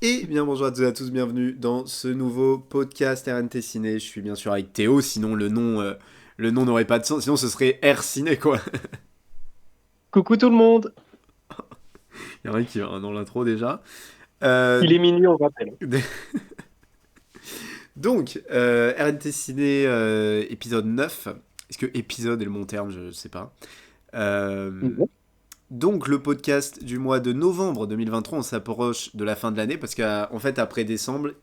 Et bien bonjour à toutes et à tous, bienvenue dans ce nouveau podcast RNT Ciné. Je suis bien sûr avec Théo, sinon le nom n'aurait pas de sens, sinon ce serait R Ciné quoi. Coucou tout le monde, Il y en a un qui va dans l'intro déjà. Euh, il est minuit, on rappelle. donc, RNT Ciné épisode 9. Est-ce que épisode est le bon terme? Je sais pas. Euh, Mhm. donc le podcast du mois de novembre 2023, on s'approche de la fin de l'année parce qu'en fait après novembre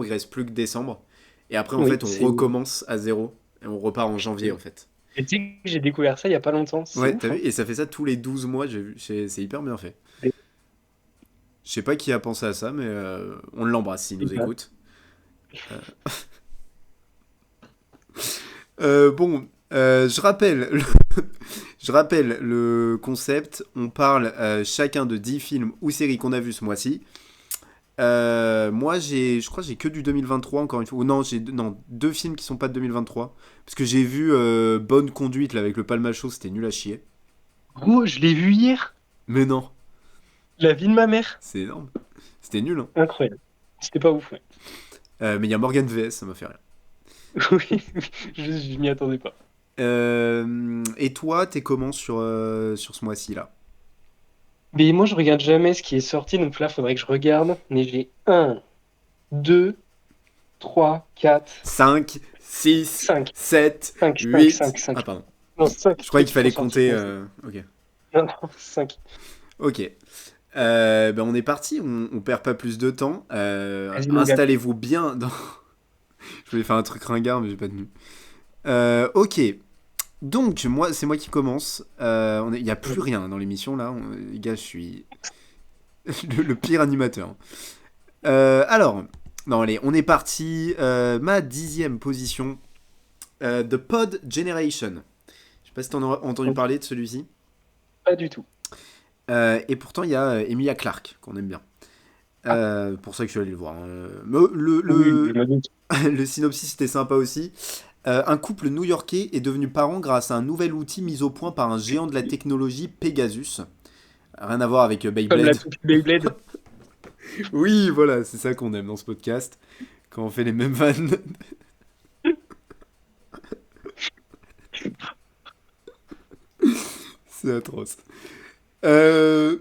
il reste plus que décembre. Et après en Oui, fait on c'est. recommence à zéro et on repart en janvier en fait. Et tu sais que j'ai découvert ça il y a pas longtemps, c'est Ouais, t'as ouf, vu? hein. Et ça fait ça tous les 12 mois, j'ai vu. C'est hyper bien fait. Je sais pas qui a pensé à ça, mais on l'embrasse s'il Et nous bah, écoute. Euh, bon, je rappelle le concept. On parle chacun de 10 films ou séries qu'on a vus ce mois-ci. Moi, je crois que j'ai que du 2023 encore une fois. Ou non, j'ai non, deux films qui sont pas de 2023. Parce que j'ai vu Bonne Conduite là, avec le Palmacho, c'était nul à chier. gros, je l'ai vu hier, Mais non, la vie de ma mère. c'est énorme. C'était nul, hein. Incroyable. C'était pas ouf, ouais. Mais il y a Morgan VS, ça m'a fait rire. Oui, je m'y attendais pas. Et toi, t'es comment sur ce mois-ci là? Mais moi, je regarde jamais ce qui est sorti, donc là, faudrait que je regarde. Mais j'ai un, 2, 3, 4, 5, 6, 5, 7, 5, 5, 8. 5, Ah, 5. pardon. Non, 5 Je croyais trucs qu'il qui sont fallait sortis compter. ce mois-ci. Ok. Non, non, 5. Ok. Ben on est parti, on perd pas plus de temps. Vas-y, mon gars. Installez-vous bien dans. Je voulais faire un truc ringard, mais j'ai pas tenu. Ok. Donc, c'est moi qui commence. Il y a plus rien dans l'émission là. Les gars, je suis le pire animateur. Alors, non, allez, on est parti. Ma 10e position. The Pod Generation. Je sais pas si t'en as entendu Ok, parler de celui-ci. pas du tout. Et pourtant, il y a Emilia Clarke, qu'on aime bien. Ah, Pour ça que je suis allé le voir, hein. oui, je me doute. Le synopsis était sympa aussi. Un couple new-yorkais est devenu parent grâce à un nouvel outil mis au point par un géant de la technologie, Pegasus. Rien à voir avec Comme la Beyblade. touche Beyblade. Oui, voilà, c'est ça qu'on aime dans ce podcast. Quand on fait les mêmes vannes. C'est atroce. Euh,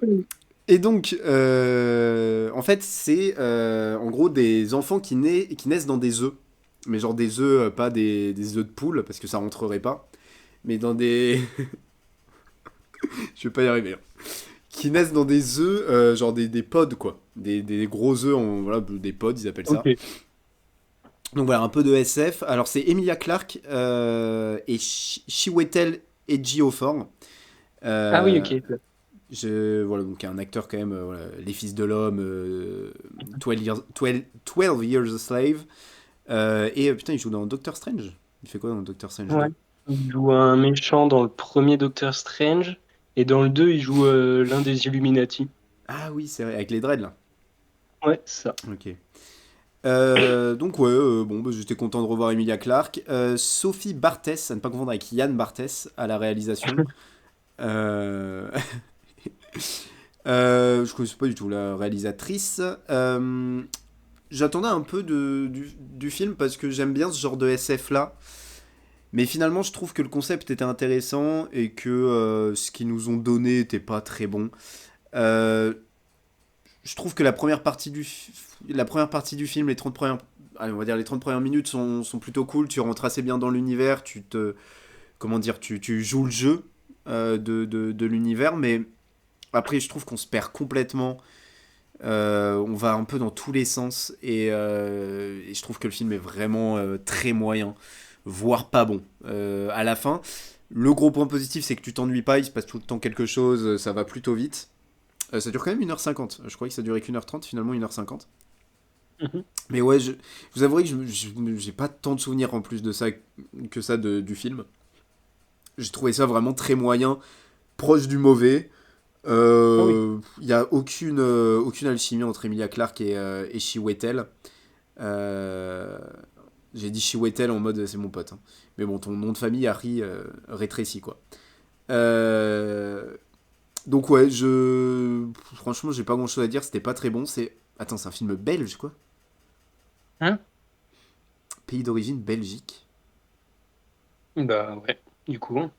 et donc, en fait, c'est en gros des enfants qui naissent dans des œufs. Mais genre des œufs, pas des œufs de poule, parce que ça rentrerait pas. Mais dans des. Je vais pas y arriver, hein. Qui naissent dans des œufs, genre des pods, quoi. Des gros œufs, voilà, des pods, ils appellent ça. Ok. Donc voilà, un peu de SF. Alors c'est Emilia Clarke et Chiwetel Ejiofor. Ah oui, Euh, ok. voilà, donc un acteur quand même, voilà, Les Fils de l'Homme, 12 Years a Slave. Et putain, il joue dans Doctor Strange. Il fait quoi dans Doctor Strange Ouais. 2? Il joue un méchant dans le premier Doctor Strange et dans le 2 il joue l'un des Illuminati. Ah oui, c'est vrai, avec les dreads là. Ouais, ça. Ok. Donc ouais, bon, bah, j'étais content de revoir Emilia Clarke. Sophie Barthès, à ne pas confondre avec Yann Barthès à la réalisation. Euh, je connaissais pas du tout la réalisatrice. J'attendais un peu du film parce que j'aime bien ce genre de SF là. Mais finalement, je trouve que le concept était intéressant et que ce qu'ils nous ont donné était pas très bon. Euh, je trouve que la première partie du film, les 30 premières, allez, on va dire les 30 premières minutes sont plutôt cool. Tu rentres assez bien dans l'univers, comment dire, tu joues le jeu de l'univers, mais après, je trouve qu'on se perd complètement. On va un peu dans tous les sens et je trouve que le film est vraiment très moyen, voire pas bon. À la fin, le gros point positif, c'est que tu t'ennuies pas, il se passe tout le temps quelque chose, ça va plutôt vite. Ça dure quand même 1h50. Je croyais que ça durait qu'1h30, finalement 1h50. Mhm. Mais ouais, je vous avouerai que j'ai pas tant de souvenirs en plus de ça que ça du film. J'ai trouvé ça vraiment très moyen, proche du mauvais. Ah oui. Il y a aucune alchimie entre Emilia Clarke et Chiwetel. Euh, j'ai dit Chiwetel en mode c'est mon pote, hein. Mais bon, ton nom de famille, Harry, rétrécit quoi. Euh, Donc ouais, franchement, j'ai pas grand-chose à dire, c'était pas très bon. Attends, c'est un film belge, quoi. Hein? Pays d'origine, Belgique. Bah ouais, du coup.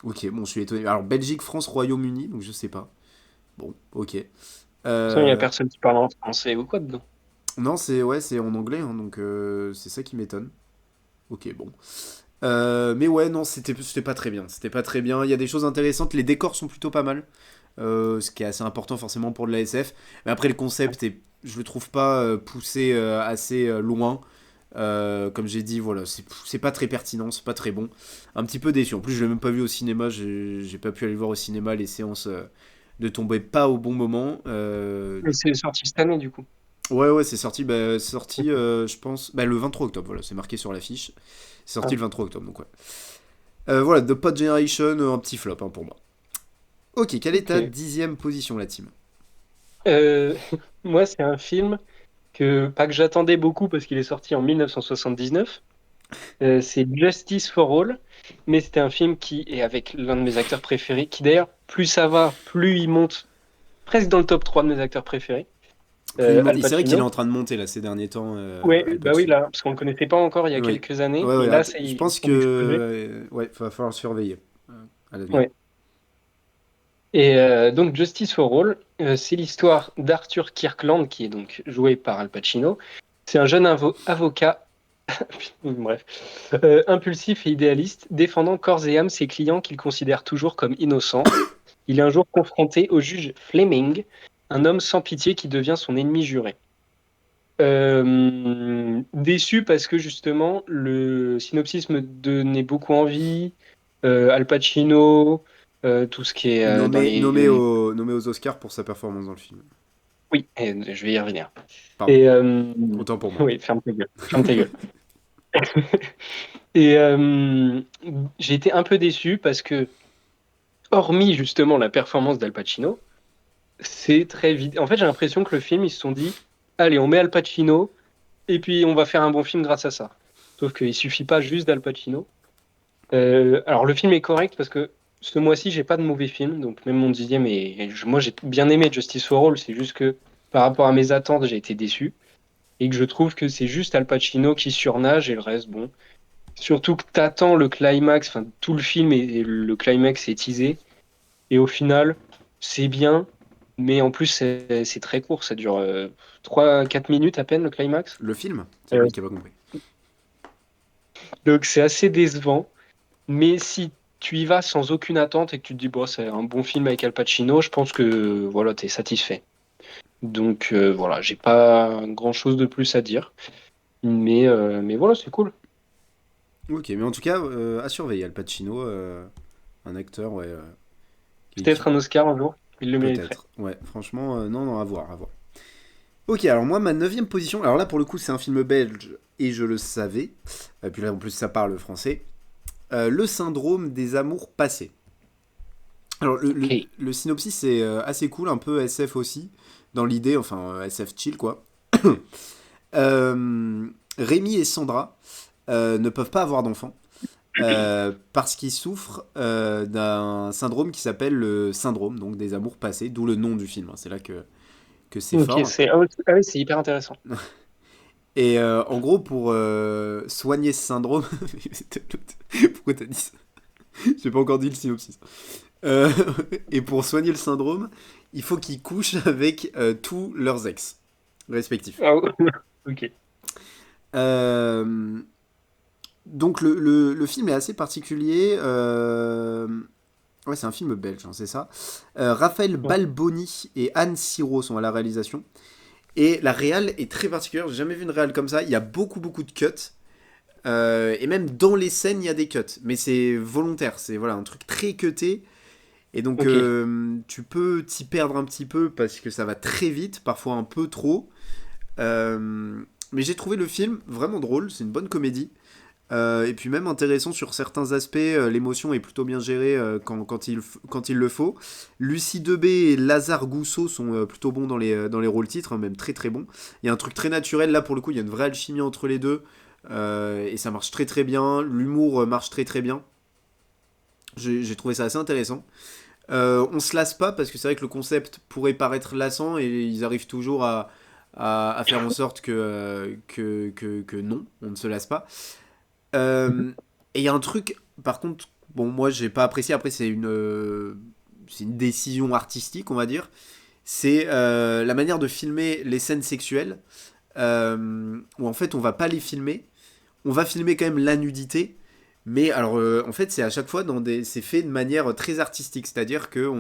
Ok, bon, je suis étonné. Alors, Belgique, France, Royaume-Uni, donc je sais pas. Bon, ok. De toute façon, il y a Euh, personne qui parle en français ou quoi dedans. Non, c'est en anglais, hein, donc c'est ça qui m'étonne. Ok, bon. Mais ouais, non, c'était pas très bien. C'était pas très bien. Il y a des choses intéressantes. Les décors sont plutôt pas mal. Ce qui est assez important forcément pour de la SF. Mais après, le concept, je le trouve pas poussé assez loin. Comme j'ai dit, voilà, c'est pas très pertinent, c'est pas très bon. Un petit peu déçu. En plus, je l'ai même pas vu au cinéma. J'ai pas pu aller le voir au cinéma. Les séances ne tombaient pas au bon moment. Mais c'est sorti cette année, du coup. Ouais, c'est sorti je pense, le 23 octobre, voilà, c'est marqué sur l'affiche. C'est sorti Ah, le 23 octobre, donc ouais. Voilà, The Pod Generation, un petit flop hein, pour moi. Ok, quelle est ta ok. 10e position, la team? Euh, Moi, c'est un film pas que j'attendais beaucoup parce qu'il est sorti en 1979. C'est Justice for All, mais c'était un film qui est avec l'un de mes acteurs préférés, qui d'ailleurs, plus ça va, plus il monte presque dans le top 3 de mes acteurs préférés, Plus il monte, Al c'est vrai qu'il est Pacino. en train de monter là ces derniers temps, Ouais, Al bah oui, Pacino. là, parce qu'on ne le connaissait pas encore il y a Oui. quelques années, Ouais, et ouais, là, je ils pense que sont d'exploser. ouais, va falloir surveiller à l'avenir. Ouais. Et donc, Justice for All, c'est l'histoire d'Arthur Kirkland, qui est donc joué par Al Pacino. C'est un jeune avocat, bref, impulsif et idéaliste, défendant corps et âme ses clients qu'il considère toujours comme innocents. Il est un jour confronté au juge Fleming, un homme sans pitié qui devient son ennemi juré. Déçu parce que justement, le synopsis me donnait beaucoup envie. Al Pacino, tout ce qui est dans les... Nommé aux Oscars pour sa performance dans le film. Oui, je vais y revenir. Pardon, Et autant pour moi. oui, ferme ta gueule. Ferme ta gueule. Et j'ai été un peu déçu parce que, hormis justement la performance d'Al Pacino, c'est très vite. En fait, j'ai l'impression que le film, ils se sont dit, allez, on met Al Pacino et puis on va faire un bon film grâce à ça. Sauf qu'il suffit pas juste d'Al Pacino. Alors le film est correct parce que ce mois-ci, j'ai pas de mauvais film, donc même mon 10e moi j'ai bien aimé Justice for All, c'est juste que par rapport à mes attentes, j'ai été déçu et que je trouve que c'est juste Al Pacino qui surnage et le reste, bon. Surtout que t'attends le climax, enfin tout le film et le climax est teasé et au final, c'est bien, mais en plus c'est très court, ça dure 3-4 minutes à peine le climax. Le film? C'est Euh, lui qui a pas compris. donc c'est assez décevant. Mais si tu y vas sans aucune attente et que tu te dis, bon, c'est un bon film avec Al Pacino, je pense que voilà, t'es satisfait. Donc voilà, j'ai pas grand-chose de plus à dire. Mais voilà, c'est cool. Ok, mais en tout cas, à surveiller, Al Pacino, un acteur, ouais, qui Peut-être un Oscar un jour, il le mériterait. peut-être. Ouais, franchement, non, non, à voir, à voir. Ok, alors moi, ma 9e position, alors là, pour le coup, c'est un film belge, et je le savais, et puis là, en plus, ça parle français. Le syndrome des amours passés. Alors, Ok, le synopsis est assez cool, un peu SF aussi, dans l'idée, enfin, SF chill, quoi. Rémi et Sandra ne peuvent pas avoir d'enfants. Parce qu'ils souffrent d'un syndrome qui s'appelle le syndrome donc des amours passés, d'où le nom du film, hein. C'est là que c'est ok, fort. ah oui, c'est hyper intéressant. Et en gros, pour soigner ce syndrome, pourquoi t'as dit ça? J'ai pas encore dit le synopsis. Euh, et pour soigner le syndrome, il faut qu'ils couchent avec tous leurs ex respectifs. Ah, ouais. Ok. Euh, donc le film est assez particulier. Ouais, c'est un film belge, hein, c'est ça. Raphaël Ouais. Balboni et Anne Siro sont à la réalisation. Et la réal est très particulière. J'ai jamais vu une réal comme ça. Il y a beaucoup, beaucoup de cuts. Et même dans les scènes, il y a des cuts. Mais c'est volontaire. C'est voilà, un truc très cuté. Et donc, Ok. tu peux t'y perdre un petit peu parce que ça va très vite, parfois un peu trop. Mais j'ai trouvé le film vraiment drôle. C'est une bonne comédie. Et puis même intéressant sur certains aspects, l'émotion est plutôt bien gérée quand il le faut. Lucie Debé et Lazare Gousseau sont plutôt bons dans les rôles titres, hein, même très très bons. Il y a un truc très naturel, là pour le coup il y a une vraie alchimie entre les deux, et ça marche très très bien, l'humour marche très très bien. J'ai trouvé ça assez intéressant. On se lasse pas parce que c'est vrai que le concept pourrait paraître lassant et ils arrivent toujours à faire en sorte que non, on ne se lasse pas. Mhm. Euh, et il y a un truc, par contre, bon, moi j'ai pas apprécié, après c'est une décision artistique, on va dire. C'est la manière de filmer les scènes sexuelles, où en fait on va pas les filmer, on va filmer quand même la nudité, mais alors en fait c'est à chaque fois c'est fait de manière très artistique, c'est-à-dire que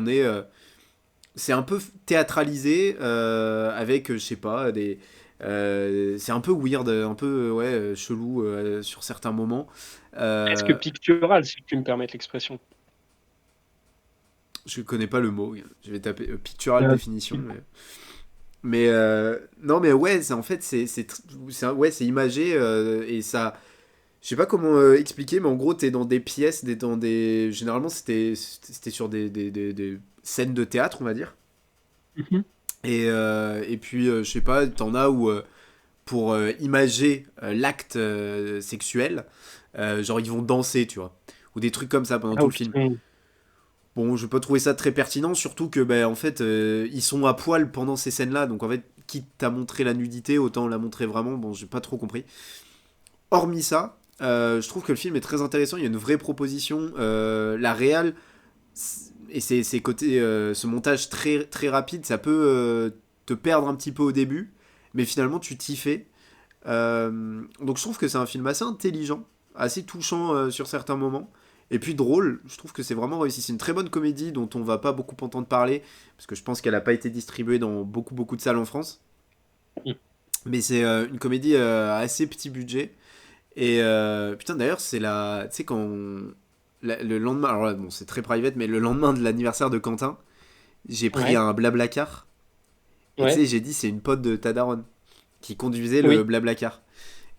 c'est un peu théâtralisé avec je sais pas c'est un peu weird, un peu ouais chelou sur certains moments. Presque Euh, pictural, si tu me permets l'expression. je connais pas le mot, je vais taper pictural Euh, définition. Non mais ouais, en fait ouais c'est imagé et ça je sais pas comment expliquer, mais en gros, t'es dans des pièces, généralement, c'était sur des scènes de théâtre, on va dire. Mhm. Et puis, je sais pas, t'en as où, pour imager l'acte sexuel, genre, ils vont danser, tu vois. Ou des trucs comme ça pendant Ah, tout le ok. film. Bon, je peux trouver ça très pertinent, surtout que, ben, en fait, ils sont à poil pendant ces scènes-là. Donc, en fait, quitte à montrer la nudité, autant la montrer vraiment. Bon, j'ai pas trop compris. Hormis ça, je trouve que le film est très intéressant. Il y a une vraie proposition. La réal et ce montage très très rapide, ça peut te perdre un petit peu au début, mais finalement tu t'y fais. Donc je trouve que c'est un film assez intelligent, assez touchant sur certains moments. Et puis drôle, je trouve que c'est vraiment réussi. C'est une très bonne comédie dont on va pas beaucoup entendre parler, parce que je pense qu'elle n'a pas été distribuée dans beaucoup de salles en France. Mais c'est une comédie assez petit budget. Et putain, d'ailleurs, tu sais, le lendemain. Alors là, bon, c'est très private, mais le lendemain de l'anniversaire de Quentin, j'ai pris Ouais, un Blablacar. Et tu ouais, sais, j'ai dit, c'est une pote de Tadaron qui conduisait le oui, Blablacar.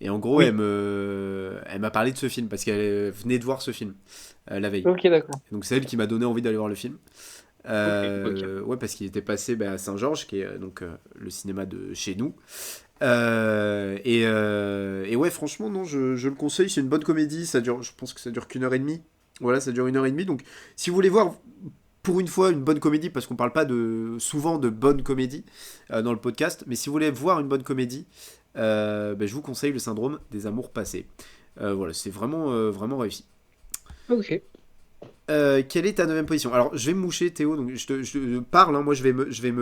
Et en gros, oui. elle m'a parlé de ce film parce qu'elle venait de voir ce film la veille. Ok, d'accord. Et donc, c'est elle qui m'a donné envie d'aller voir le film. Ok, ok. Ouais, parce qu'il était passé à Saint-Georges, qui est donc le cinéma de chez nous. Et ouais, franchement, non, je le conseille. C'est une bonne comédie. Je pense que ça dure qu'une heure et demie. Voilà, ça dure une heure et demie. Donc, si vous voulez voir pour une fois une bonne comédie, parce qu'on parle pas souvent de bonnes comédies dans le podcast, mais si vous voulez voir une bonne comédie, je vous conseille Le Syndrome des Amours Passés. Voilà, c'est vraiment réussi. Ok. Quelle est ta neuvième position? Alors, je vais me moucher, Théo, donc je parle, hein, moi je vais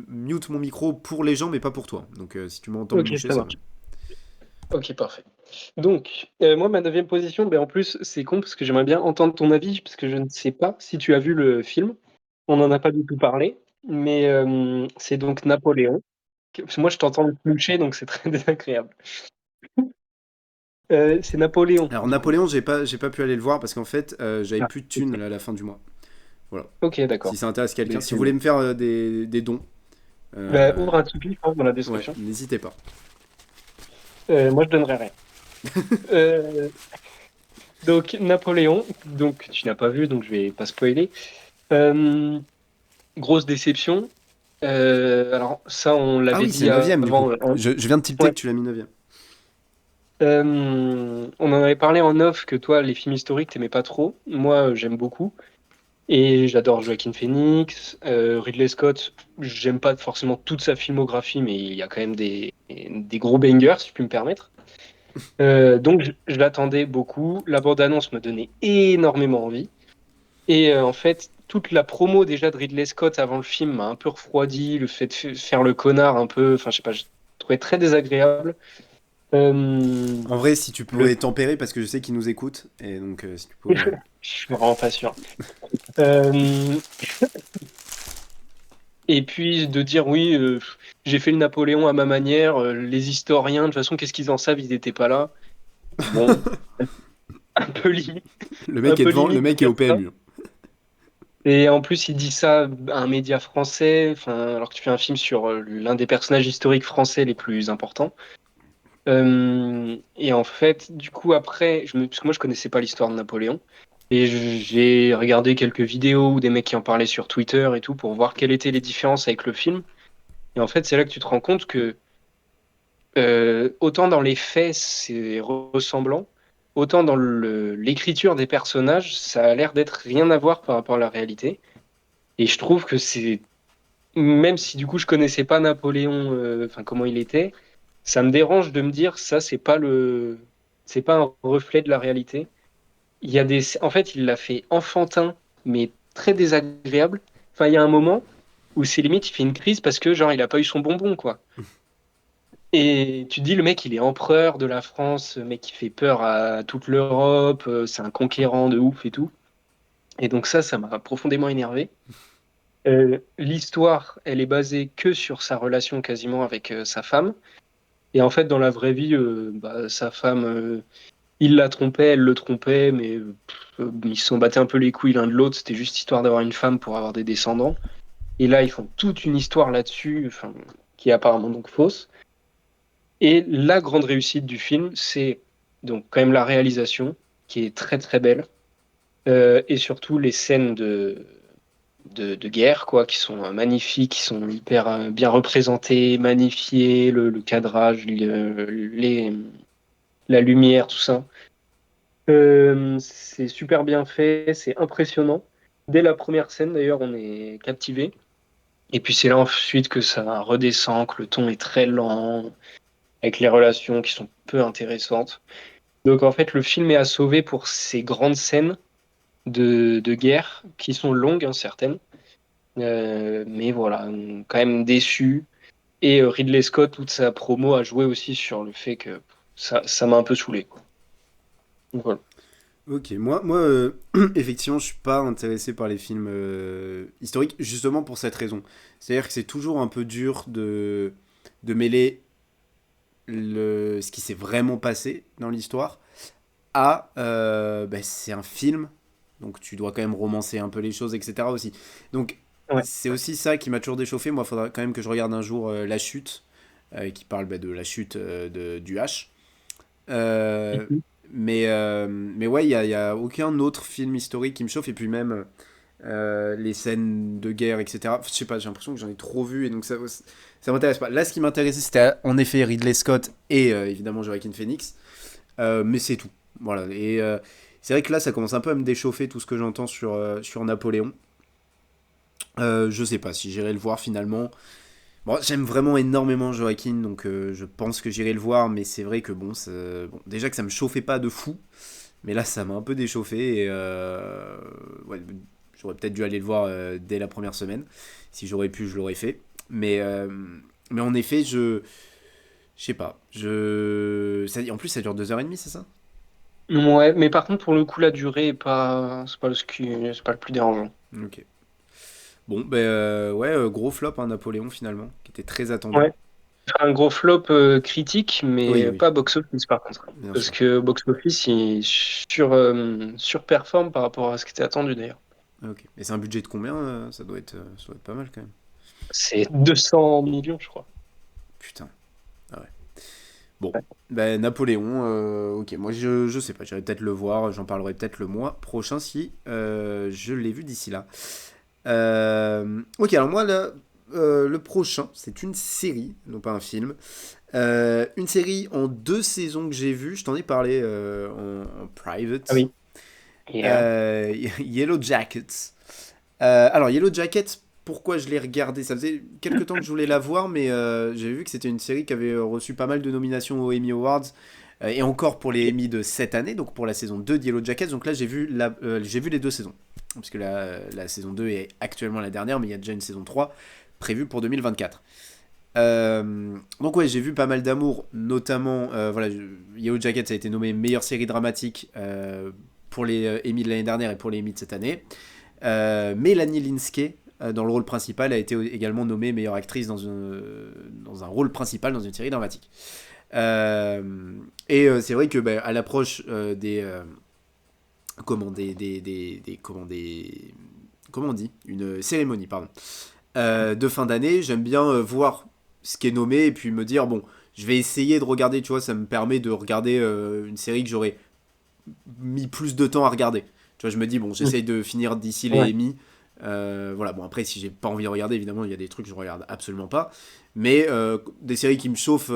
mute mon micro pour les gens, mais pas pour toi. Donc, si tu m'entends me Ok, moucher, ça c'est marche. normal. Ok, parfait. Donc, moi, ma neuvième position, ben, en plus, c'est con parce que j'aimerais bien entendre ton avis, parce que je ne sais pas si tu as vu le film. On n'en a pas du tout parlé, mais c'est donc Napoléon. Parce que moi, je t'entends me cloucher, donc c'est très désagréable. C'est Napoléon, Alors, du coup. Napoléon, j'ai pas pu aller le voir parce qu'en fait, j'avais Ah, plus de thunes ok. là, à la fin du mois. Voilà. Ok, Si d'accord. ça intéresse quelqu'un. Ben, Si c'est vous voulez bon. me faire des dons, Ben, euh, ouvre un Tipeee, je pense, dans la ouais, description. n'hésitez pas. Moi, je donnerai rien. Euh, donc, Napoléon, donc tu n'as pas vu, donc je vais pas spoiler. Euh, Grosse déception. Alors, ça, on Ah l'avait oui, c'est dit neuvième du coup. avant. Je viens de tilter Ouais. que tu l'as mis neuvième. On en avait parlé en off que toi, les films historiques, t'aimais pas trop. Moi, j'aime beaucoup. Et j'adore Joaquin Phoenix. Ridley Scott, j'aime pas forcément toute sa filmographie, mais il y a quand même des gros bangers, si je puis me permettre. Donc, je l'attendais beaucoup. La bande-annonce me donnait énormément envie. Et en fait, toute la promo déjà de Ridley Scott avant le film m'a un peu refroidi. Le fait de faire le connard un peu, enfin, je sais pas, je trouvais très désagréable. Euh, En vrai, si tu le... pouvais tempérer, parce que je sais qu'ils nous écoutent, et donc si tu pouvais. Je suis vraiment pas sûr. Euh, Et puis de dire oui, j'ai fait le Napoléon à ma manière, les historiens, de toute façon, qu'est-ce qu'ils en savent, ils n'étaient pas là. Bon, un peu limite, Le un mec est peu devant, le limite de mec est au dire ça. PMU. Et en plus, il dit ça à un média français, enfin, alors que tu fais un film sur l'un des personnages historiques français les plus importants. Et en fait, du coup, après, parce que moi, je connaissais pas l'histoire de Napoléon. Et j'ai regardé quelques vidéos ou des mecs qui en parlaient sur Twitter et tout pour voir quelles étaient les différences avec le film. Et en fait, c'est là que tu te rends compte que autant dans les faits, c'est ressemblant, autant dans l'écriture des personnages, ça a l'air d'être rien à voir par rapport à la réalité. Et je trouve que c'est, même si du coup je connaissais pas Napoléon, enfin comment il était, ça me dérange de me dire ça, c'est pas un reflet de la réalité. En fait, il l'a fait enfantin, mais très désagréable. Enfin, il y a un moment où c'est limite, il fait une crise parce que genre il a pas eu son bonbon, quoi. Et tu te dis, le mec, il est empereur de la France, le mec qui fait peur à toute l'Europe, c'est un conquérant de ouf et tout. Et donc ça m'a profondément énervé. L'histoire, elle est basée que sur sa relation quasiment avec sa femme. Et en fait, dans la vraie vie, bah, sa femme, il la trompait, elle le trompait, mais ils se sont battus un peu les couilles l'un de l'autre. C'était juste histoire d'avoir une femme pour avoir des descendants. Et là, ils font toute une histoire là-dessus, enfin, qui est apparemment donc fausse. Et la grande réussite du film, c'est donc quand même la réalisation, qui est très très belle, et surtout les scènes de guerre, quoi, qui sont magnifiques, qui sont hyper bien représentées, magnifiées, le cadrage, la lumière, tout ça. C'est super bien fait, c'est impressionnant. Dès la première scène, d'ailleurs, on est captivé. Et puis c'est là ensuite que ça redescend, que le ton est très lent, avec les relations qui sont peu intéressantes. Donc en fait, le film est à sauver pour ces grandes scènes de guerre qui sont longues, hein, certaines. Mais voilà, quand même déçu. Et Ridley Scott, toute sa promo a joué aussi sur le fait que ça m'a un peu saoulé, quoi. Donc, voilà. Ok, moi effectivement, je suis pas intéressé par les films historiques, justement pour cette raison. C'est-à-dire que c'est toujours un peu dur de mêler ce qui s'est vraiment passé dans l'histoire à bah, c'est un film, donc tu dois quand même romancer un peu les choses, etc. aussi. Donc Ouais. c'est aussi ça qui m'a toujours déchauffé. Moi, il faudra quand même que je regarde un jour La Chute, qui parle bah, de la chute du H. Euh, Mhm. mais ouais, il y a aucun autre film historique qui me chauffe. Et puis même les scènes de guerre, etc. Je sais pas, j'ai l'impression que j'en ai trop vu et donc ça m'intéresse pas. Là, ce qui m'intéressait, c'était en effet Ridley Scott et évidemment Joaquin Phoenix. Mais c'est tout. Voilà. Et c'est vrai que là, ça commence un peu à me déchauffer tout ce que j'entends sur Napoléon. Je sais pas si j'irai le voir finalement. Bon, j'aime vraiment énormément Joaquin, donc je pense que j'irai le voir, mais c'est vrai que bon, déjà que ça me chauffait pas de fou, mais là ça m'a un peu déchauffé et ouais, j'aurais peut-être dû aller le voir dès la première semaine. Si j'aurais pu, je l'aurais fait. Mais en effet, je sais pas. En plus, ça dure 2h30, c'est ça? Ouais, mais par contre, pour le coup, la durée est pas, c'est pas le plus dérangeant. Ok. Bon, ben ouais, gros flop, hein, Napoléon finalement, qui était très attendu. Ouais. Un gros flop critique, Oui, mais oui, pas box-office par contre. bien Parce sûr. que box-office, il surperforme par rapport à ce qui était attendu d'ailleurs. Ok. Et c'est un budget de combien ça doit être pas mal quand même. C'est 200 millions, je crois. Putain. Ah ouais. Bon. Ben Napoléon, ok. Moi je sais pas, j'irai peut-être le voir, j'en parlerai peut-être le mois prochain si je l'ai vu d'ici là. Ok, alors moi là, le prochain, c'est une série, non pas un film. Une série en 2 saisons que j'ai vue, je t'en ai parlé en Ah private. oui. Et, euh, Yellow Jackets. Alors, Yellow Jackets, pourquoi je l'ai regardé? Ça faisait quelques temps que je voulais la voir, mais j'avais vu que c'était une série qui avait reçu pas mal de nominations aux Emmy Awards. Et encore pour les Emmy de cette année, donc pour la saison 2 de Yellow Jackets. Donc là, j'ai vu les 2 saisons. Parce que la saison 2 est actuellement la dernière, mais il y a déjà une saison 3 prévue pour 2024. Donc ouais, j'ai vu pas mal d'amour, notamment voilà, Yellow Jackets a été nommé meilleure série dramatique pour les Emmy de l'année dernière et pour les Emmy de cette année. Mélanie Linsky, dans le rôle principal, a été également nommée meilleure actrice dans un rôle principal dans une série dramatique. Et c'est vrai que bah, à l'approche comment on dit, une cérémonie, pardon, de fin d'année, j'aime bien voir ce qui est nommé et puis me dire bon, je vais essayer de regarder, tu vois, ça me permet de regarder une série que j'aurais mis plus de temps à regarder. Tu vois, je me dis bon, j'essaye de finir d'ici les ouais. Emmy. Voilà, bon après si j'ai pas envie de regarder, évidemment il y a des trucs que je regarde absolument pas. Mais des séries qui me chauffent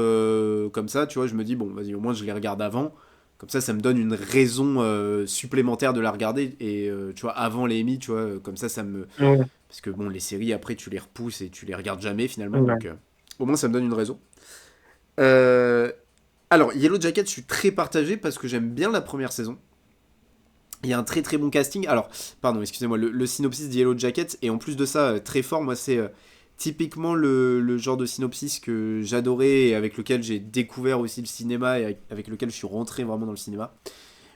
comme ça, tu vois, je me dis bon, vas-y, au moins je les regarde avant. Comme ça me donne une raison supplémentaire de la regarder. Et tu vois, avant les Emmy, tu vois, comme ça me, Ouais. Parce que bon, les séries, après, tu les repousses et tu les regardes jamais finalement. Ouais. Donc, au moins, ça me donne une raison. Euh, alors, Yellow Jacket, je suis très partagé parce que j'aime bien la première saison. Il y a un très très bon casting. Alors, pardon, excusez-moi, le synopsis de Yellow Jacket est en plus de ça très fort. Moi, c'est typiquement le genre de synopsis que j'adorais et avec lequel j'ai découvert aussi le cinéma et avec lequel je suis rentré vraiment dans le cinéma.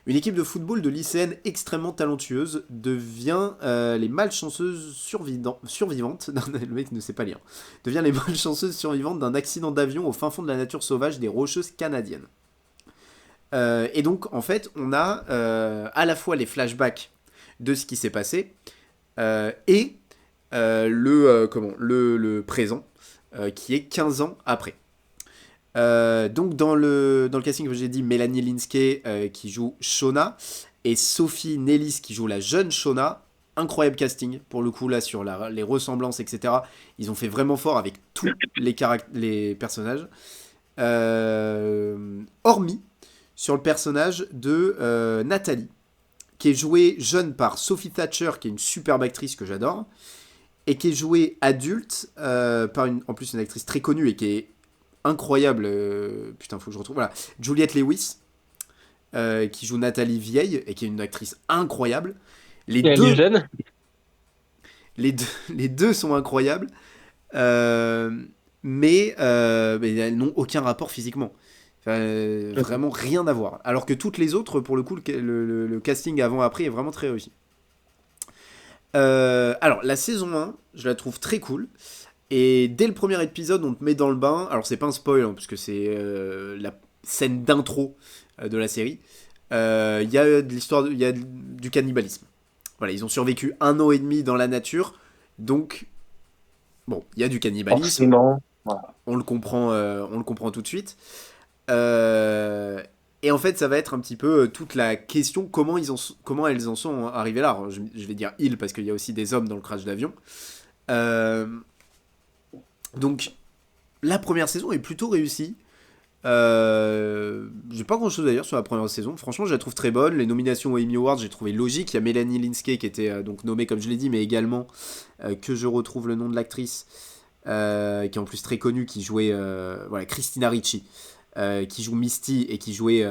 Une équipe de football de lycéennes extrêmement talentueuses devient les malchanceuses survivantes. Le mec ne sait pas lire. Devient les malchanceuses survivantes d'un accident d'avion au fin fond de la nature sauvage des Rocheuses canadiennes. Et donc, en fait, on a à la fois les flashbacks de ce qui s'est passé et le présent, qui est 15 ans après. Donc, dans le casting que j'ai dit, Mélanie Linsky qui joue Shona et Sophie Nellis qui joue la jeune Shona. Incroyable casting, pour le coup, là, sur les ressemblances, etc. Ils ont fait vraiment fort avec tous les personnages. Hormis sur le personnage de Nathalie, qui est jouée jeune par Sophie Thatcher, qui est une superbe actrice que j'adore, et qui est jouée adulte par en plus une actrice très connue et qui est incroyable. Putain, faut que je retrouve. Voilà, Juliette Lewis, qui joue Nathalie vieille et qui est une actrice incroyable. Les Et elle est deux, jeune. les deux sont incroyables, euh, mais elles n'ont aucun rapport physiquement. Enfin, vraiment rien à voir. Alors que toutes les autres, pour le coup, le casting avant-après est vraiment très réussi. Alors, la saison 1, je la trouve très cool. Et dès le premier épisode, on te met dans le bain. Alors, c'est pas un spoil, hein, puisque c'est la scène d'intro de la série. Il y a de l'histoire, il y a du cannibalisme. Voilà, ils ont survécu 1 an et demi dans la nature. Donc, bon, il y a du cannibalisme. Forcément. Voilà. On le comprend tout de suite. Euh, et en fait, ça va être un petit peu toute la question comment elles en sont arrivées là. Alors, je vais dire ils parce qu'il y a aussi des hommes dans le crash d'avion. Euh, donc, la première saison est plutôt réussie. J'ai pas grand chose à dire sur la première saison. Franchement, je la trouve très bonne. Les nominations aux Emmy Awards, j'ai trouvé logique. Il y a Mélanie Linsky qui était donc nommée, comme je l'ai dit, mais également que je retrouve le nom de l'actrice, qui est en plus très connue, qui jouait voilà, Christina Ricci, qui joue Misty et qui jouait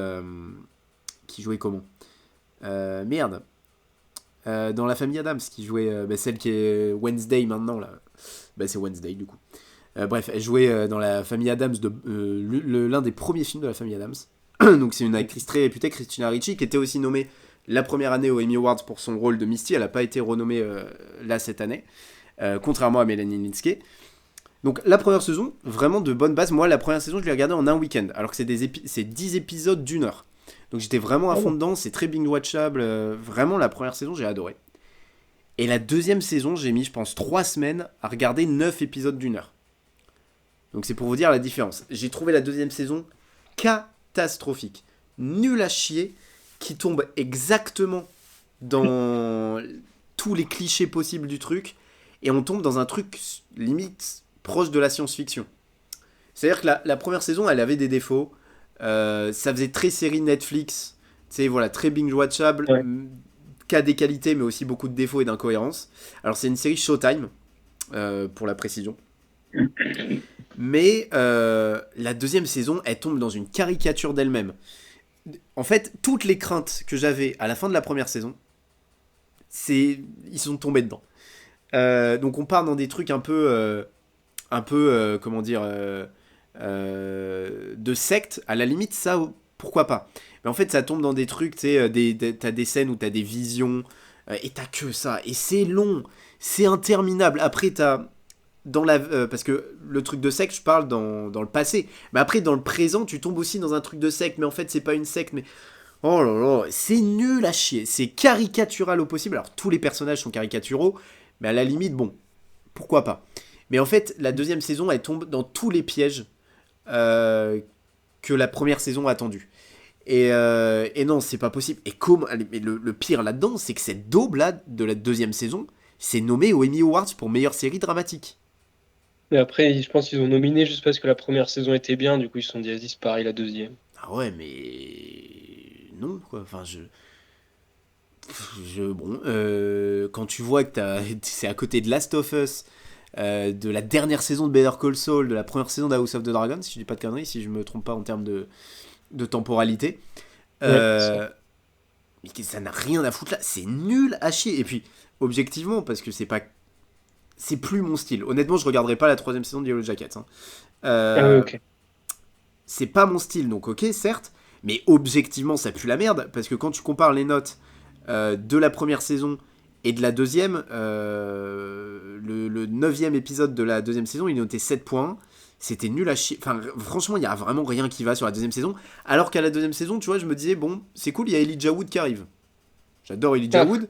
comment merde. Dans la famille Adams, qui jouait celle qui est Wednesday maintenant là. C'est Wednesday du coup. Bref, elle jouait dans la famille Adams de l'un des premiers films de la famille Adams. Donc c'est une actrice très réputée, Christina Ricci, qui était aussi nommée la première année aux Emmy Awards pour son rôle de Misty. Elle n'a pas été renommée là cette année, contrairement à Mélanie Linsky. Donc la première saison, vraiment de bonne base. Moi, la première saison, je l'ai regardée en un week-end, alors que c'est 10 épisodes d'une heure. Donc j'étais vraiment à fond dedans, c'est très binge-watchable. Vraiment, la première saison, j'ai adoré. Et la deuxième saison, j'ai mis, je pense, 3 semaines à regarder 9 épisodes d'une heure. Donc c'est pour vous dire la différence. J'ai trouvé la deuxième saison catastrophique. Nul à chier, qui tombe exactement dans tous les clichés possibles du truc. Et on tombe dans un truc limite proche de la science-fiction. C'est-à-dire que la première saison, elle avait des défauts. Ça faisait très série Netflix. Tu sais, voilà, très binge-watchable. Ouais. Cas des qualités, mais aussi beaucoup de défauts et d'incohérences. Alors c'est une série Showtime, pour la précision. Mais la deuxième saison, elle tombe dans une caricature d'elle-même. En fait, toutes les craintes que j'avais à la fin de la première saison, ils sont tombés dedans. Donc on part dans des trucs comment dire, de secte. À la limite, ça, pourquoi pas. Mais en fait, ça tombe dans des trucs, tu sais, t'as des scènes où t'as des visions, et t'as que ça. Et c'est long, c'est interminable. Après, parce que le truc de secte, je parle dans le passé. Mais après, dans le présent, tu tombes aussi dans un truc de secte, mais en fait, c'est pas une secte, mais... Oh là là, c'est nul à chier. C'est caricatural au possible. Alors, tous les personnages sont caricaturaux, mais à la limite, bon, pourquoi pas. Mais en fait, la deuxième saison, elle tombe dans tous les pièges euh, que la première saison a attendu. Et non, c'est pas possible. Et mais le pire là-dedans, c'est que cette daube-là de la deuxième saison, c'est nommé aux Emmy Awards pour meilleure série dramatique. Mais après, je pense qu'ils ont nominé juste parce que la première saison était bien. Du coup, ils se sont dit, vas-y, c'est pareil la deuxième. Ah ouais, mais non, quoi. Enfin, Quand tu vois que c'est à côté de Last of Us, de la dernière saison de Better Call Saul, de la première saison de House of the Dragon, si je dis pas de conneries, si je me trompe pas en termes de temporalité, Ouais, ça. euh, mais ça n'a rien à foutre là, c'est nul à chier. Et puis, objectivement, parce que c'est plus mon style. Honnêtement, je regarderai pas la troisième saison de Yellow Jackets. Hein. Ah oui, Euh, ok. c'est pas mon style, donc ok, certes, mais objectivement, ça pue la merde, parce que quand tu compares les notes de la première saison et de la deuxième, le 9e épisode de la deuxième saison, il est noté 7 points. C'était nul à chier. Enfin, franchement, il y a vraiment rien qui va sur la deuxième saison. Alors qu'à la deuxième saison, tu vois, je me disais, bon, c'est cool, il y a Elijah Wood qui arrive. J'adore Elijah Ah, Wood.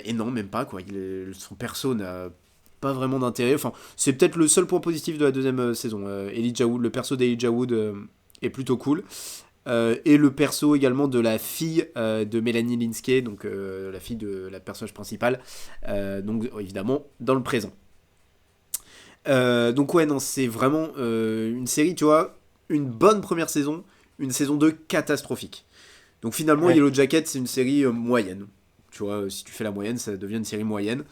Et non, même pas, quoi. Son perso n'a pas vraiment d'intérêt. Enfin, c'est peut-être le seul point positif de la deuxième saison. Elijah Wood, le perso d'Elijah Wood est plutôt cool. Et le perso également de la fille de Mélanie Linsky, donc la fille de la personnage principale, donc évidemment dans le présent. Donc ouais, non, c'est vraiment une série, tu vois, une bonne première saison, une saison 2 catastrophique. Donc finalement, ouais. Yellow Jacket, c'est une série moyenne. Tu vois, si tu fais la moyenne, ça devient une série moyenne.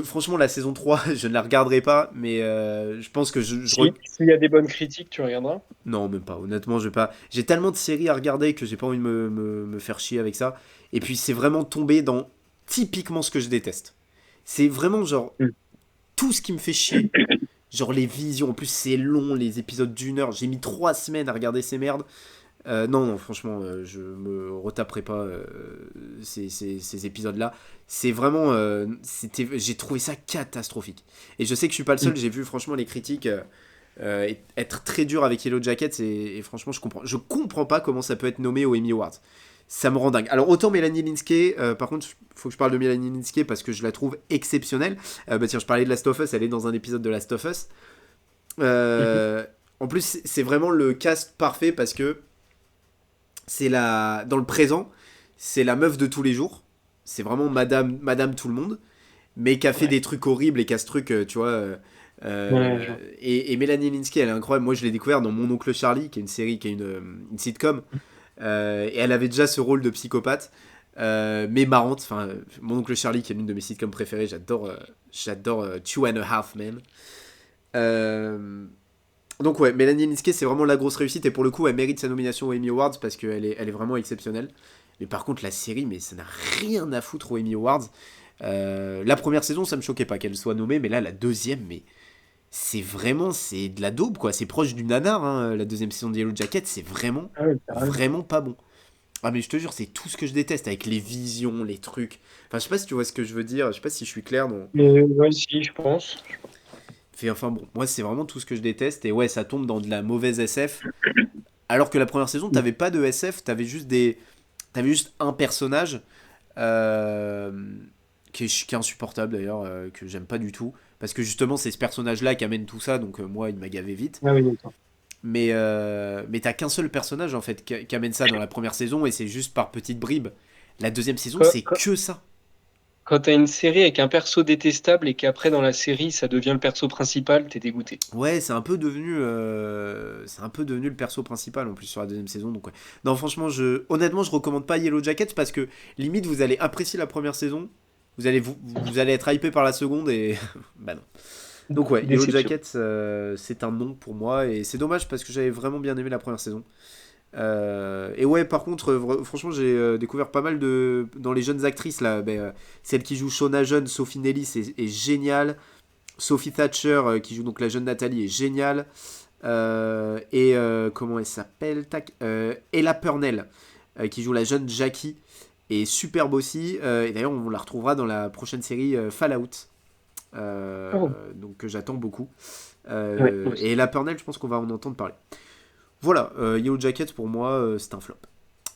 Franchement, la saison 3 je ne la regarderai pas, mais je pense que S'il y a des bonnes critiques, tu regarderas. non, même pas. Honnêtement, je vais pas. J'ai tellement de séries à regarder que j'ai pas envie de me faire chier avec ça. Et puis, c'est vraiment tombé dans typiquement ce que je déteste. C'est vraiment genre Mm. tout ce qui me fait chier. Genre les visions. En plus, c'est long, les épisodes d'1 heure. J'ai mis 3 semaines à regarder ces merdes. Non, non, franchement, je me retaperai pas ces épisodes-là. C'est vraiment. J'ai trouvé ça catastrophique. Et je sais que je suis pas le seul. Mm. J'ai vu franchement les critiques être très dur avec Yellow Jackets. Et franchement, je comprends pas comment ça peut être nommé aux Emmy Awards. Ça me rend dingue. Alors, autant Mélanie Linsky, par contre, faut que je parle de Mélanie Linsky parce que je la trouve exceptionnelle. Bah, tiens, je parlais de Last of Us. Elle est dans un épisode de Last of Us. Mhm. En plus, c'est vraiment le cast parfait parce que dans le présent, c'est la meuf de tous les jours. C'est vraiment Madame tout le monde, mais qui a fait Ouais. des trucs horribles et qui a ce truc, tu vois. Ouais, je vois. Et Mélanie Linsky, elle est incroyable. Moi, je l'ai découvert dans Mon oncle Charlie, qui est une série, qui est une sitcom. Et elle avait déjà ce rôle de psychopathe, mais marrante. Enfin, Mon oncle Charlie, qui est l'une de mes sitcoms préférées, j'adore Two and a Half Men. Euh, donc ouais, Mélanie Linsky, c'est vraiment la grosse réussite et pour le coup, elle mérite sa nomination aux Emmy Awards parce elle est vraiment exceptionnelle. Mais par contre, la série, mais ça n'a rien à foutre aux Emmy Awards. La première saison, ça me choquait pas qu'elle soit nommée, mais là, la deuxième, mais c'est de la daube quoi. C'est proche du nanar, hein, la deuxième saison de Yellow Jacket, c'est vraiment, Ah oui, carrément. vraiment pas bon. Ah mais je te jure, c'est tout ce que je déteste avec les visions, les trucs. Enfin, je sais pas si tu vois ce que je veux dire, je sais pas si je suis clair dans. Mais ouais, si, je pense. Enfin bon, moi c'est vraiment tout ce que je déteste et ouais, ça tombe dans de la mauvaise SF. Alors que la première saison, Mm. t'avais pas de SF, t'avais juste un personnage euh, qui est insupportable d'ailleurs, que j'aime pas du tout. Parce que justement, c'est ce personnage-là qui amène tout ça, donc moi, il m'a gavé vite. Ah oui, d'accord. Mais t'as qu'un seul personnage en fait qui amène ça dans la première saison et c'est juste par petites bribes. La deuxième saison, Quand, c'est quand, que ça. quand t'as une série avec un perso détestable et qu'après dans la série ça devient le perso principal, t'es dégoûté. Ouais, c'est un peu devenu le perso principal en plus sur la deuxième saison. Donc ouais. Non, franchement, honnêtement, je recommande pas Yellow Jackets parce que limite vous allez apprécier la première saison, vous allez être hypé par la seconde et bah non. Donc ouais, Yellow Déception. Jackets, c'est un non pour moi et c'est dommage parce que j'avais vraiment bien aimé la première saison. Et ouais, par contre, franchement, j'ai découvert pas mal dans les jeunes actrices là. Celle qui joue Shona Jeune, Sophie Nellis, est géniale. Sophie Thatcher, qui joue donc la jeune Nathalie, est géniale. Comment elle s'appelle Tac. Ella Purnell, qui joue la jeune Jackie, est superbe aussi. Et d'ailleurs, on la retrouvera dans la prochaine série Fallout. Oh, Donc que j'attends beaucoup. ouais, moi aussi. Et Ella Purnell, je pense qu'on va en entendre parler. Voilà, Yellow Jacket pour moi, c'est un flop.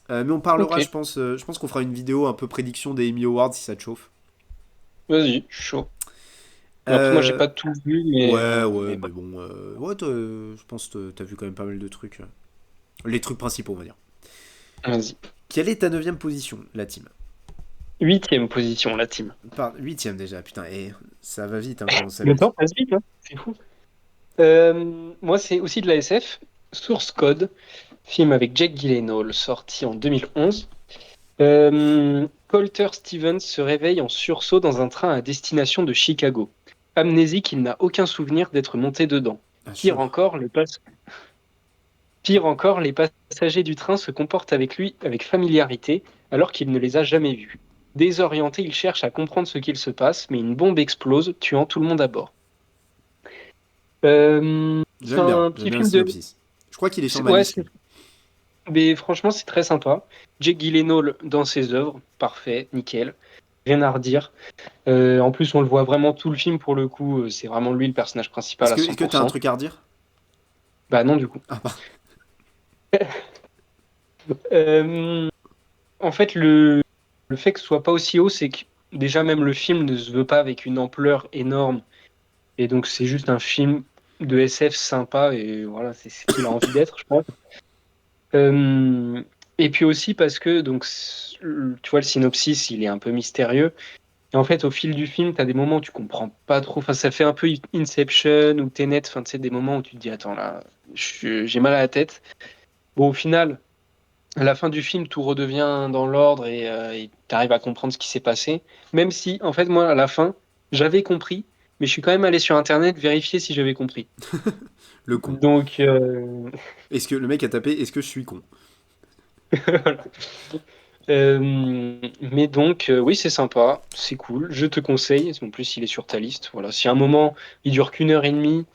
Mais on Ok, parlera, je pense qu'on fera une vidéo un peu prédiction des Emmy Awards si ça te chauffe. vas-y, je suis chaud. Mais après, moi j'ai Euh, pas tout vu, ouais, ouais, mais mais ouais, bon, ouais, je pense que t'as vu quand même pas mal de trucs. Les trucs principaux, on va dire. vas-y. Quelle est ta neuvième position, la team? Huitième position, la team. Huitième déjà, putain, et ça va vite hein, quand on Le s'amuse. temps passe vite, hein. C'est fou. Moi, c'est aussi de la SF. Source Code, film avec Jake Gyllenhaal, sorti en 2011. Colter Stevens se réveille en sursaut dans un train à destination de Chicago. Amnésique, il n'a aucun souvenir d'être monté dedans. Ah, Pire chaud. encore, Pire encore, les passagers du train se comportent avec lui avec familiarité alors qu'il ne les a jamais vus. Désorienté, il cherche à comprendre ce qu'il se passe, mais une bombe explose, tuant tout le monde à bord. C'est un J'aime petit bien le film de... synopsis. Je crois qu'il est sur ma Ouais, liste, lui. mais franchement, c'est très sympa. Jake Gyllenhaal dans ses œuvres, parfait, nickel. Rien à redire. En plus, on le voit vraiment tout le film pour le coup. C'est vraiment lui le personnage principal à Est-ce que t'as un 100%. truc à redire? Bah non, du coup. Ah, bah. Euh, En fait, le fait que ce soit pas aussi haut, c'est que déjà même le film ne se veut pas avec une ampleur énorme. Et donc c'est juste un film de SF sympa et voilà, c'est ce qu'il a envie d'être, je pense. Euh, et puis aussi parce que donc tu vois le synopsis, il est un peu mystérieux. Et en fait, au fil du film, tu as des moments où tu comprends pas trop. Enfin, ça fait un peu Inception ou Tenet. Enfin, tu sais, des moments où tu te dis, attends là, j'ai mal à la tête. Bon, au final, à la fin du film, tout redevient dans l'ordre et tu arrives à comprendre ce qui s'est passé. Même si, en fait, moi, à la fin, j'avais compris, mais je suis quand même allé sur Internet vérifier si j'avais compris. Le con. Donc, Est-ce que le mec a tapé est-ce que je suis con? voilà. Mais donc, oui, c'est sympa, c'est cool. Je te conseille. En plus, il est sur ta liste. Voilà. Si à un moment, il dure qu'une heure et demie,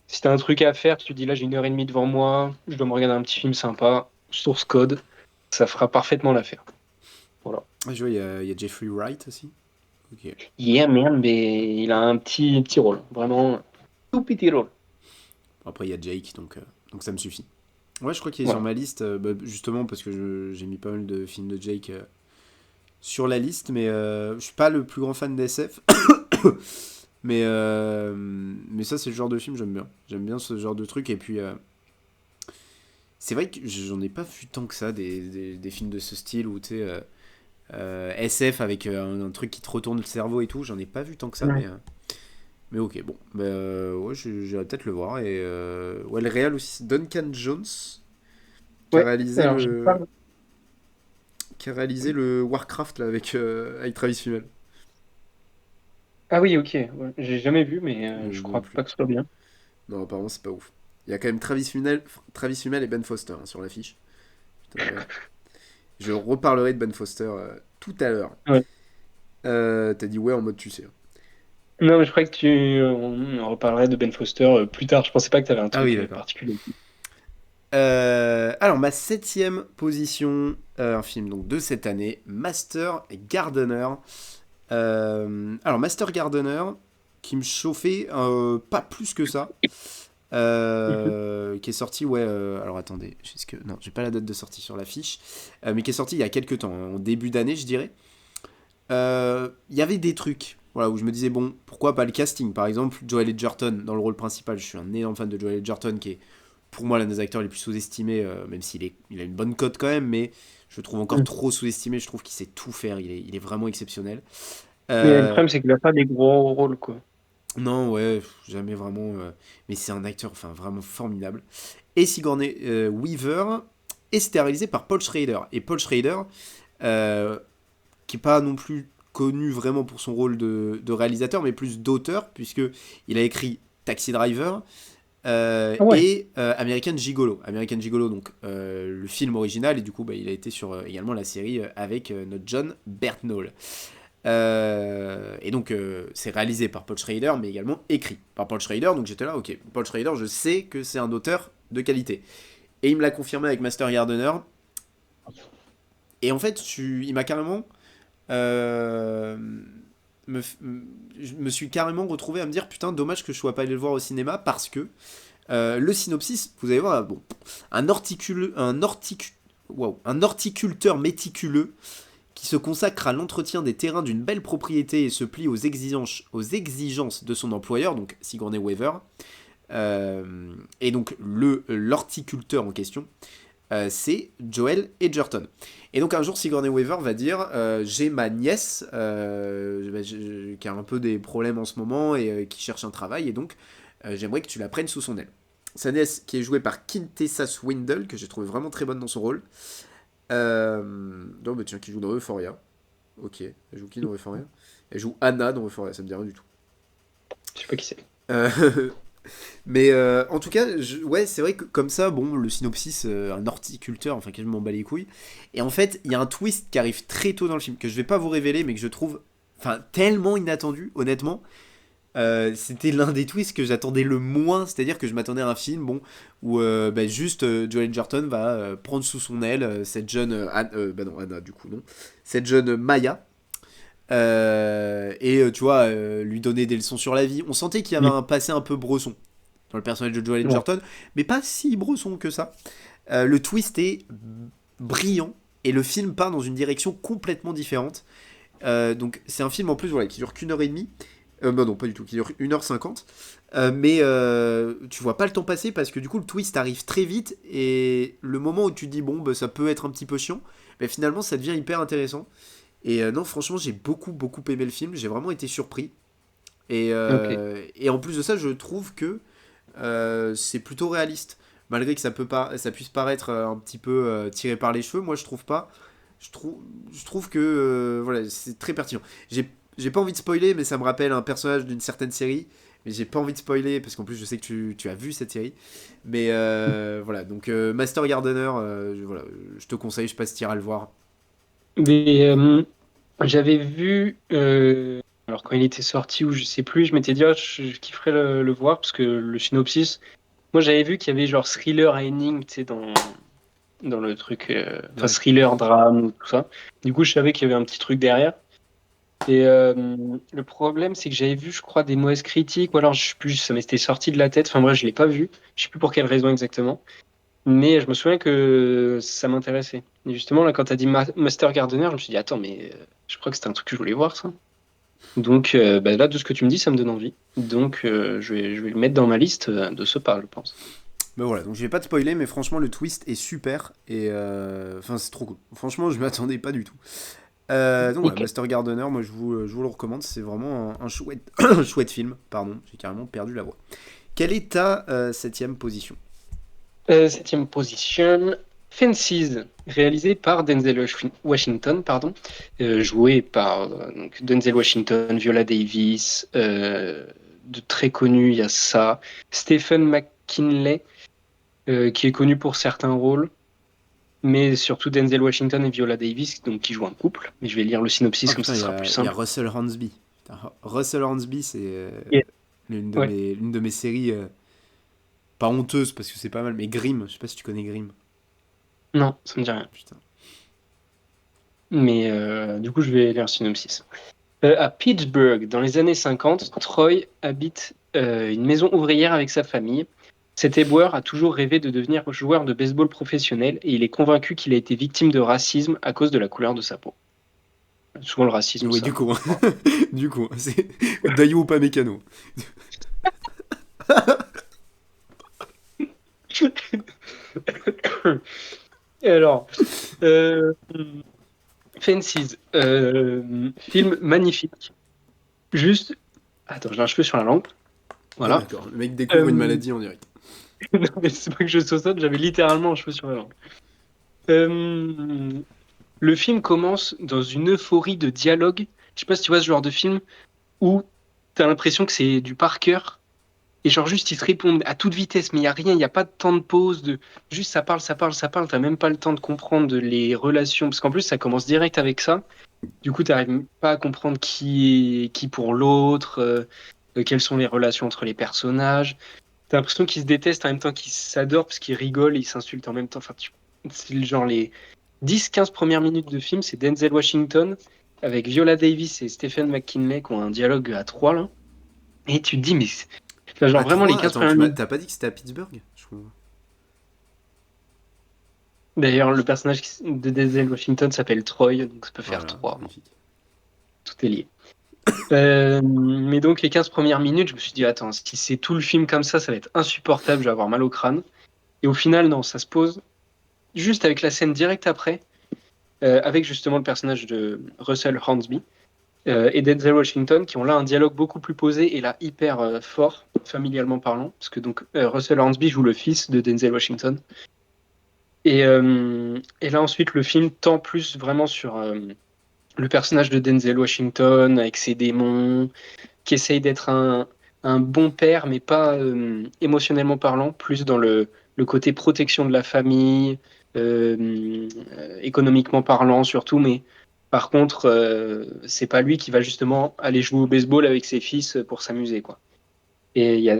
si t'as un truc à faire, tu te dis là, j'ai une heure et demie devant moi, je dois me regarder un petit film sympa, source code, ça fera parfaitement l'affaire. Voilà. Ah, je vois, il y a Jeffrey Wright aussi. Ok. Yeah, man, mais il a un petit rôle. Vraiment, tout petit rôle. Après, il y a Jake, donc ça me suffit. Ouais, je crois qu'il est sur Voilà. ma liste, bah, justement parce que j'ai mis pas mal de films de Jake sur la liste, mais je suis pas le plus grand fan d'SF. Mais ça, c'est le genre de film que j'aime bien. J'aime bien ce genre de truc. Et puis, c'est vrai que j'en ai pas vu tant que ça, des films de ce style où tu sais, SF avec un truc qui te retourne le cerveau et tout. J'en ai pas vu tant que ça, Ouais. mais ok, bon. Bah, ouais, j'irai peut-être le voir. Et ouais, le réal aussi, c'est Duncan Jones qui a Ouais, réalisé alors j'ai pas. le Warcraft là, avec Travis Fimmel. Ah oui, ok. Ouais, j'ai jamais vu, mais je Non crois plus. pas que ce soit bien. Non, apparemment, c'est pas ouf. Il y a quand même Travis Fimmel et Ben Foster hein, sur l'affiche. Putain, ouais. Je reparlerai de Ben Foster tout à l'heure. Ouais. T'as dit ouais en mode tu sais. Non, mais je croyais que on reparlerait de Ben Foster plus tard. Je pensais pas que tu avais un Ah oui, truc d'accord. particulier. Alors, ma septième position, un film donc de cette année, Master Gardener. Alors, Master Gardener, qui me chauffait pas plus que ça, Mhm. qui est sorti, ouais, alors attendez, non, j'ai pas la date de sortie sur l'affiche, mais qui est sorti il y a quelques temps, hein, en début d'année, je dirais. Il y avait des trucs, voilà, où je me disais, bon, pourquoi pas le casting. Par exemple, Joel Edgerton dans le rôle principal. Je suis un énorme fan de Joel Edgerton, qui est pour moi l'un des acteurs les plus sous-estimés, même il a une bonne cote quand même, mais je le trouve encore Mhm. trop sous-estimé. Je trouve qu'il sait tout faire, il est vraiment exceptionnel. Mais le Euh, problème, c'est qu'il a pas des gros rôles, quoi. non, ouais, jamais vraiment, mais c'est un acteur enfin vraiment formidable. Et Sigourney Weaver, et c'était réalisé par Paul Schrader. Et Paul Schrader, euh, qui est pas non plus connu vraiment pour son rôle de réalisateur, mais plus d'auteur, puisque il a écrit Taxi Driver Ah ouais. et American Gigolo. American Gigolo, donc le film original, et du coup, bah, il a été sur également la série avec notre John Berthnall. Et donc, c'est réalisé par Paul Schrader, mais également écrit par Paul Schrader. Donc j'étais là, ok, Paul Schrader, je sais que c'est un auteur de qualité. Et il me l'a confirmé avec Master Gardener. Et en fait, il m'a carrément euh, je me suis carrément retrouvé à me dire putain dommage que je sois pas allé le voir au cinéma parce que le synopsis vous allez voir bon un horticulteur méticuleux qui se consacre à l'entretien des terrains d'une belle propriété et se plie aux exigences de son employeur donc Sigourney Weaver et donc l'horticulteur en question c'est Joel Edgerton. Et donc un jour, Sigourney Weaver va dire j'ai ma nièce qui a un peu des problèmes en ce moment et qui cherche un travail, et donc j'aimerais que tu la prennes sous son aile. Sa nièce, qui est jouée par Quintessa Swindle, que j'ai trouvé vraiment très bonne dans son rôle, Non, mais tiens, qui joue dans Euphoria. Ok, elle joue qui dans Euphoria? Elle joue Anna dans Euphoria, ça me dit rien du tout. Je sais pas qui c'est. Euh, mais en tout cas, ouais, c'est vrai que comme ça, bon, le synopsis, un horticulteur, enfin, que je m'en bats les couilles. Et en fait, il y a un twist qui arrive très tôt dans le film, que je vais pas vous révéler, mais que je trouve, enfin, tellement inattendu, honnêtement. C'était l'un des twists que j'attendais le moins, c'est-à-dire que je m'attendais à un film, bon, où bah, juste Joel Edgerton va prendre sous son aile cette jeune, bah non, Anna, du coup, non, cette jeune Maya. Et tu vois, lui donner des leçons sur la vie. On sentait qu'il y avait Mm. un passé un peu bresson dans le personnage de Joel Ouais. Edgerton, mais pas si bresson que ça. Le twist est brillant et le film part dans une direction complètement différente. Donc c'est un film en plus voilà, qui dure qu'une heure et demie. Bah non, pas du tout, qui dure 1h50. Mais tu vois pas le temps passer parce que du coup le twist arrive très vite et le moment où tu te dis bon bah, ça peut être un petit peu chiant, mais finalement ça devient hyper intéressant. Et non franchement j'ai beaucoup aimé le film, j'ai vraiment été surpris. Ok. Et en plus de ça je trouve que c'est plutôt réaliste. Malgré que ça puisse paraître un petit peu tiré par les cheveux, moi je trouve pas. Je trouve, je trouve que voilà, c'est très pertinent. J'ai pas envie de spoiler, mais ça me rappelle un personnage d'une certaine série. Mais j'ai pas envie de spoiler parce qu'en plus je sais que tu as vu cette série. Mais voilà, donc Master Gardener, voilà, je te conseille, je sais pas si tu iras le voir. Mais j'avais vu, alors quand il était sorti ou je sais plus, je m'étais dit, ah, je kifferais le voir parce que le synopsis, moi j'avais vu qu'il y avait genre thriller à ending, tu sais, dans le truc, enfin Ouais. thriller, drame ou tout ça. Du coup, je savais qu'il y avait un petit truc derrière. Et le problème, c'est que j'avais vu, je crois, des mauvaises critiques, ou alors je sais plus, ça m'était sorti de la tête. Enfin, moi, je l'ai pas vu. Je sais plus pour quelle raison exactement. Mais je me souviens que ça m'intéressait. Et justement, là, quand tu as dit Master Gardener, je me suis dit, attends, mais je crois que c'était un truc que je voulais voir, ça. Donc, bah, là, de ce que tu me dis, ça me donne envie. Donc, je vais le mettre dans ma liste de ce pas, je pense. Mais voilà, donc je vais pas te spoiler, mais franchement le twist est super et enfin c'est trop cool. Franchement je m'attendais pas du tout. Donc voilà, Ok. Master Gardener, moi je vous le recommande, c'est vraiment un chouette, un chouette film, pardon, j'ai carrément perdu la voix. Quelle est ta septième position? Septième position, Fences, réalisé par Denzel Washington, pardon, joué par donc Denzel Washington, Viola Davis, de très connus, il y a ça, Stephen McKinley, qui est connu pour certains rôles, mais surtout Denzel Washington et Viola Davis, donc qui jouent un couple. Mais je vais lire le Oh synopsis comme ça putain, sera plus il y a simple. Russell Hornsby. Putain, Russell Hornsby, c'est Yeah. Ouais, l'une de mes séries, pas honteuses parce que c'est pas mal, mais Grimm, je sais pas si tu connais Grimm. non, ça me dit rien. Putain. Mais du coup, je vais lire le synopsis. À Pittsburgh, dans les années 50, Troy habite une maison ouvrière avec sa famille. Cet éboueur a toujours rêvé de devenir joueur de baseball professionnel et il est convaincu qu'il a été victime de racisme à cause de la couleur de sa peau. Souvent le racisme, Oui, ça. du coup, du coup, c'est Dayo ou pas mécano. Et alors, euh, Fences, film magnifique. Juste, attends, j'ai un cheveu sur la langue. Ah Voilà. d'accord, le mec découvre une Euh, maladie en direct. non, mais c'est pas que je saute, j'avais littéralement un cheveu sur la langue. Euh, Le film commence dans une euphorie de dialogue. Je sais pas si tu vois ce genre de film où t'as l'impression que c'est du par cœur et genre juste ils se répondent à toute vitesse, mais il y a rien, il n'y a pas de temps de pause, de juste ça parle, ça parle, ça parle. T'as même pas le temps de comprendre les relations parce qu'en plus ça commence direct avec ça. Du coup, t'arrives pas à comprendre qui est qui pour l'autre, quelles sont les relations entre les personnages. T'as l'impression qu'ils se détestent en même temps qu'ils s'adorent parce qu'ils rigolent et ils s'insultent en même temps. Enfin, c'est le genre les 10-15 premières minutes de film, c'est Denzel Washington avec Viola Davis et Stephen McKinley qui ont un dialogue à trois là. Et tu te dis, mais enfin, genre À vraiment les 3, 15 attends, premières minutes. t'as pas dit que c'était à Pittsburgh? D'ailleurs, le personnage de Denzel Washington s'appelle Troy, donc ça peut faire Voilà, trois. magnifique. Tout est lié. Mais donc les 15 premières minutes, je me suis dit, attends, si c'est tout le film comme ça va être insupportable, je vais avoir mal au crâne. Et au final, non, ça se pose juste avec la scène directe après, avec justement le personnage de Russell Hornsby et Denzel Washington, qui ont là un dialogue beaucoup plus posé et là hyper fort, familialement parlant, parce que donc Russell Hornsby joue le fils de Denzel Washington. Et là, ensuite, le film tend plus vraiment sur le personnage de Denzel Washington avec ses démons, qui essaye d'être un bon père, mais pas émotionnellement parlant, plus dans le côté protection de la famille, économiquement parlant surtout, mais par contre, c'est pas lui qui va justement aller jouer au baseball avec ses fils pour s'amuser, quoi. Et il y a,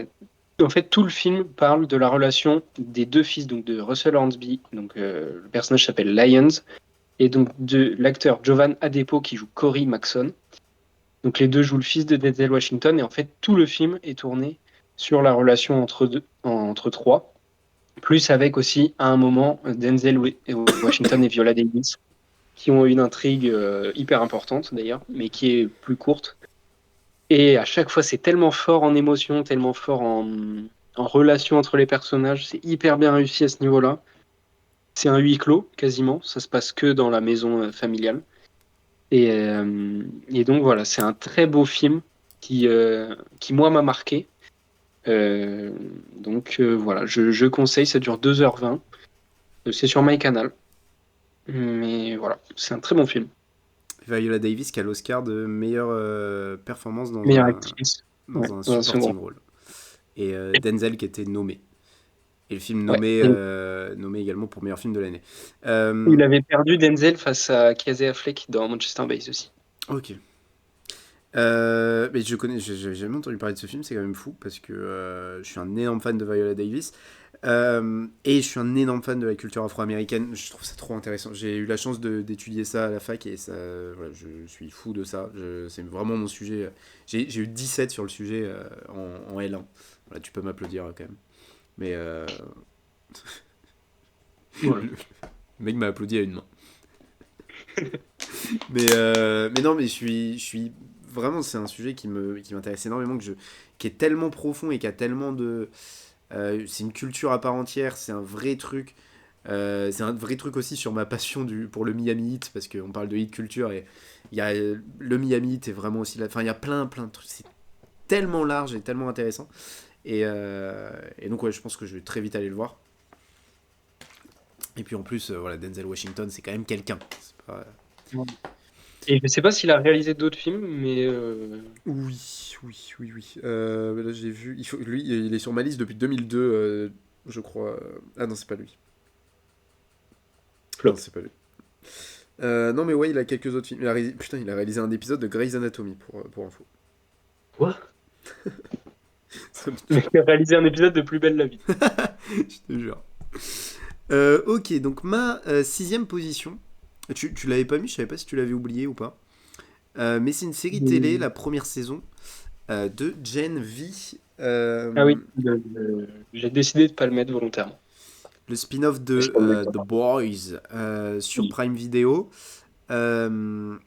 en fait, tout le film parle de la relation des deux fils, donc de Russell Hornsby, donc le personnage s'appelle Lyons, et donc de l'acteur Jovan Adepo qui joue Cory Maxson. Donc les deux jouent le fils de Denzel Washington et en fait tout le film est tourné sur la relation entre trois, plus avec aussi à un moment Washington et Viola Davis qui ont une intrigue hyper importante d'ailleurs, mais qui est plus courte. Et à chaque fois c'est tellement fort en émotion, tellement fort en relation entre les personnages, c'est hyper bien réussi à ce niveau-là. C'est un huis clos quasiment, ça se passe que dans la maison familiale. Et donc voilà, c'est un très beau film qui moi m'a marqué. Euh, voilà, je conseille, ça dure 2h20. C'est sur MyCanal. Mais voilà, c'est un très bon film. Viola Davis qui a l'Oscar de meilleure performance Meilleure actrice. Ouais, dans un dans un second. supporting role. Et Denzel qui était nommé. Et le film Ouais. nommé également pour meilleur film de l'année. Il avait perdu Denzel face à Casey Affleck dans Manchester Bay aussi. Ok. Mais j'ai jamais entendu parler de ce film, c'est quand même fou parce que je suis un énorme fan de Viola Davis et je suis un énorme fan de la culture afro-américaine. Je trouve ça trop intéressant. J'ai eu la chance d'étudier ça à la fac et ça, voilà, je suis fou de ça. C'est vraiment mon sujet. J'ai eu 17 sur le sujet en L1. Voilà, tu peux m'applaudir quand même. Mais Voilà. le mec m'a applaudi à une main. Mais non, mais je suis vraiment, c'est un sujet qui m'intéresse énormément, qui est tellement profond et qui a tellement de. C'est une culture à part entière, c'est un vrai truc. C'est un vrai truc aussi sur ma passion pour le Miami Heat, parce qu'on parle de Heat culture et il y a, le Miami Heat est vraiment aussi là. Enfin, il y a plein de trucs. C'est tellement large et tellement intéressant. Et donc, ouais, je pense que je vais très vite aller le voir. Et puis en plus, voilà, Denzel Washington, c'est quand même quelqu'un. C'est pas. Et je sais pas s'il a réalisé d'autres films, mais Oui. Là, j'ai vu. Lui, il est sur ma liste depuis 2002, je crois. Ah non, c'est pas lui. Non, flop. c'est pas lui. Non, mais ouais, il a quelques autres films. Putain, il a réalisé un épisode de Grey's Anatomy, pour info. Quoi? Il a réalisé un épisode de Plus belle la vie. Je te jure. Ok, donc ma sixième position. Tu l'avais pas mis, je savais pas si tu l'avais oublié ou pas. Mais c'est une série télé, la première saison, de Gen V. Ah oui, j'ai décidé de pas le mettre volontairement. Le spin-off Parce de qu'on le met The pas. Boys sur Prime Video. Euh,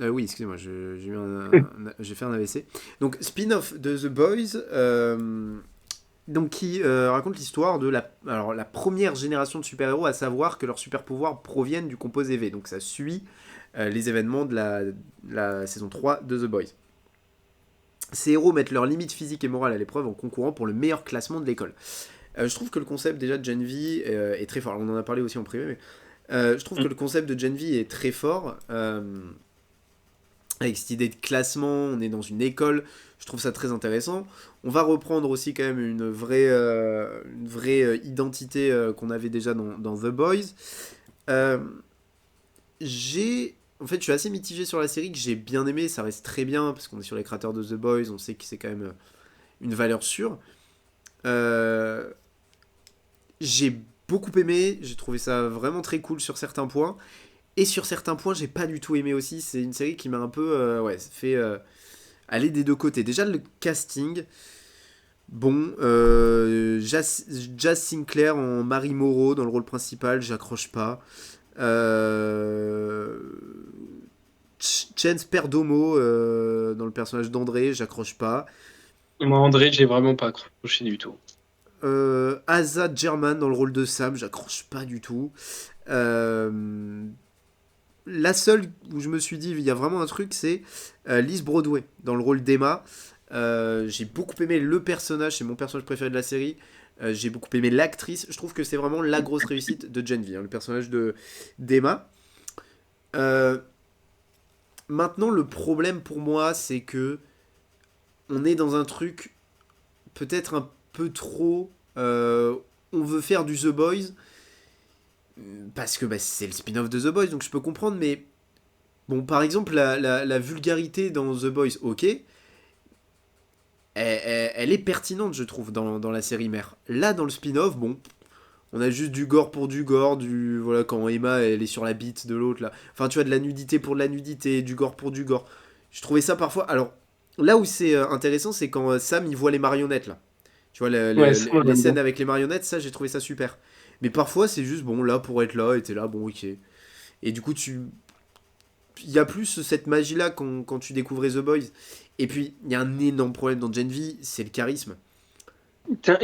oui, excusez-moi, j'ai fait un AVC. Donc, spin-off de The Boys, donc qui raconte l'histoire de la première génération de super-héros, à savoir que leurs super-pouvoirs proviennent du composé V. Donc, ça suit les événements de la saison 3 de The Boys. Ces héros mettent leurs limites physiques et morales à l'épreuve en concourant pour le meilleur classement de l'école. Je trouve que le concept déjà de Gen V est très fort. On en a parlé aussi en privé, mais je trouve que le concept de Gen V est très fort. Avec cette idée de classement, on est dans une école, je trouve ça très intéressant. On va reprendre aussi quand même une vraie identité qu'on avait déjà dans The Boys. Euh, En fait, je suis assez mitigé sur la série, que j'ai bien aimé, ça reste très bien, parce qu'on est sur les créateurs de The Boys, on sait que c'est quand même une valeur sûre. Euh, j'ai beaucoup aimé, j'ai trouvé ça vraiment très cool sur certains points. Et sur certains points, j'ai pas du tout aimé aussi. C'est une série qui m'a un peu ouais, fait aller des deux côtés. Déjà, le casting. Bon, Jazz Sinclair en Marie Moreau dans le rôle principal, j'accroche pas. Euh, Chance Perdomo dans le personnage d'André, j'accroche pas. Moi, André, j'ai vraiment pas accroché du tout. Asa German dans le rôle de Sam, j'accroche pas du tout. Euh, la seule où je me suis dit, il y a vraiment un truc, c'est Liz Broadway dans le rôle d'Emma. J'ai beaucoup aimé le personnage, c'est mon personnage préféré de la série. J'ai beaucoup aimé l'actrice. Je trouve que c'est vraiment la grosse réussite de Gen V, hein, le personnage d'Emma. Euh, Maintenant, le problème pour moi, c'est que on est dans un truc peut-être un peu trop. On veut faire du The Boys parce que bah, c'est le spin-off de The Boys, donc je peux comprendre, mais bon, par exemple, la vulgarité dans The Boys, ok, elle est pertinente, je trouve, dans la série mère. Là, dans le spin-off, bon, on a juste du gore pour du gore, voilà, quand Emma, elle est sur la bite de l'autre, là. Enfin, tu vois, de la nudité pour de la nudité, du gore pour du gore. Je trouvais ça parfois... Alors, là où c'est intéressant, c'est quand Sam, il voit les marionnettes, là. Tu vois, Ouais, ça, moi, les j'aime bien. scènes avec les marionnettes, ça, j'ai trouvé ça super. Mais parfois, c'est juste, bon, là, pour être là, et t'es là, bon, ok. Et du coup, il y a plus cette magie-là quand tu découvrais The Boys. Et puis, il y a un énorme problème dans Gen V, c'est le charisme. Tiens,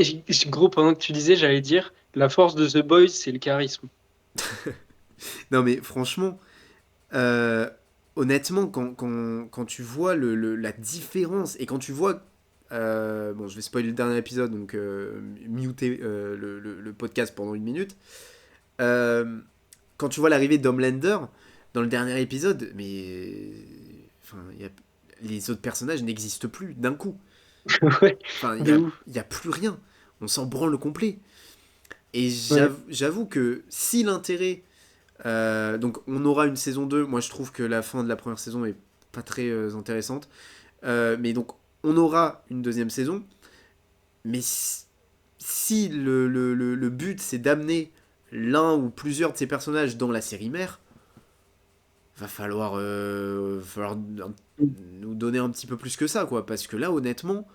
gros, pendant que tu disais, j'allais dire, la force de The Boys, c'est le charisme. Non, mais franchement, euh, honnêtement, quand tu vois la différence et quand tu vois. Bon, je vais spoiler le dernier épisode, donc muter le podcast pendant 1 minute. Euh, Quand tu vois l'arrivée d'Homelander dans le dernier épisode, mais. Enfin, les autres personnages n'existent plus d'un coup. Ouais, Enfin, de ouf. y a plus rien. On s'en branle complet. Et Ouais. j'avoue que si l'intérêt. Donc, on aura une saison 2. Moi, je trouve que la fin de la première saison est pas très intéressante. Mais donc, on aura une deuxième saison. Mais si le but, c'est d'amener l'un ou plusieurs de ces personnages dans la série mère, va falloir nous donner un petit peu plus que ça, quoi. Parce que là, honnêtement,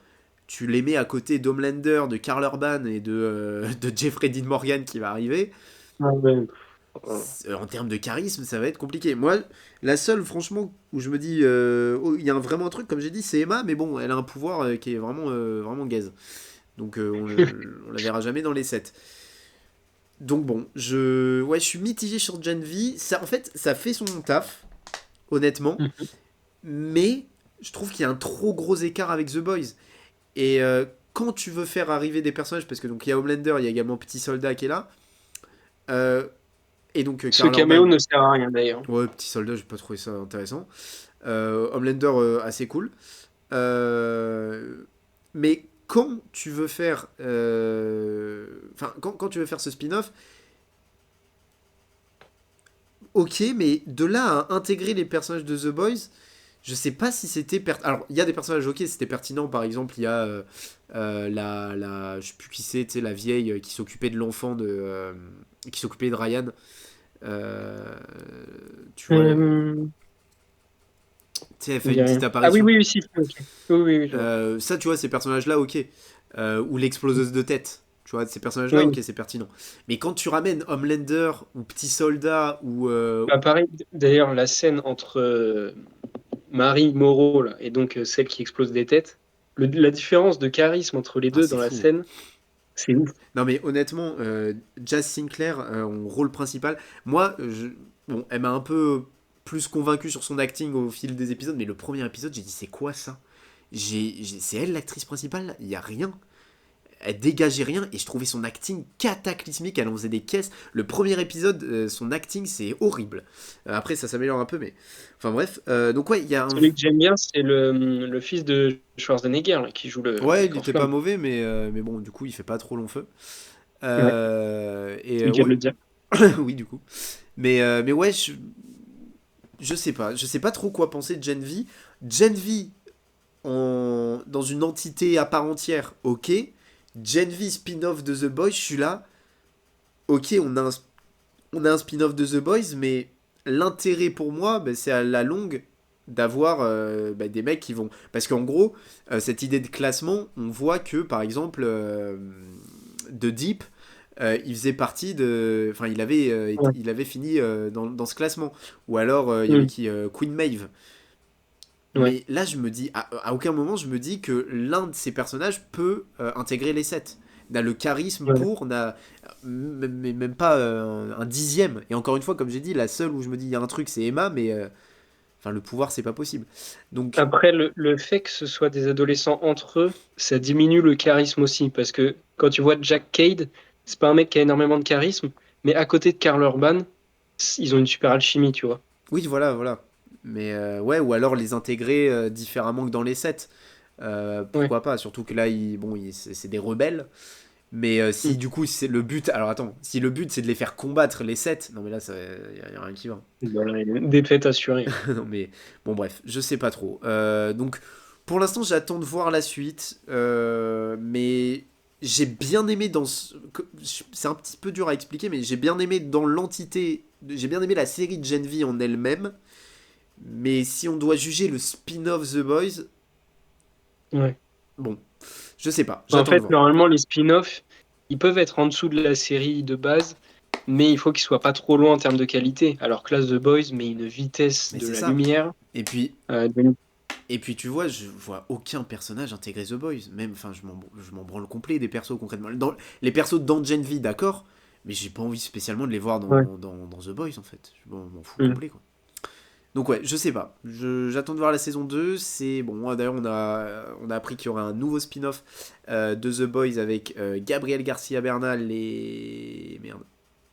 tu les mets à côté d'Homelander, de Karl Urban et de Jeffrey Dean Morgan qui va arriver. Ah ouais. En termes de charisme, ça va être compliqué. Moi, la seule, franchement, où je me dis, oh, il y a vraiment un truc, comme j'ai dit, c'est Emma, mais bon, elle a un pouvoir qui est vraiment gaze. Donc, on la verra jamais dans les sets. Donc, bon, ouais, je suis mitigé sur Gen V. Ça, en fait, ça fait son taf, honnêtement, Mhm. mais je trouve qu'il y a un trop gros écart avec The Boys. Et quand tu veux faire arriver des personnages, parce que donc il y a Homelander, il y a également Petit Soldat qui est là, euh, et donc Ce Karl caméo Urban. ne sert à rien d'ailleurs. Ouais, Petit Soldat, j'ai pas trouvé ça intéressant. Homelander, assez cool. Euh, mais quand tu veux faire, enfin, quand tu veux faire ce spin-off, ok, mais de là à intégrer les personnages de The Boys, je sais pas si c'était alors il y a des personnages, ok, c'était pertinent. Par exemple, il y a je sais plus qui c'est, tu sais, la vieille qui s'occupait de l'enfant qui s'occupait de Ryan. Euh, Tu vois, Euh, tu sais, elle ça me fait dit une petite rien. Ah oui, apparition. oui, oui, si, ok. Oui, oui, oui, je vois. Ça, tu vois, ces personnages-là, ok. Ou l'exploseuse de tête. Tu vois, ces personnages-là, ok, Oui. c'est pertinent. Mais quand tu ramènes Homelander ou Petit Soldat Bah, pareil, d'ailleurs, la scène entre Marie Moreau là, et donc celle qui explose des têtes, la différence de charisme entre les Ah, deux c'est dans la fou. scène, c'est ouf. Non, mais honnêtement, Jazz Sinclair, en rôle principal, moi, bon, elle m'a un peu plus convaincu sur son acting au fil des épisodes, mais le premier épisode, j'ai dit, c'est quoi ça? C'est elle l'actrice principale? Il y a rien. Elle dégageait rien et je trouvais son acting cataclysmique. Elle en faisait des caisses. Le premier épisode, son acting, c'est horrible. Après, ça s'améliore un peu, mais. Enfin bref. Donc, ouais, il y a un. Celui que j'aime bien, c'est le fils de Schwarzenegger là, qui joue le Ouais, mec il en était pas flamme. mauvais, mais bon, du coup, il fait pas trop long feu. Ouais, Et c'est le cas de ouais, le dire. oui, du coup. Mais ouais, je sais pas. Je sais pas trop quoi penser de Gen V. Gen V dans une entité à part entière, ok. Gen V spin-off de The Boys, je suis là. Ok, on a un spin-off de The Boys, mais l'intérêt pour moi, bah, c'est à la longue d'avoir bah, des mecs qui vont. Parce qu'en gros, cette idée de classement, on voit que par exemple, The Deep, il faisait partie de. Enfin, Ouais. il avait fini dans ce classement. Ou alors, il y avait Mm. qui Queen Maeve. Ouais. Mais là, je me dis, à aucun moment, je me dis que l'un de ces personnages peut intégrer les 7. N'a le charisme Ouais. pour, n'a même pas un dixième. Et encore une fois, comme j'ai dit, la seule où je me dis il y a un truc, c'est Emma, mais Enfin, le pouvoir, c'est pas possible. Donc, Après, le fait que ce soit des adolescents entre eux, ça diminue le charisme aussi. Parce que quand tu vois Jack Cade, c'est pas un mec qui a énormément de charisme, mais à côté de Karl Urban, ils ont une super alchimie, tu vois. oui, voilà, voilà. Mais ouais, ou alors les intégrer différemment que dans les sets. Ouais. Pourquoi pas? Surtout que là, c'est des rebelles. Mais si Mm. du coup, c'est le but. Alors attends, si le but c'est de les faire combattre les 7, non mais là, y a rien qui va. Voilà, une défaite assurée. Non mais bon, bref, je sais pas trop. Donc pour l'instant, j'attends de voir la suite. Mais j'ai bien aimé c'est un petit peu dur à expliquer, mais j'ai bien aimé dans l'entité. J'ai bien aimé la série de Gen V en elle-même. Mais si on doit juger le spin-off The Boys, Ouais. bon, je sais pas, En j'attends de fait, voir. normalement, les spin-offs, ils peuvent être en dessous de la série de base, mais il faut qu'ils soient pas trop loin en termes de qualité. Alors que là, The Boys met une vitesse Mais de c'est la ça. lumière. Et puis, De- et puis tu vois, je vois aucun personnage intégrer The Boys. Même, enfin, je m'en branle complet des persos concrètement. Les persos dans Gen V, d'accord, mais j'ai pas envie spécialement de les voir Ouais. dans The Boys en fait. Je m'en fous Mm. complet quoi. Donc ouais, je sais pas. J'attends de voir la saison 2. C'est bon, d'ailleurs on a appris qu'il y aurait un nouveau spin-off de The Boys avec Gabriel Garcia Bernal et merde,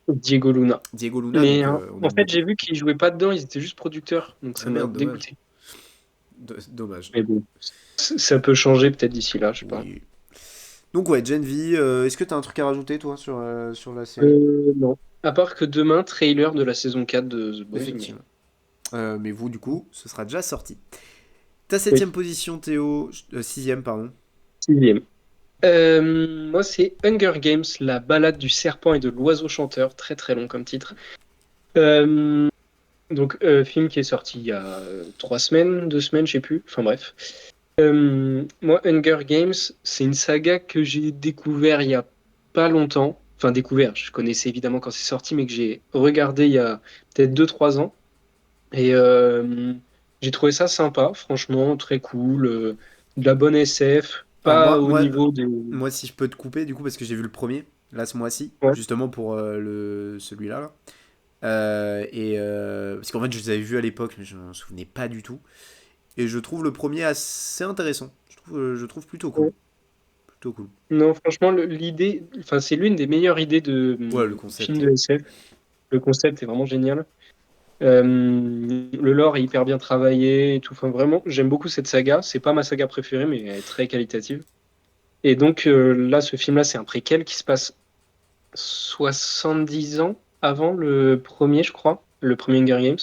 Diego Luna. Diego Luna. Mais Donc on en aime fait, beaucoup. j'ai vu qu'ils jouaient pas dedans, ils étaient juste producteurs, donc Ah ça m'a merde, dommage. dégoûté. Dommage. Mais bon, ça peut changer peut-être d'ici là, je sais pas. Oui. Donc ouais, Gen V, est-ce que t'as un truc à rajouter toi sur la série? Non. À part que demain, trailer de la saison 4 de The Boys, mais Effectivement. Mais vous, du coup, ce sera déjà sorti. Ta oui, septième position, Théo. Sixième, pardon. sixième. Moi, c'est Hunger Games, la balade du serpent et de l'oiseau chanteur, très très long comme titre. Euh, film qui est sorti il y a 3 semaines, 2 semaines, je sais plus. Enfin bref. Moi, Hunger Games, c'est une saga que j'ai découvert il y a pas longtemps. Enfin, découvert, je connaissais évidemment quand c'est sorti, mais que j'ai regardé il y a peut-être 2 3 ans. Et j'ai trouvé ça sympa, franchement, très cool. De la bonne SF, Alors pas au niveau des. moi, si je peux te couper, du coup, parce que j'ai vu le premier, là, ce mois-ci, Ouais. justement pour celui-là. Là. Parce qu'en fait, je les avais vus à l'époque, mais je m'en souvenais pas du tout. Et je trouve le premier assez intéressant. Je trouve plutôt cool. Ouais. Plutôt cool. Non, franchement, l'idée, enfin, c'est l'une des meilleures idées de Ouais, le film concept de est. SF. Le concept est vraiment génial. Le lore est hyper bien travaillé et tout. Enfin, vraiment, j'aime beaucoup cette saga. C'est pas ma saga préférée, mais elle est très qualitative. Et donc, là, ce film-là, c'est un préquel qui se passe 70 ans avant le premier, je crois, le premier Hunger Games.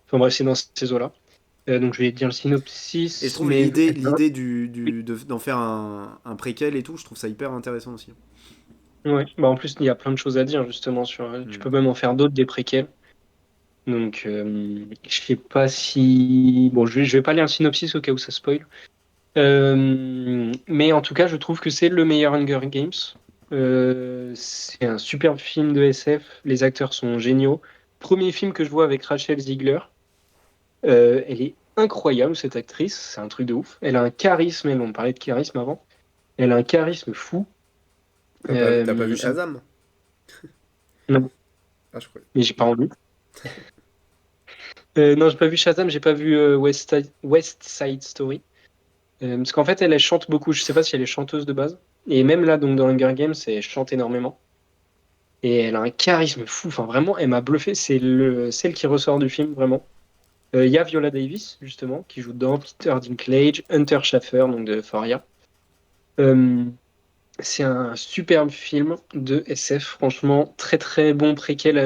Enfin bref, c'est dans ces eaux-là. Donc je vais dire le Et je synopsis, trouve mais l'idée d'en faire un préquel et tout, je trouve ça hyper intéressant aussi. ouais. Bah, en plus, il y a plein de choses à dire justement sur. Tu Hmm. peux même en faire d'autres des préquels. Donc je sais pas si. Bon, je vais pas lire le synopsis au cas où ça spoil. Mais en tout cas, je trouve que c'est le meilleur Hunger Games. C'est un superbe film de SF. Les acteurs sont géniaux. Premier film que je vois avec Rachel Ziegler. Elle est incroyable, cette actrice. C'est un truc de ouf. Elle a un charisme. On parlait de charisme avant. Elle a un charisme fou. T'as pas vu Euh, Shazam? non, Ah, je crois. mais j'ai pas envie. Non, j'ai pas vu Shazam, j'ai pas vu West Side Story. Parce qu'en fait, elle chante beaucoup. Je sais pas si elle est chanteuse de base. Et même là, donc dans Hunger Games, elle chante énormément. Et elle a un charisme fou. Enfin, vraiment, elle m'a bluffé. C'est celle qui ressort du film, vraiment. Il y a Viola Davis, justement, qui joue dedans, Peter Dinklage, Hunter Schafer, donc de Faria. Euh, c'est un superbe film de SF, franchement, très très bon préquel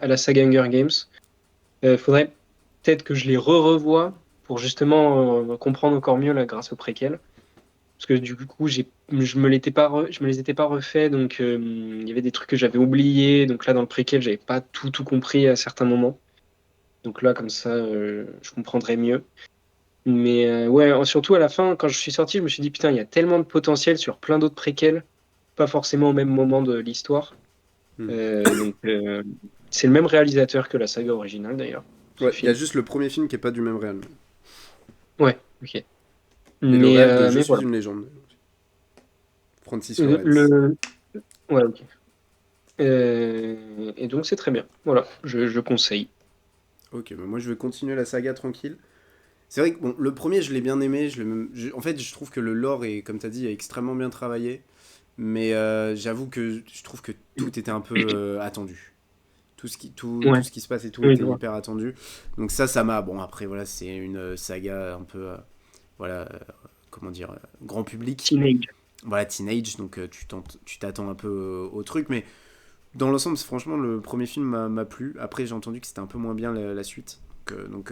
à la saga Hunger Games. Faudrait peut-être que je les re-revoie pour justement comprendre encore mieux là, grâce au préquel. Parce que du coup, je me les étais pas refait, donc il y avait des trucs que j'avais oubliés. Donc là, dans le préquel, j'avais pas tout compris à certains moments. Donc là, comme ça, je comprendrai mieux. Mais ouais, surtout à la fin, quand je suis sorti, je me suis dit, putain, il y a tellement de potentiel sur plein d'autres préquels, pas forcément au même moment de l'histoire. Hmm. Donc, c'est le même réalisateur que la saga originale, d'ailleurs, ce Ouais, il y a film. juste le premier film qui est pas du même réal. Ouais, ok. Et le réal de Je Mais suis voilà. une légende. Francis Euh, Lawrence. Le... Ouais, ok. Et donc, c'est très bien. Voilà, je conseille. Ok, bah moi je vais continuer la saga tranquille. C'est vrai que bon, le premier, je l'ai bien aimé. En fait, je trouve que le lore est, comme tu as dit, extrêmement bien travaillé. Mais j'avoue que je trouve que tout était un peu attendu. Tout Ouais, ce qui se passe et tout oui, je était vois. hyper attendu. Donc ça m'a... Bon, après, voilà, c'est une saga un peu... voilà, comment dire, grand public. Teenage. Voilà, teenage, donc tu t'attends un peu au truc. Mais dans l'ensemble, franchement, le premier film m'a plu. Après, j'ai entendu que c'était un peu moins bien la suite. Bon,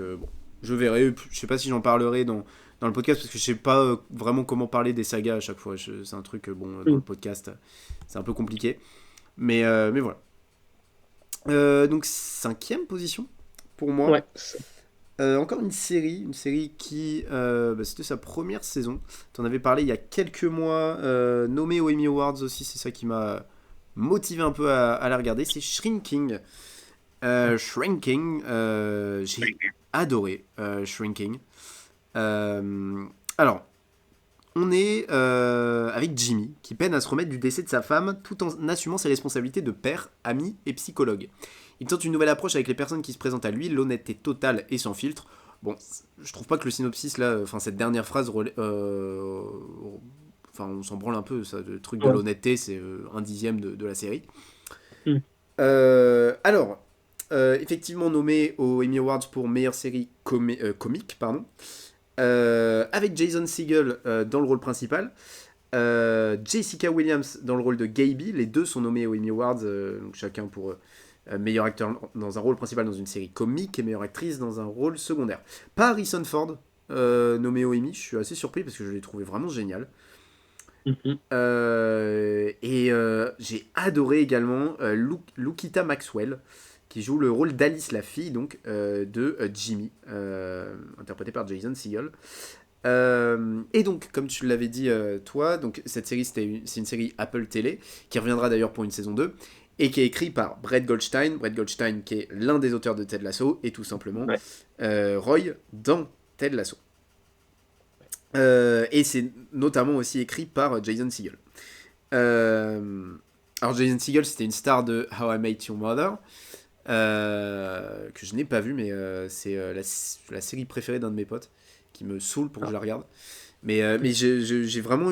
je verrai. Je sais pas si j'en parlerai dans le podcast parce que je sais pas vraiment comment parler des sagas à chaque fois. C'est un truc, bon, dans le Mm. podcast, c'est un peu compliqué. Mais voilà. Donc, cinquième position pour moi. Ouais, Encore une série qui, bah, c'était sa première saison. T'en avais parlé il y a quelques mois, nommée aux Emmy Awards aussi, c'est ça qui m'a motivé un peu à la regarder. C'est Shrinking. J'ai adoré Shrinking. Euh, alors, on est avec Jimmy, qui peine à se remettre du décès de sa femme tout en assumant ses responsabilités de père, ami et psychologue. Il tente une nouvelle approche avec les personnes qui se présentent à lui, l'honnêteté totale et sans filtre. Bon, je trouve pas que le synopsis, là, enfin, cette dernière phrase, enfin, on s'en branle un peu, ça, le truc de ouais. l'honnêteté, c'est un dixième de la série. Mm. Alors, effectivement nommé aux Emmy Awards pour meilleure série comique, pardon, avec Jason Segel dans le rôle principal, Jessica Williams dans le rôle de Gaby. Les deux sont nommés aux Emmy Awards, donc chacun pour meilleur acteur dans un rôle principal dans une série comique et meilleure actrice dans un rôle secondaire. Pas Harrison Ford nommé aux Emmy, je suis assez surpris parce que je l'ai trouvé vraiment génial. Mhm. J'ai adoré également Lukita Maxwell, qui joue le rôle d'Alice, la fille donc de Jimmy, interprétée par Jason Segel. Et donc, comme tu l'avais dit toi, donc cette série c'est une série Apple Télé qui reviendra d'ailleurs pour une saison 2 et qui est écrite par Brett Goldstein. Brett Goldstein qui est l'un des auteurs de Ted Lasso et tout simplement Ouais. Roy dans Ted Lasso. Et c'est notamment aussi écrit par Jason Segel. Euh, alors Jason Segel, c'était une star de How I Met Your Mother, que je n'ai pas vu, mais c'est la série préférée d'un de mes potes, qui me saoule pour que je Ah. la regarde. Mais j'ai vraiment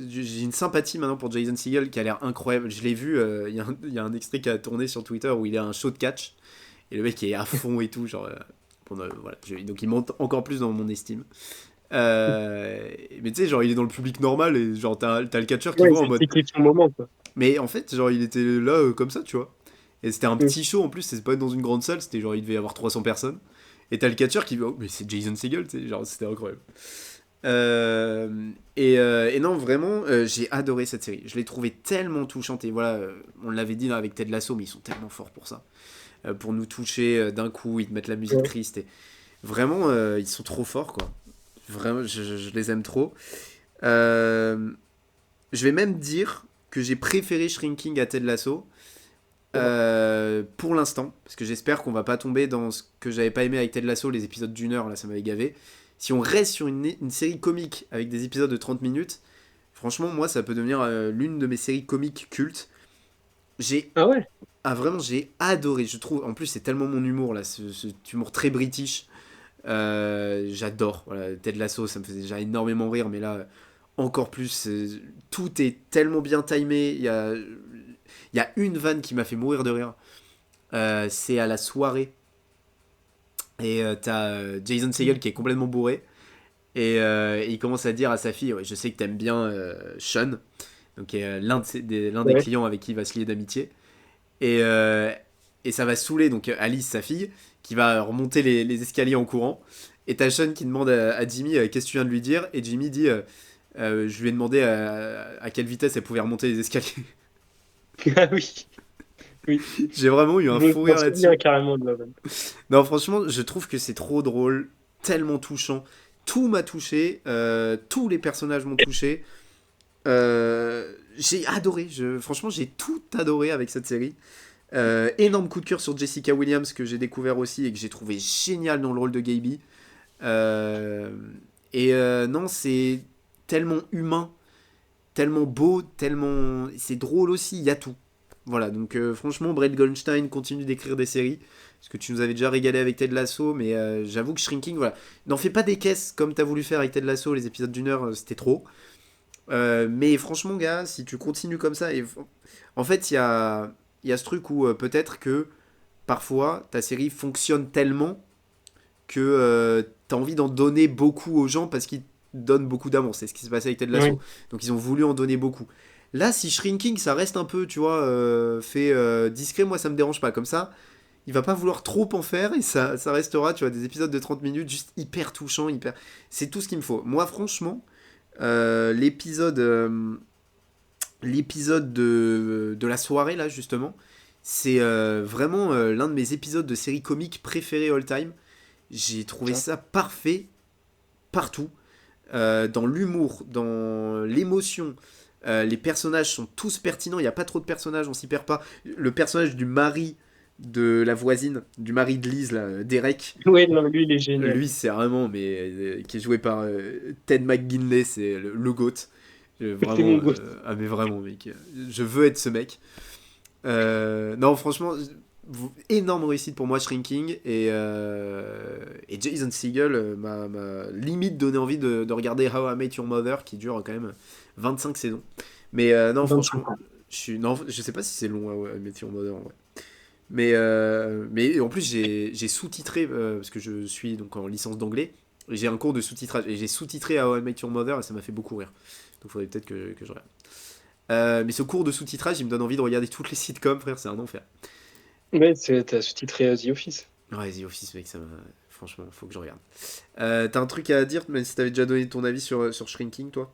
j'ai une sympathie maintenant pour Jason Segel qui a l'air incroyable. Je l'ai vu, il y a un extrait qui a tourné sur Twitter où il a un show de catch, et le mec est à fond et tout, genre... voilà, donc il monte encore plus dans mon estime. Mais tu sais, genre, il est dans le public normal et genre, t'as le catcheur qui Ouais, voit en c'est mode. le petit son moment, quoi. Mais en fait, genre, il était là comme ça, tu vois. Et c'était un Mm. petit show en plus, c'était pas dans une grande salle, c'était genre, il devait y avoir 300 personnes. Et t'as le catcheur qui voit, oh, mais c'est Jason Segel, tu sais, genre, c'était incroyable. Et non, vraiment, j'ai adoré cette série. Je l'ai trouvée tellement touchante. Et voilà, on l'avait dit avec Ted Lasso, mais ils sont tellement forts pour ça. Pour nous toucher d'un coup, ils te mettent la musique Ouais. triste. Et vraiment, ils sont trop forts, quoi. Vraiment, je les aime trop. Euh, je vais même dire que j'ai préféré Shrinking à Ted Lasso pour l'instant, parce que j'espère qu'on va pas tomber dans ce que j'avais pas aimé avec Ted Lasso, les épisodes d'une heure, là ça m'avait gavé. Si on reste sur une série comique avec des épisodes de 30 minutes, franchement, moi ça peut devenir l'une de mes séries comiques cultes. J'ai Ah ouais? vraiment j'ai adoré, je trouve. En plus, c'est tellement mon humour là, ce humour très british. J'adore. Voilà, Ted Lasso, ça me faisait déjà énormément rire, mais là, encore plus. Tout est tellement bien timé. Il y a une vanne qui m'a fait mourir de rire. C'est à la soirée. Et t'as Jason Segel qui est complètement bourré. Et il commence à dire à sa fille, ouais, je sais que t'aimes bien Sean, donc qui est l'un des Ouais. clients avec qui il va se lier d'amitié. Et, euh, et ça va saouler donc Alice, sa fille, qui va remonter les escaliers en courant. Et t'as Sean qui demande à Jimmy qu'est-ce que tu viens de lui dire. Et Jimmy dit je lui ai demandé à quelle vitesse elle pouvait remonter les escaliers. Ah oui. Oui. J'ai vraiment eu un Je fou m'en rire souviens là-dessus. carrément de la vanne. Non, franchement, je trouve que c'est trop drôle, tellement touchant. Tout m'a touché, tous les personnages m'ont touché. J'ai adoré, franchement, j'ai tout adoré avec cette série. Énorme coup de cœur sur Jessica Williams que j'ai découvert aussi et que j'ai trouvé génial dans le rôle de Gaby. Euh, non, c'est tellement humain, tellement beau, tellement. C'est drôle aussi, il y a tout. voilà, donc franchement, Brett Goldstein continue d'écrire des séries. Parce que tu nous avais déjà régalé avec Ted Lasso, mais j'avoue que Shrinking, voilà. N'en fais pas des caisses comme t'as voulu faire avec Ted Lasso, les épisodes d'une heure, c'était trop. Mais franchement, gars, si tu continues comme ça, en fait, il y a ce truc où peut-être que parfois ta série fonctionne tellement que t'as envie d'en donner beaucoup aux gens parce qu'ils donnent beaucoup d'amour. C'est ce qui s'est passé avec Ted Lasso. Oui. Donc ils ont voulu en donner beaucoup. Là, si Shrinking, ça reste un peu, tu vois, fait discret, moi ça me dérange pas. Comme ça, il va pas vouloir trop en faire et ça restera, tu vois, des épisodes de 30 minutes juste hyper touchants, hyper. C'est tout ce qu'il me faut. Moi, franchement, l'épisode de la soirée, là, justement, c'est vraiment l'un de mes épisodes de série comique préférés all time. J'ai trouvé Putain. ça parfait partout. Dans l'humour, dans l'émotion. Les personnages sont tous pertinents. Il n'y a pas trop de personnages, on s'y perd pas. Le personnage du mari de la voisine, du mari de Lise, là, Derek, Ouais, non, lui, il est génial. lui c'est vraiment, mais qui est joué par Ted McGinley, c'est le GOAT. C'est mon Vraiment, goût. ah mais vraiment, mec, je veux être ce mec. Non, franchement, énorme réussite pour moi, Shrinking. Et Jason Segel m'a limite donné envie de regarder How I Met Your Mother, qui dure quand même 25 saisons. Mais non, 25 franchement, ans. non, je sais pas si c'est long, How I Met Your Mother en vrai. Mais en plus, j'ai sous-titré, parce que je suis donc en licence d'anglais. Et j'ai un cours de sous-titrage. Et j'ai sous-titré How I Met Your Mother et ça m'a fait beaucoup rire. Donc il faudrait peut-être que je regarde. Mais ce cours de sous-titrage, il me donne envie de regarder toutes les sitcoms, frère, c'est un enfer. Ouais, t'as sous-titré The Office. Ouais, The Office, mec, ça m'a. Franchement, faut que je regarde. T'as un truc à dire, même si t'avais déjà donné ton avis sur Shrinking, toi.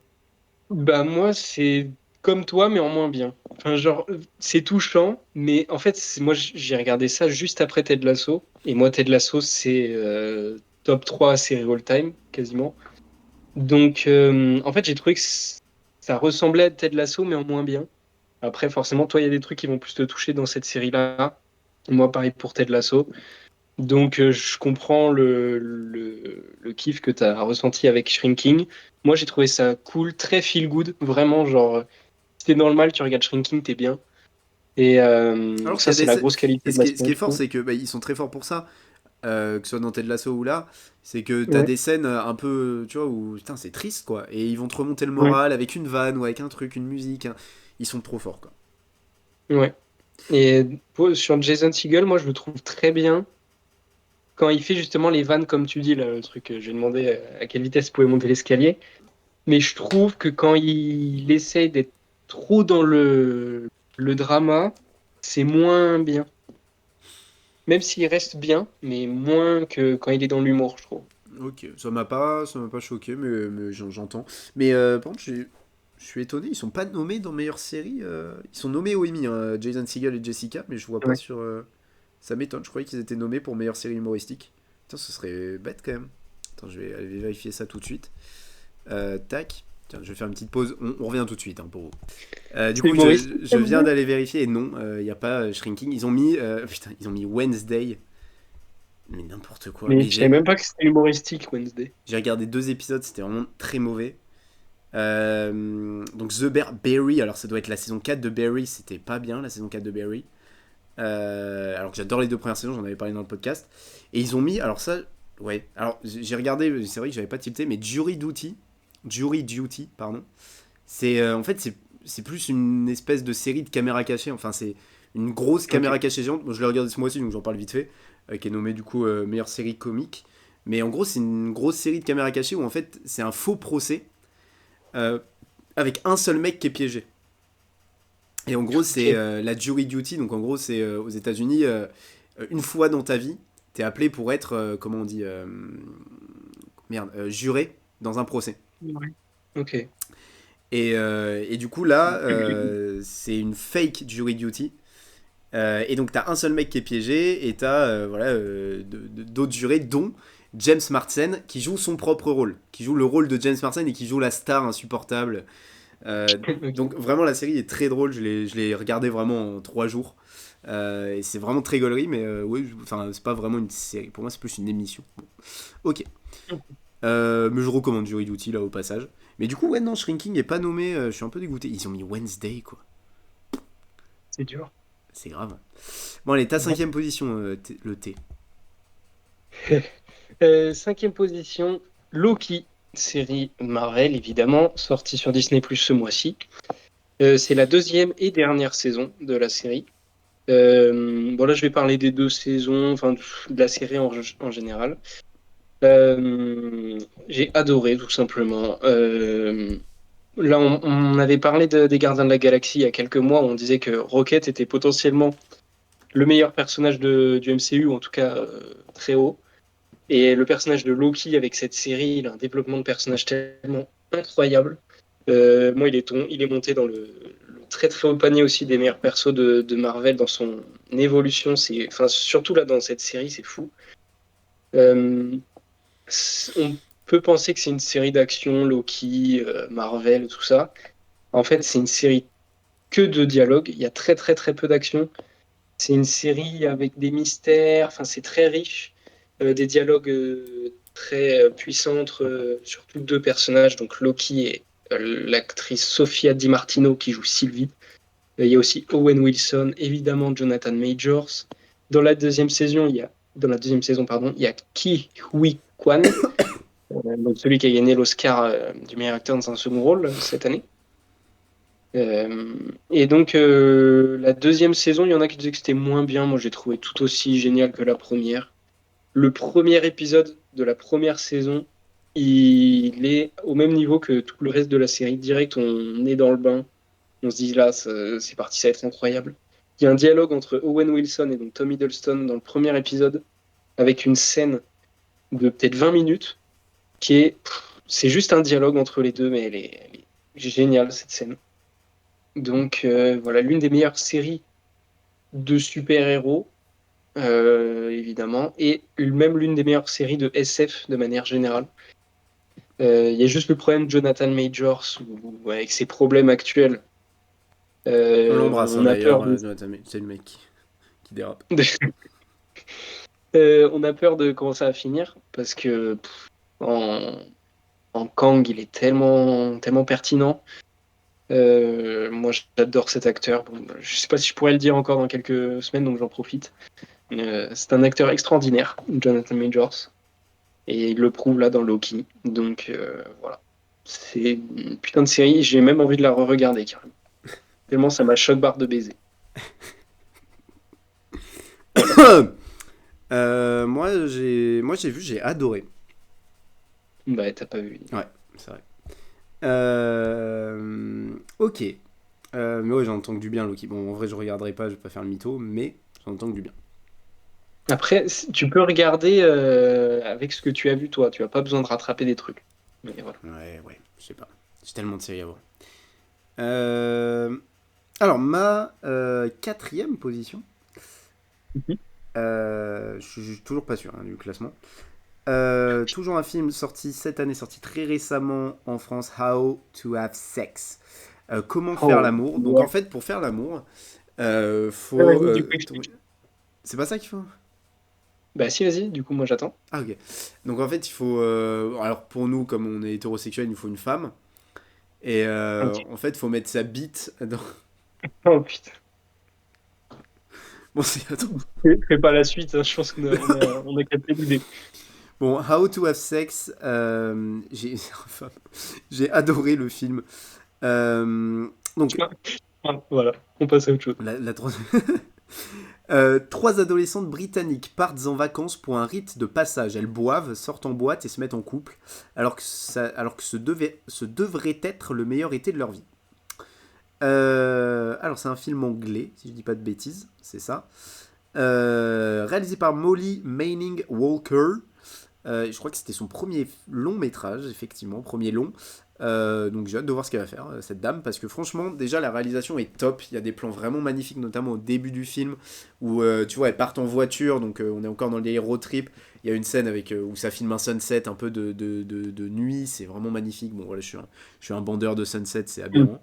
Bah moi c'est comme toi mais en moins bien. Enfin genre c'est touchant mais en fait moi j'ai regardé ça juste après Ted Lasso et moi Ted Lasso c'est top 3 série all time quasiment. Donc en fait j'ai trouvé que ça ressemblait à Ted Lasso mais en moins bien. Après forcément toi il y a des trucs qui vont plus te toucher dans cette série-là. Moi pareil pour Ted Lasso. Donc, je comprends le kiff que tu as ressenti avec Shrinking. Moi, j'ai trouvé ça cool, très feel good. Vraiment, genre, si t'es dans le mal, tu regardes Shrinking, t'es bien. Et Alors qu'il ça, y a c'est des. la grosse Et qualité de ce la qui est, ce qui série, est je fort, trouve. c'est que ils sont très forts pour ça. Que ce soit dans Ted Lasso ou là, c'est que t'as Ouais, des scènes un peu, tu vois, où putain, c'est triste, quoi. Et ils vont te remonter le ouais, moral avec une vanne ou avec un truc, une musique, hein. Ils sont trop forts, quoi. ouais. Et sur Jason Segel, moi, je le trouve très bien quand il fait justement les vannes, comme tu dis, là, le truc, j'ai demandé à quelle vitesse il pouvait monter l'escalier. Mais je trouve que quand il essaye d'être trop dans le drama, c'est moins bien. Même s'il reste bien, mais moins que quand il est dans l'humour, je trouve. Ok, ça m'a pas choqué, mais j'entends. Mais par contre, je suis étonné, ils sont pas nommés dans meilleure série. Ils sont nommés au Emmy, hein, Jason Segel et Jessica, mais je vois pas Ouais. sur. Ça m'étonne, je croyais qu'ils étaient nommés pour meilleure série humoristique. Putain, ce serait bête quand même. Attends, je vais aller vérifier ça tout de suite. Tac. Tiens, je vais faire une petite pause. On revient tout de suite, hein, pour vous. Du C'est coup, humoristique, je t'aimes viens bien? d'aller vérifier et non, il n'y a pas Shrinking. Ils ont mis, putain, ils ont mis Wednesday. Mais n'importe quoi. Mais Mais je savais même pas que c'était humoristique, Wednesday. j'ai regardé 2 épisodes, c'était vraiment très mauvais. Donc The Barry, alors ça doit être la saison 4 de Barry, c'était pas bien la saison 4 de Barry. Alors que j'adore les 2 premières saisons, j'en avais parlé dans le podcast. Et ils ont mis, alors ça, ouais, alors j'ai regardé, c'est vrai que j'avais pas tilté, mais Jury Duty, pardon. En fait, c'est plus une espèce de série de caméras cachées, enfin c'est une grosse Ok. caméra cachée géante. Bon, je l'ai regardé ce mois-ci, donc j'en parle vite fait, qui est nommée du coup meilleure série comique. Mais en gros, c'est une grosse série de caméras cachées où en fait c'est un faux procès euh, avec un seul mec qui est piégé. Et en gros, c'est Ok. la jury duty. Donc en gros, c'est aux États-Unis, une fois dans ta vie, t'es appelé pour être, comment on dit, merde, juré dans un procès. Ouais. Ok. Et du coup, là, c'est une fake jury duty. Et donc, t'as un seul mec qui est piégé et t'as voilà, d'autres jurés, dont James Marsden, qui joue son propre rôle, qui joue le rôle de James Marsden et qui joue la star insupportable. Donc, Ok. vraiment, la série est très drôle. Je l'ai regardé vraiment en 3 jours. Et c'est vraiment très gaulerie, mais oui, enfin, c'est pas vraiment une série. Pour moi, c'est plus une émission. Bon. Ok. Mais je recommande Jury Duty là au passage. Mais du coup, ouais, non, Shrinking est pas nommé. Je suis un peu dégoûté. Ils ont mis Wednesday, quoi. C'est dur. C'est grave. Bon, allez, ta cinquième position, le T. Cinquième position, Loki, série Marvel évidemment, sortie sur Disney Plus ce mois-ci. C'est la deuxième et dernière saison de la série. Bon là je vais parler des deux saisons, enfin de la série en général. J'ai adoré tout simplement. Là on avait parlé des Gardiens de la Galaxie il y a quelques mois, où on disait que Rocket était potentiellement le meilleur personnage du MCU, ou en tout cas très haut. Et le personnage de Loki avec cette série, il a un développement de personnage tellement incroyable. Moi, il est monté dans le très très haut panier aussi des meilleurs persos de Marvel dans son évolution. Enfin, surtout là dans cette série, c'est fou. Euh, on peut penser que c'est une série d'action, Loki, Marvel, tout ça. En fait, c'est une série que de dialogue. Il y a très très très peu d'action. C'est une série avec des mystères. Enfin, c'est très riche. Des dialogues très puissants entre surtout deux personnages, donc Loki et l'actrice Sophia Di Martino qui joue Sylvie. Il y a aussi Owen Wilson, évidemment Jonathan Majors. Dans la deuxième saison, dans la deuxième saison, pardon, il y a Ki Hui Kwan, donc celui qui a gagné l'Oscar du meilleur acteur dans un second rôle cette année. Et donc la deuxième saison, il y en a qui disaient que c'était moins bien. Moi, j'ai trouvé tout aussi génial que la première. Le premier épisode de la première saison, il est au même niveau que tout le reste de la série. Direct, on est dans le bain. On se dit là, c'est parti, ça va être incroyable. Il y a un dialogue entre Owen Wilson et donc Tom Hiddleston dans le premier épisode, avec une scène de peut-être 20 minutes, c'est juste un dialogue entre les deux, mais elle est géniale cette scène. Donc voilà, l'une des meilleures séries de super-héros, évidemment, et même l'une des meilleures séries de SF de manière générale. Il y a juste le problème de Jonathan Majors, avec ses problèmes actuels, On l'embrasse, hein, on a peur d'ailleurs, de, Jonathan, c'est le mec qui dérape. on a peur de comment ça va finir, parce que en, en Kang, il est tellement, tellement pertinent. Moi, j'adore cet acteur. Bon, je sais pas si je pourrais le dire encore dans quelques semaines, donc j'en profite. C'est un acteur extraordinaire, Jonathan Majors, et il le prouve là dans Loki. Donc voilà, c'est une putain de série. J'ai même envie de la re-regarder carrément. Tellement ça m'a choc-barre de baiser. Voilà. Moi, j'ai vu, j'ai adoré. Bah, t'as pas vu. Ouais, c'est vrai. Ok. Mais ouais, j'entends que du bien, Loki. Bon, en vrai, je regarderai pas, je vais pas faire le mytho, mais j'entends que du bien. Après, tu peux regarder avec ce que tu as vu toi. Tu as pas besoin de rattraper des trucs. Mais voilà. Ouais, je sais pas. J'ai tellement de séries à voir. Euh, alors, ma quatrième position, Mhm. je suis toujours pas sûr hein, du classement. Toujours un film sorti cette année, sorti très récemment en France, How to Have Sex. Comment faire Oh, l'amour. Donc ouais. en fait, pour faire l'amour, Ouais, faut... vas-y, du coup, explique. C'est pas ça qu'il faut. Bah, si, vas-y, du coup, moi j'attends. Ah ok. Donc en fait, il faut... alors pour nous, comme on est hétérosexuel, il nous faut une femme. Et Ok. en fait, il faut mettre sa bite dans... Oh putain. Bon, c'est... Attends. Fais pas la suite, hein, je pense on a capté l'idée. Bon, How to Have Sex, enfin, j'ai adoré le film. Donc, Ah, voilà, on passe à autre chose. la troisième... trois adolescentes britanniques partent en vacances pour un rite de passage. Elles boivent, sortent en boîte et se mettent en couple, alors que ce devrait être le meilleur été de leur vie. Alors c'est un film anglais, si je dis pas de bêtises, c'est ça. Réalisé par Molly Manning Walker. Je crois que c'était son premier long métrage, effectivement, premier long. Donc j'ai hâte de voir ce qu'elle va faire, cette dame, parce que franchement, déjà la réalisation est top. Il y a des plans vraiment magnifiques, notamment au début du film, où tu vois, elles partent en voiture, donc on est encore dans le délire road trip. Il y a une scène où ça filme un sunset un peu de nuit, c'est vraiment magnifique. Bon voilà, je suis un bandeur de sunset, Mm.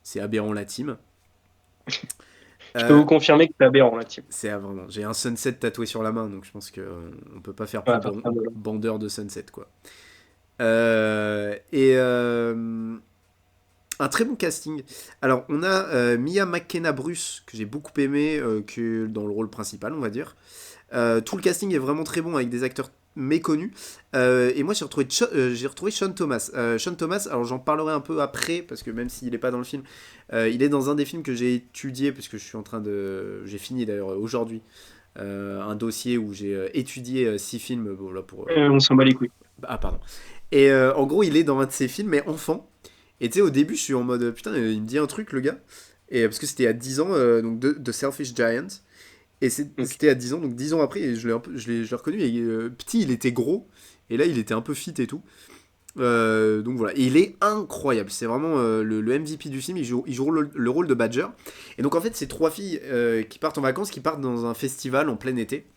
c'est aberrant la team. Je peux Euh, vous confirmer que c'est aberrant la team. c'est vraiment, j'ai un sunset tatoué sur la main, donc je pense que on peut pas faire Ouais, plus à partir de là. bandeur de sunset quoi. Et Un très bon casting. Alors, on a Mia McKenna Bruce, que j'ai beaucoup aimé, que dans le rôle principal, on va dire. Tout le casting est vraiment très bon avec des acteurs méconnus. Et moi, j'ai retrouvé Sean Thomas. Sean Thomas, alors j'en parlerai un peu après, parce que même s'il n'est pas dans le film, il est dans un des films que j'ai étudié, parce que je suis en train de. J'ai fini d'ailleurs aujourd'hui un dossier où j'ai étudié 6 films. Bon, là, pour. On s'en bat les couilles. Ah, pardon. Et en gros, il est dans un de ces films, mais enfant. Et tu sais, au début, je suis en mode putain, il me dit un truc, le gars. Et parce que c'était à 10 ans, donc de Selfish Giant. Et Ok. c'était à 10 ans, donc 10 ans après, et je l'ai reconnu. Et, petit, il était gros, et là, il était un peu fit et tout. Donc voilà, et il est incroyable. C'est vraiment le MVP du film. Il joue le rôle de Badger. Et donc en fait, c'est 3 filles qui partent en vacances, qui partent dans un festival en plein été.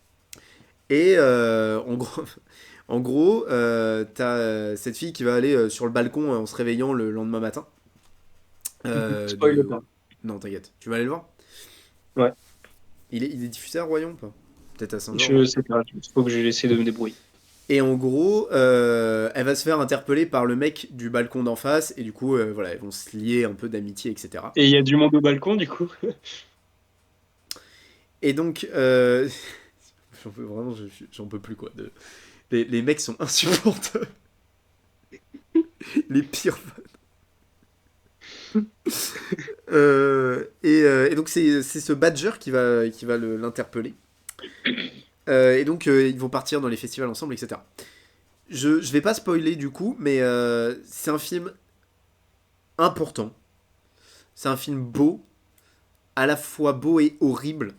Et en gros t'as cette fille qui va aller sur le balcon en se réveillant le lendemain matin. Spoil pas. Non, t'inquiète, tu vas aller le voir. Ouais. Il est diffusé à Royan ou pas? Peut-être à Saint-Jean. Je sais pas. Il faut que je essaie de me débrouiller. Et en gros, elle va se faire interpeller par le mec du balcon d'en face, et du coup, voilà, elles vont se lier un peu d'amitié, etc. Et il y a du monde au balcon, du coup. Et donc, j'en peux vraiment, j'en peux plus quoi. Les mecs sont insupportables. Les pires. Et donc, c'est ce Badger qui va l'interpeller. Et donc, ils vont partir dans les festivals ensemble, etc. Je vais pas spoiler du coup, mais c'est un film important. C'est un film beau, à la fois beau et horrible.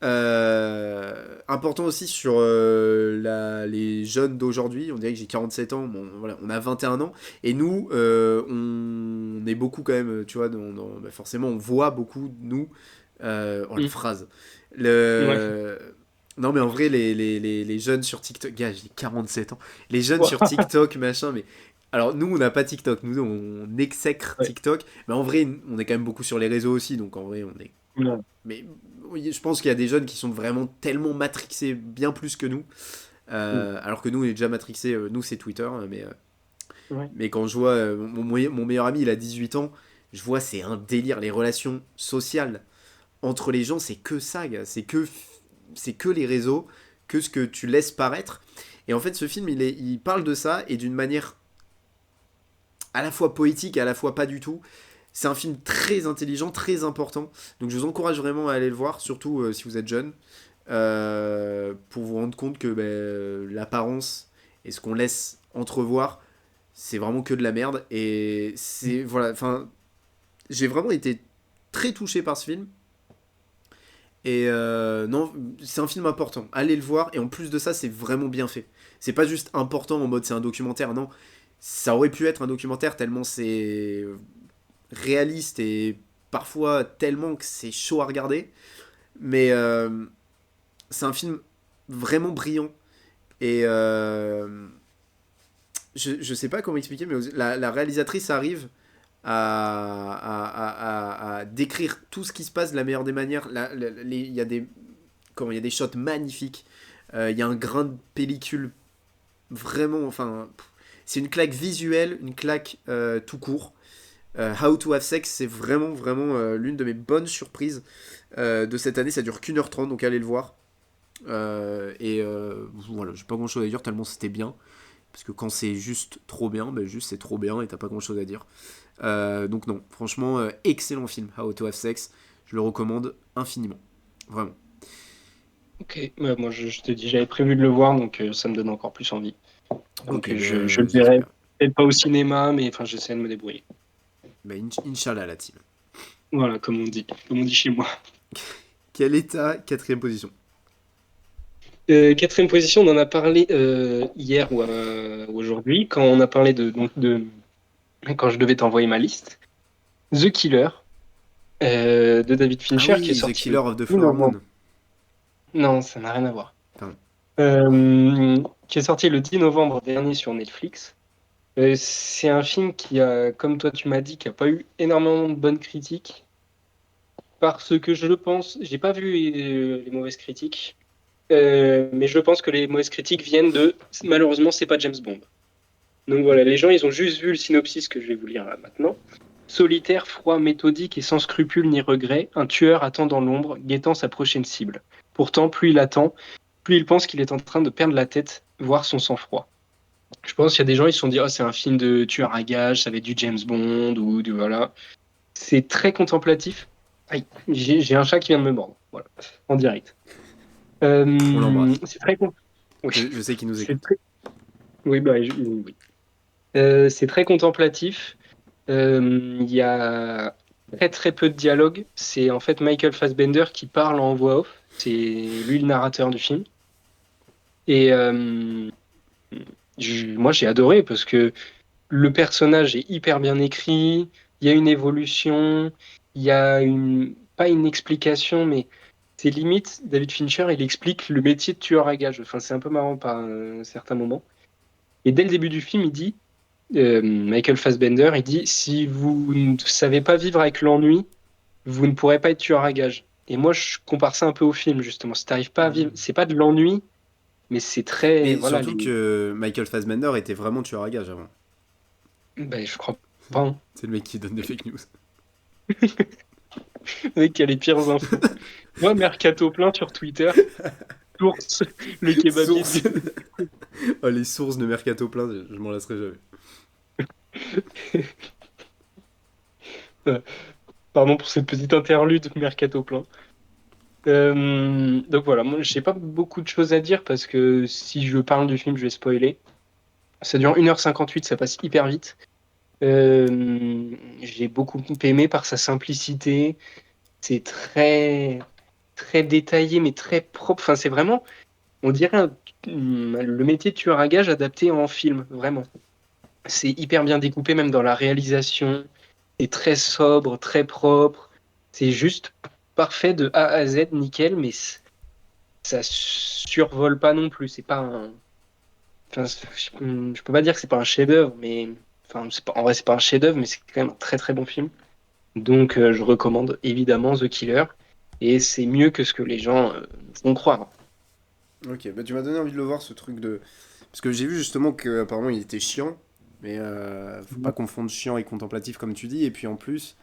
Important aussi sur les jeunes d'aujourd'hui. On dirait que j'ai 47 ans, bon, voilà, on a 21 ans. Et nous, on est beaucoup quand même, tu vois, bah forcément, on voit beaucoup, nous, oh la Mm. phrase. Ouais. Non, mais en vrai, les jeunes sur TikTok, gars, j'ai 47 ans. Les jeunes sur Ouah. TikTok, machin, mais. Alors, nous, on n'a pas TikTok, nous, on exècre Ouais. TikTok, mais en vrai, on est quand même beaucoup sur les réseaux aussi, donc en vrai, on est. Ouais. Mais oui, je pense qu'il y a des jeunes qui sont vraiment tellement matrixés, bien plus que nous, Mm. alors que nous, on est déjà matrixés, nous, c'est Twitter, hein, Ouais. mais quand je vois mon meilleur ami, il a 18 ans, je vois, c'est un délire, les relations sociales entre les gens, c'est que ça, gars, c'est que les réseaux, que ce que tu laisses paraître. Et en fait, ce film, il parle de ça et d'une manière à la fois poétique et à la fois pas du tout. C'est un film très intelligent, très important. Donc je vous encourage vraiment à aller le voir, surtout si vous êtes jeune, pour vous rendre compte que l'apparence et ce qu'on laisse entrevoir, c'est vraiment que de la merde. Et c'est voilà, enfin, j'ai vraiment été très touché par ce film. Et non, c'est un film important. Allez le voir. Et en plus de ça, c'est vraiment bien fait. C'est pas juste important en mode c'est un documentaire. Non, ça aurait pu être un documentaire tellement c'est réaliste et parfois tellement que c'est chaud à regarder. Mais c'est un film vraiment brillant. Et je sais pas comment expliquer, mais la réalisatrice arrive à décrire tout ce qui se passe de la meilleure des manières. Il y a il y a des shots magnifiques. Il y a un grain de pellicule vraiment. Enfin, c'est une claque visuelle, une claque tout court. How to Have Sex, c'est vraiment, vraiment l'une de mes bonnes surprises de cette année. Ça dure qu'1h30, donc allez le voir. Voilà, j'ai pas grand chose à dire tellement c'était bien. Parce que quand c'est juste trop bien, ben juste c'est trop bien et t'as pas grand chose à dire. Donc non, franchement, excellent film, How to Have Sex. Je le recommande infiniment. Vraiment. Ok. Moi, je te dis, j'avais prévu de le voir, donc ça me donne encore plus envie. Donc Ok, je le verrai j'espère. peut-être pas au cinéma, mais enfin, j'essaie de me débrouiller. Inch'Allah la team. Voilà, comme on dit chez moi. Quelle est ta quatrième position? Quatrième position, on en a parlé hier ou aujourd'hui, quand on a parlé quand je devais t'envoyer ma liste. The Killer de David Ah Fincher qui est oui, The sorti le Killer of the 10 Flower novembre. Moon. Non, ça n'a rien à voir. Pardon. Qui est sorti le 10 novembre dernier sur Netflix. C'est un film qui a, comme toi tu m'as dit, qui a pas eu énormément de bonnes critiques. Parce que je le pense, j'ai pas vu les mauvaises critiques, mais je pense que les mauvaises critiques viennent de malheureusement c'est pas James Bond. Donc voilà, les gens, ils ont juste vu le synopsis que je vais vous lire là maintenant. Solitaire, froid, méthodique et sans scrupules ni regrets, un tueur attend dans l'ombre, guettant sa prochaine cible. Pourtant, plus il attend, plus il pense qu'il est en train de perdre la tête, voire son sang-froid. Je pense qu'il y a des gens, ils se sont dit, oh, c'est un film de tueur à gages, ça va être du James Bond ou du voilà. C'est très contemplatif. Aïe, j'ai un chat qui vient de me mordre. Voilà, en direct. On l'embrasse. C'est très oui, Je sais qu'il nous c'est écoute. très... Oui, oui. C'est très contemplatif. Il y a très très peu de dialogue. C'est en fait Michael Fassbender qui parle en voix off. C'est lui le narrateur du film. Et moi j'ai adoré parce que le personnage est hyper bien écrit. Il y a une évolution. Il y a pas une explication, mais c'est limite. David Fincher, il explique le métier de tueur à gages. Enfin, c'est un peu marrant par certains moments. Et dès le début du film, il dit Michael Fassbender, il dit si vous ne savez pas vivre avec l'ennui, vous ne pourrez pas être tueur à gages. Et moi, je compare ça un peu au film, justement. Si t'arrives pas à vivre, c'est pas de l'ennui, mais c'est très, Mais voilà, surtout que Michael Fassbender était vraiment tueur à gages avant. ben, je crois pas, hein. C'est le mec qui donne des fake news. Le mec qui a les pires infos. Moi, Mercato plein sur Twitter, source, le kebabier Source. Oh, les sources de Mercato plein, je m'en lasserai jamais. Pardon pour cette petite interlude Mercato plein. Donc voilà, moi, j'ai pas beaucoup de choses à dire parce que si je parle du film, je vais spoiler. Ça dure 1h58, ça passe hyper vite. J'ai beaucoup aimé par sa simplicité. C'est très, très détaillé, mais très propre. Enfin, c'est vraiment, on dirait le métier de tueur à gages adapté en film, vraiment. C'est hyper bien découpé, même dans la réalisation. C'est très sobre, très propre. C'est juste parfait de A à Z, nickel, mais ça survole pas non plus. C'est pas un. Enfin, je peux pas dire que c'est pas un chef-d'œuvre, mais enfin, en vrai, c'est pas un chef-d'œuvre, mais c'est quand même un très très bon film. Donc, je recommande évidemment The Killer, et c'est mieux que ce que les gens font croire. Ok, bah tu m'as donné envie de le voir ce truc de. Parce que j'ai vu justement qu'apparemment il était chiant, mais faut pas confondre chiant et contemplatif comme tu dis. Et puis en plus,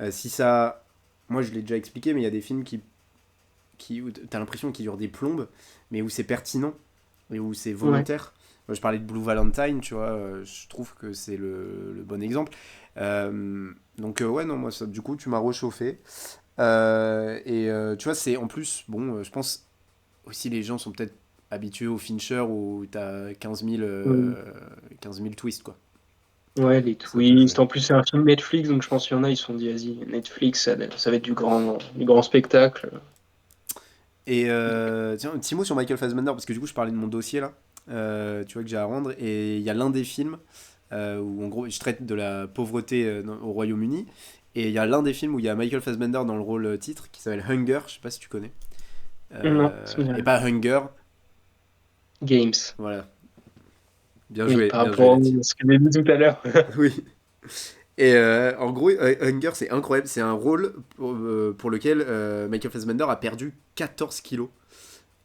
si ça. Moi je l'ai déjà expliqué, mais il y a des films où t'as l'impression qu'ils durent des plombes, mais où c'est pertinent et où c'est Ouais. volontaire. Moi, je parlais de Blue Valentine, tu vois, je trouve que c'est le bon exemple. Ouais, non, moi, ça, du coup, tu m'as réchauffé. Tu vois, c'est en plus, bon, je pense aussi les gens sont peut-être habitués au Fincher où t'as 15 000 twists, quoi. Ouais, les Ça peut jouer. twists. En plus, c'est un film Netflix, donc je pense qu'il y en a, ils se sont dit, vas-y, Netflix, ça va être du grand spectacle. Tiens, un petit mot sur Michael Fassbender, parce que du coup, je parlais de mon dossier là, tu vois, que j'ai à rendre, et il y a l'un des films où en gros, je traite de la pauvreté au Royaume-Uni, et il y a l'un des films où il y a Michael Fassbender dans le rôle titre, qui s'appelle Hunger, je sais pas si tu connais. Non, ça me dit Et rien. pas Hunger, Games. voilà. Oui, par Bien joué rapport la à team. ce que j'ai dit tout à l'heure. Oui. En gros, Hunger, c'est incroyable. C'est un rôle pour lequel Michael Fassbender a perdu 14 kilos.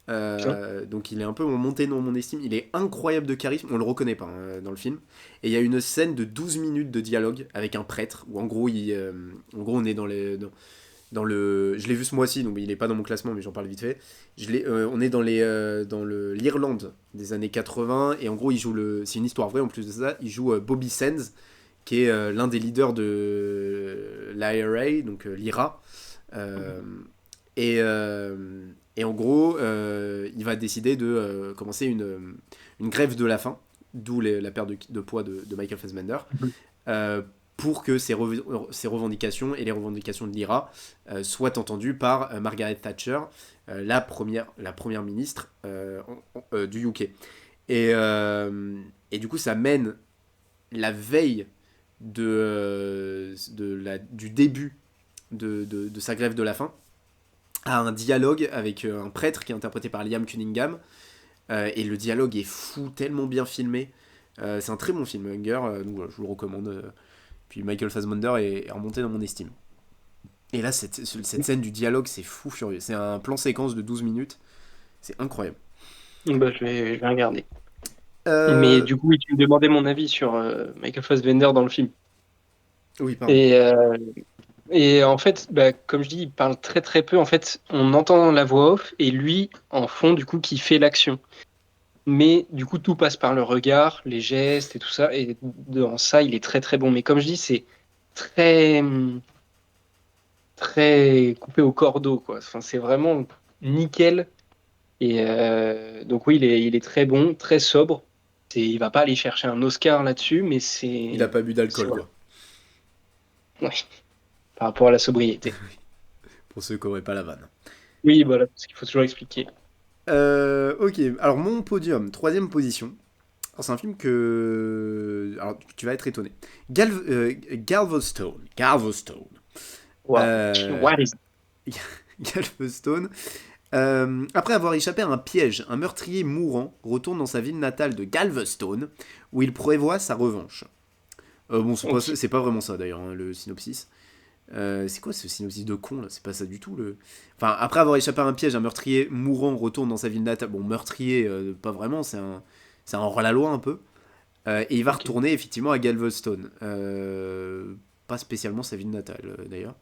Putain. Donc il est un peu monté dans mon estime. Il est incroyable de charisme. On le reconnaît pas dans le film. Et il y a une scène de 12 minutes de dialogue avec un prêtre où en gros, on est dans le. Je l'ai vu ce mois-ci, donc il est pas dans mon classement, mais j'en parle vite fait. On est dans l'Irlande des années 80 et en gros, il joue c'est une histoire vraie en plus de ça. Il joue Bobby Sands, qui est l'un des leaders de l'IRA, donc l'IRA. Euh, et en gros, il va décider de commencer une grève de la faim, d'où la perte de poids de Michael Fassbender, euh, pour que ces revendications et les revendications de l'IRA soient entendues par Margaret Thatcher, la première ministre du UK. Et du coup, ça mène la veille du début de sa grève de la faim à un dialogue avec un prêtre qui est interprété par Liam Cunningham. Et le dialogue est fou, tellement bien filmé. C'est un très bon film, Hunger, donc voilà, je vous le recommande. Puis Michael Fassbender est remonté dans mon estime. Et là, cette scène du dialogue, c'est fou furieux. C'est un plan séquence de 12 minutes. C'est incroyable. Bah, je vais regarder. Mais Euh, du coup, oui, tu me demandais mon avis sur Michael Fassbender dans le film. Oui, pardon. Et, euh, et en fait, bah, comme je dis, il parle très très peu. En fait, on entend la voix off et lui, en fond, du coup, qui fait l'action. Mais du coup, tout passe par le regard, les gestes et tout ça. Et dans ça, il est très très bon. Mais comme je dis, c'est très très coupé au cordeau, quoi. Enfin, c'est vraiment nickel. Donc oui, il est très bon, très sobre. Il va pas aller chercher un Oscar là-dessus, mais Il a pas bu c'est d'alcool, voilà. quoi. Ouais, par rapport à la sobriété. Pour ceux qui n'auraient pas la vanne. Oui, voilà, parce qu'il faut toujours expliquer. Ok, alors mon podium, troisième position. Alors, c'est un film que. Alors, tu vas être étonné. Galveston. Galveston. Wow. Euh, What is Galveston. Après avoir échappé à un piège, un meurtrier mourant retourne dans sa ville natale de Galveston, où il prévoit sa revanche. Bon, Ok. c'est pas vraiment ça d'ailleurs, hein, le synopsis. C'est quoi ce synopsis de con là? C'est pas ça du tout. Enfin, après avoir échappé à un piège, un meurtrier mourant retourne dans sa ville natale. Bon, meurtrier, pas vraiment, c'est un hors-la-loi un peu. Et il va Ok. retourner effectivement à Galveston. Pas spécialement sa ville natale d'ailleurs.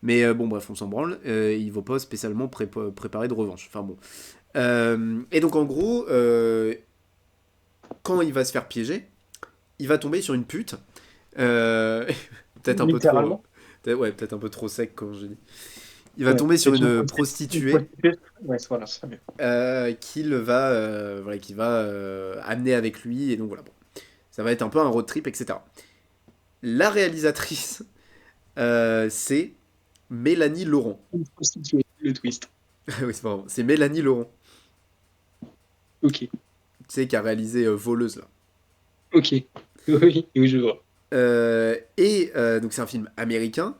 Mais bon, bref, on s'en branle. Il va pas spécialement préparer de revanche. Enfin bon. Et donc en gros, quand il va se faire piéger, il va tomber sur une pute. Euh, peut-être un peu trop. Littéralement. Ouais, peut-être un peu trop sec quand je dis. Il va Ouais. tomber sur C'est une une prostituée prostituée. Ouais, voilà, c'est mieux. qui va amener avec lui. Et donc voilà, bon. Ça va être un peu un road trip, etc. La réalisatrice, c'est Mélanie Laurent. Une prostituée, le twist. Oui, c'est pas vrai. C'est Mélanie Laurent. Ok. Tu sais, qui a réalisé Voleuse, là. Ok. Oui, oui, je vois. Donc c'est un film américain,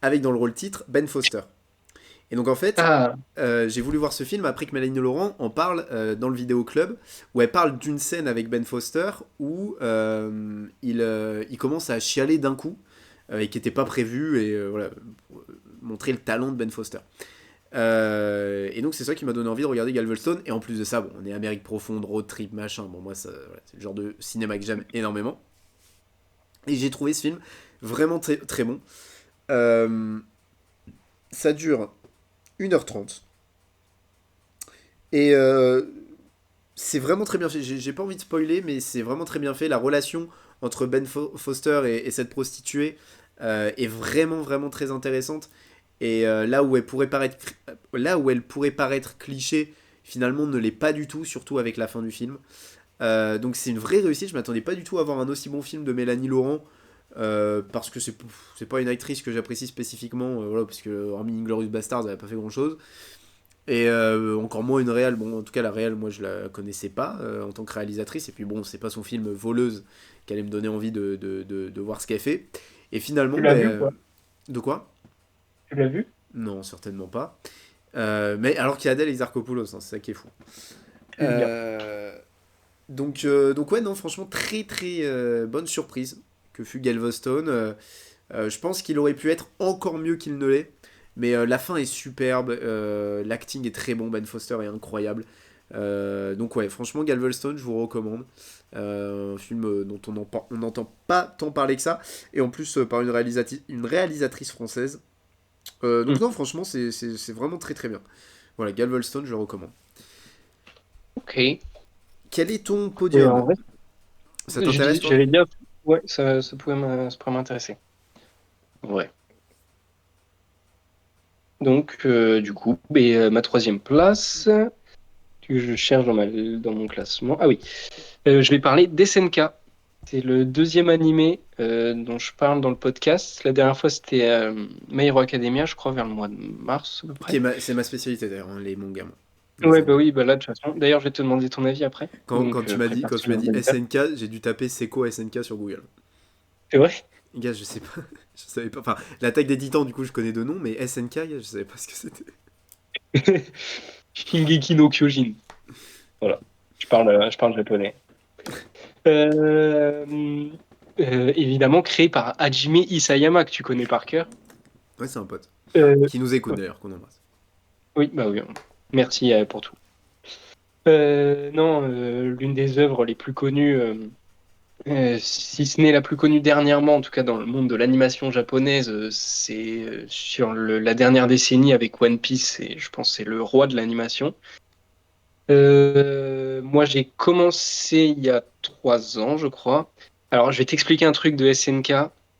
avec dans le rôle titre Ben Foster. Et donc en fait, Ah, j'ai voulu voir ce film après que Mélanie Laurent en parle dans le vidéo club, où elle parle d'une scène avec Ben Foster où il commence à chialer d'un coup, et qui n'était pas prévu, et voilà, pour montrer le talent de Ben Foster. Et donc c'est ça qui m'a donné envie de regarder Galveston, et en plus de ça, bon, on est Amérique profonde, road trip, machin, bon moi voilà, c'est le genre de cinéma que j'aime énormément. Et j'ai trouvé ce film vraiment très, très bon. Euh, Ça dure 1h30. Et c'est vraiment très bien fait. J'ai pas envie de spoiler, mais c'est vraiment très bien fait. La relation entre Ben Foster et cette prostituée est vraiment, vraiment très intéressante. Et là où elle pourrait paraître cliché, finalement ne l'est pas du tout, surtout avec la fin du film. Donc c'est une vraie réussite. Je m'attendais pas du tout à voir un aussi bon film de Mélanie Laurent. Parce que c'est pas une actrice que j'apprécie spécifiquement, voilà, parce que hormis Inglourious Basterds, elle a pas fait grand chose. Et encore moins une réelle. Bon, en tout cas, la réelle, moi, je la connaissais pas en tant que réalisatrice. Et puis bon, c'est pas son film Voleuse qui allait me donner envie de voir ce qu'elle fait. Et finalement, tu l'as vu ou ben. pas? De quoi? Tu l'as vu? Non, certainement pas. Mais alors qu'il y a Adèle Exarchopoulos, hein, c'est ça qui est fou. Tu le dire. Euh, donc ouais, non, franchement, très très bonne surprise que fut Galveston. Je pense qu'il aurait pu être encore mieux qu'il ne l'est. Mais la fin est superbe, l'acting est très bon, Ben Foster est incroyable. Donc ouais, franchement, Galveston, je vous recommande. Un film dont on n'entend pas tant parler que ça. Et en plus, par une réalisatrice française. Donc Hmm. non, franchement, c'est vraiment très très bien. Voilà, Galveston, je le recommande. Ok. Quel est ton Et podium? en vrai, Ça t'intéresse, toi? j'allais dire, ouais, ça pourrait m'intéresser. Ouais. Donc, du coup, ma troisième place, que je cherche dans mon classement. Ah oui, je vais parler d'SNK. C'est le deuxième animé dont je parle dans le podcast. La dernière fois, c'était My Hero Academia, je crois, vers le mois de mars à peu près. C'est ma spécialité d'ailleurs, hein, les mangas, moi. Les Ouais, bah animés. oui, bah là, de toute façon. D'ailleurs, je vais te demander ton avis après. Quand Donc, quand prépare-toi tu m'as une dit bonne table. SNK, j'ai dû taper c'est quoi SNK sur Google. C'est vrai? Gars, je sais pas. Je savais pas. Enfin, l'attaque des titans, du coup, je connais de nom, mais SNK, gars, je savais pas ce que c'était. Shingeki no Kyojin. Voilà. Je parle japonais. Euh, Évidemment, créé par Hajime Isayama, que tu connais par cœur. Ouais, c'est un pote. Euh, Qui nous écoute d'ailleurs, qu'on embrasse. oui, bah oui. Merci pour tout. Non, l'une des œuvres les plus connues, si ce n'est la plus connue dernièrement, en tout cas dans le monde de l'animation japonaise, c'est sur la dernière décennie avec One Piece, et je pense que c'est le roi de l'animation. Moi, j'ai commencé il y a 3 ans, je crois. Alors, je vais t'expliquer un truc de SNK.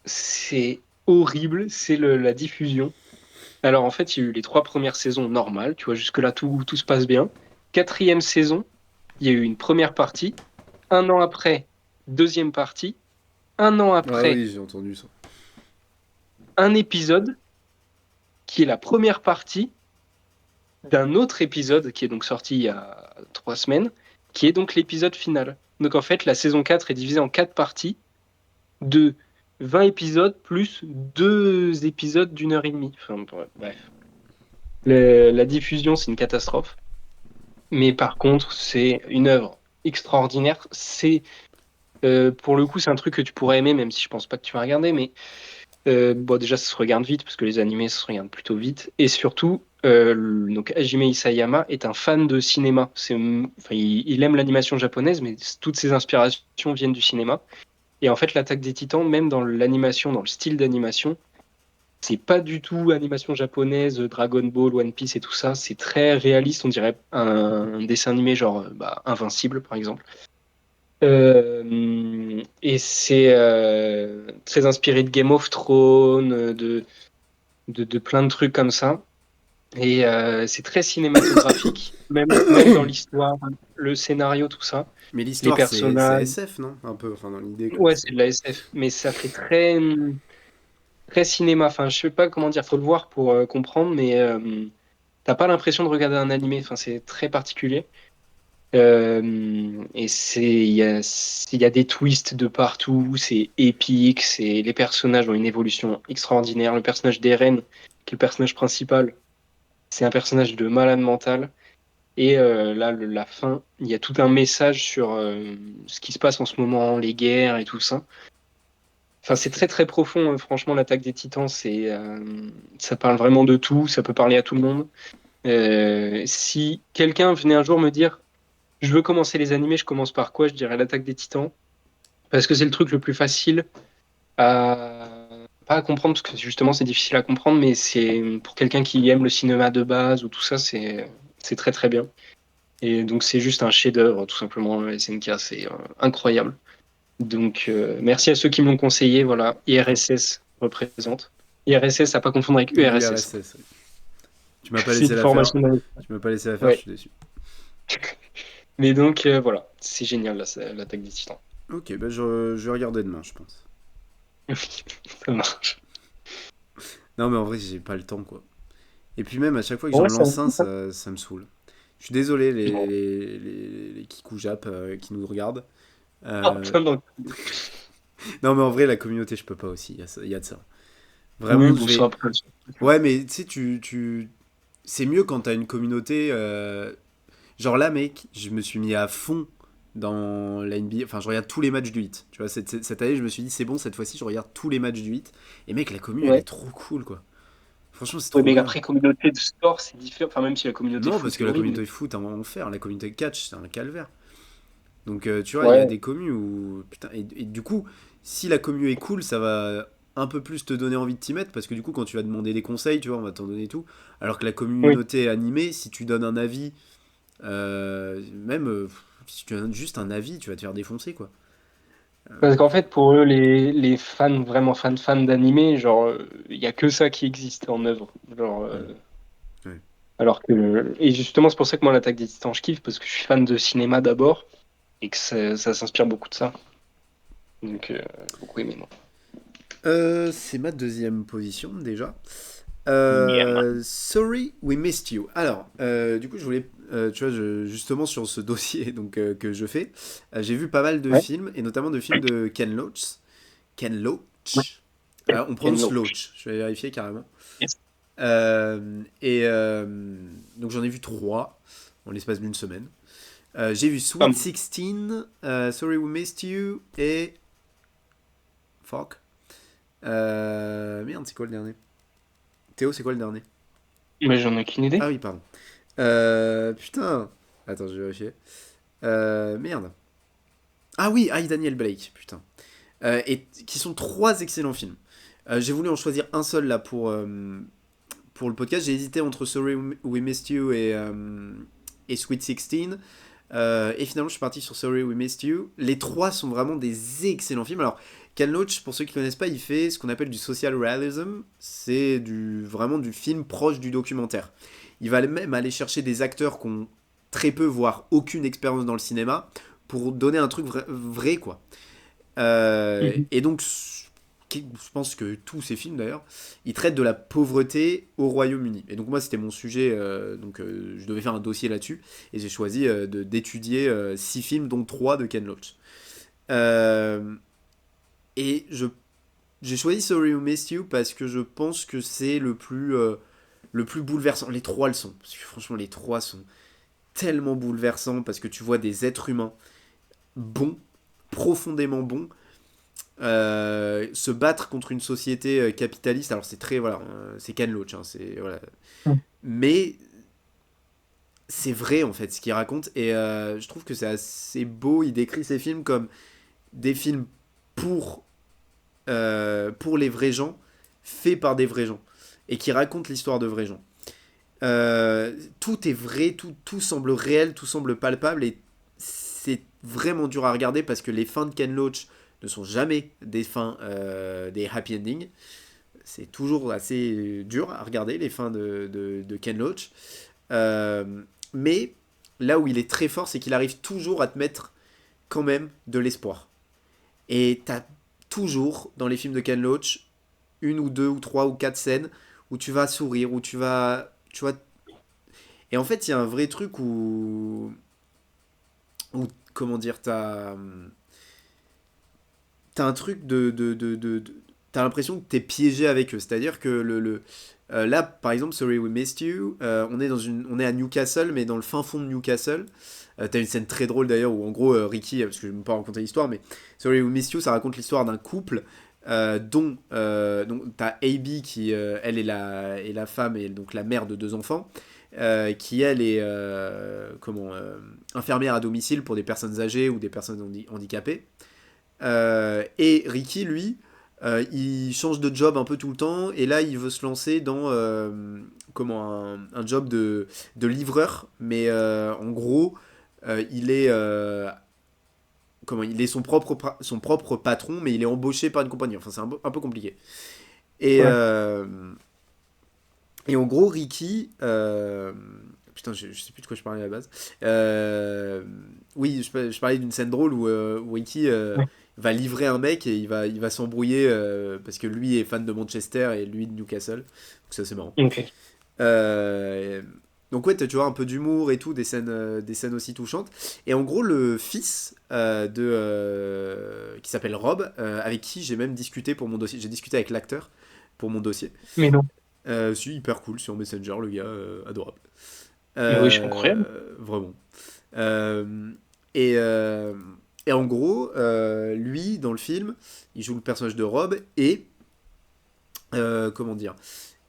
C'est horrible, c'est la diffusion. Alors, en fait, il y a eu les 3 premières saisons normales. Tu vois, jusque-là, tout se passe bien. Quatrième saison, il y a eu une première partie. Un an après, deuxième partie. Un an Ah après, oui, j'ai entendu ça. un épisode qui est la première partie d'un autre épisode qui est donc sorti il y a 3 semaines, qui est donc l'épisode final. Donc en fait, la saison 4 est divisée en 4 parties de 20 épisodes plus 2 épisodes d'1 heure et demie. Enfin, bref. La diffusion, c'est une catastrophe. Mais par contre, c'est une œuvre extraordinaire. Pour le coup, c'est un truc que tu pourrais aimer, même si je pense pas que tu vas regarder. Mais bon, déjà, ça se regarde vite, parce que les animés, ça se regarde plutôt vite. Et surtout, donc Hajime Isayama est un fan de cinéma. Enfin, il aime l'animation japonaise, mais toutes ses inspirations viennent du cinéma. Et en fait, l'Attaque des Titans, même dans l'animation, dans le style d'animation, c'est pas du tout animation japonaise, Dragon Ball, One Piece et tout ça. C'est très réaliste, on dirait un dessin animé genre Invincible, par exemple. Et c'est très inspiré de Game of Thrones, de plein de trucs comme ça. Et c'est très cinématographique, même dans l'histoire, le scénario, tout ça. Mais Les l'histoire, c'est personnages. SF, non? Un peu, enfin, dans l'idée, quoi. Ouais, c'est de la SF, mais ça fait très cinéma. Enfin, je sais pas comment dire, faut le voir pour comprendre, mais t'as pas l'impression de regarder un animé. Enfin, c'est très particulier. Et il y a des twists de partout, c'est épique, les personnages ont une évolution extraordinaire. Le personnage d'Eren, qui est le personnage principal, c'est un personnage de malade mental. Et là, la fin, il y a tout un message sur ce qui se passe en ce moment, les guerres et tout ça. Enfin, c'est très très profond, hein. Franchement, l'attaque des Titans, ça parle vraiment de tout, ça peut parler à tout le monde. Si quelqu'un venait un jour me dire, je veux commencer les animés, je commence par quoi? Je dirais l'attaque des Titans, parce que c'est le truc le plus facile à pas à comprendre, parce que justement c'est difficile à comprendre, mais c'est pour quelqu'un qui aime le cinéma de base ou tout ça, c'est très très bien. Et donc c'est juste un chef-d'œuvre, tout simplement. SNK, c'est incroyable. Donc merci à ceux qui me l'ont conseillé. Voilà, IRSS représente. IRSS, à pas confondre avec URSS. URSS, oui. Tu m'as pas C'est laissé une la faire. formation. Tu m'as pas laissé la faire, je Ouais. suis déçu. Mais donc voilà, c'est génial l'attaque des Titans. Ok, bah je vais regarder demain, je pense. Ça marche. Non, mais en vrai, j'ai pas le temps, quoi. Et puis même, à chaque fois que Bon, j'en ouais, ça lance un, me ça me saoule. Je suis désolé, Bon. les Kikou Jap qui nous regardent. Ah, Euh, non. Non, mais en vrai, la communauté, je peux pas aussi. Il y a de ça. Oui, Vraiment, je bon, ça vais. après. Ouais, mais tu sais, c'est mieux quand t'as une communauté. Genre là, mec, je me suis mis à fond dans la NBA. Enfin, je regarde tous les matchs du 8. Tu vois, cette année, je me suis dit, c'est bon, cette fois-ci, je regarde tous les matchs du 8. Et mec, la commu, elle est Ouais. trop cool, quoi. Franchement, c'est Ouais, trop mais bien. après, communauté de sport, c'est différent. Enfin, même si la communauté Non, foot, parce c'est que la horrible. communauté foot, un enfer. La communauté catch, c'est un calvaire. Donc, tu vois, il y a Ouais. des communes où. Putain, et du coup, si la commu est cool, ça va un peu plus te donner envie de t'y mettre. Parce que du coup, quand tu vas demander des conseils, tu vois, on va t'en donner tout. Alors que la Oui. communauté animée, si tu donnes un avis, même si tu donnes juste un avis, tu vas te faire défoncer, quoi. Parce qu'en fait, pour eux, les fans, vraiment fans d'animé, genre, il y a que ça qui existe en œuvre. Genre, Mm. Ouais. alors que. Et justement, c'est pour ça que moi, l'Attaque des Titans, je kiffe, parce que je suis fan de cinéma d'abord, et que ça s'inspire beaucoup de ça. Donc, j'ai beaucoup aimé, moi. C'est ma deuxième position déjà. Yeah. Sorry, we missed you. Alors, du coup, je voulais, tu vois, justement sur ce dossier donc que je fais, j'ai vu pas mal de Ouais. films et notamment de films de Ken Loach. Ken Ouais. Loach. On Ken prononce Loach. Loach. Je vais vérifier carrément. Yes. Et donc j'en ai vu trois en l'espace d'une semaine. J'ai vu Sweet Hum. 16, Sorry We Missed You et fuck. Merde, c'est quoi le dernier? Théo, c'est quoi le dernier? Mais j'en ai aucune idée. Ah oui, pardon. Putain. Attends, je vais vérifier. Merde. Ah oui, Daniel Blake, putain. Et qui sont trois excellents films. J'ai voulu en choisir un seul là pour le podcast. J'ai hésité entre Sorry We Missed You et Sweet 16. Et finalement, je suis parti sur Sorry We Missed You. Les trois sont vraiment des excellents films. Alors, Ken Loach, pour ceux qui ne connaissent pas, il fait ce qu'on appelle du social realism. C'est vraiment du film proche du documentaire. Il va même aller chercher des acteurs qui ont très peu, voire aucune expérience dans le cinéma, pour donner un truc vrai quoi. Mhm. Et donc, je pense que tous ces films d'ailleurs, ils traitent de la pauvreté au Royaume-Uni. Et donc moi, c'était mon sujet, je devais faire un dossier là-dessus, et j'ai choisi d'étudier 6 films, dont 3 de Ken Loach. Euh, et j'ai choisi Sorry We Missed You parce que je pense que c'est le plus bouleversant. Les trois le sont, parce que franchement, les trois sont tellement bouleversants, parce que tu vois des êtres humains bons, profondément bons, se battre contre une société capitaliste. Alors c'est très voilà, c'est Ken Loach, hein, c'est voilà, mais c'est vrai en fait ce qu'il raconte et je trouve que c'est assez beau. Il décrit ces films comme des films pour pour les vrais gens, faits par des vrais gens et qui racontent l'histoire de vrais gens. Tout est vrai, tout semble réel, tout semble palpable et c'est vraiment dur à regarder parce que les fins de Ken Loach ne sont jamais des fins des happy endings. C'est toujours assez dur à regarder les fins de Ken Loach. Mais là où il est très fort, c'est qu'il arrive toujours à te mettre quand même de l'espoir. Et t'as toujours dans les films de Ken Loach une ou deux ou trois ou quatre scènes où tu vas sourire, où tu vas. Et en fait, il y a un vrai truc où comment dire, t'as un truc t'as l'impression que t'es piégé avec eux. C'est-à-dire que là, par exemple, Sorry We Missed You, on est à Newcastle, mais dans le fin fond de Newcastle. T'as une scène très drôle d'ailleurs où en gros Ricky, parce que je ne vais pas raconter l'histoire, mais Sorry We Missed You, ça raconte l'histoire d'un couple dont t'as Abby qui, elle est la femme et donc la mère de deux enfants, qui elle est infirmière à domicile pour des personnes âgées ou des personnes handicapées. Et Ricky, lui, il change de job un peu tout le temps, et là, il veut se lancer dans un job de livreur, mais en gros, il est il est son propre patron, mais il est embauché par une compagnie. Enfin, c'est un peu compliqué. Et, Ouais. et en gros, Ricky. Putain, je sais plus de quoi je parlais à la base. Euh, oui, je parlais d'une scène drôle où Ricky Ouais. va livrer un mec et il va s'embrouiller parce que lui est fan de Manchester et lui de Newcastle. Donc ça, c'est marrant. Ok. Euh, donc ouais, tu vois un peu d'humour et tout, des scènes aussi touchantes. Et en gros, le fils qui s'appelle Rob, avec qui j'ai même discuté pour mon dossier. J'ai discuté avec l'acteur pour mon dossier. Mais non. C'est hyper cool sur Messenger, le gars, adorable. Mais oui, c'est incroyable. Vraiment. Euh, et, euh, et en gros, lui, dans le film, il joue le personnage de Rob et comment dire,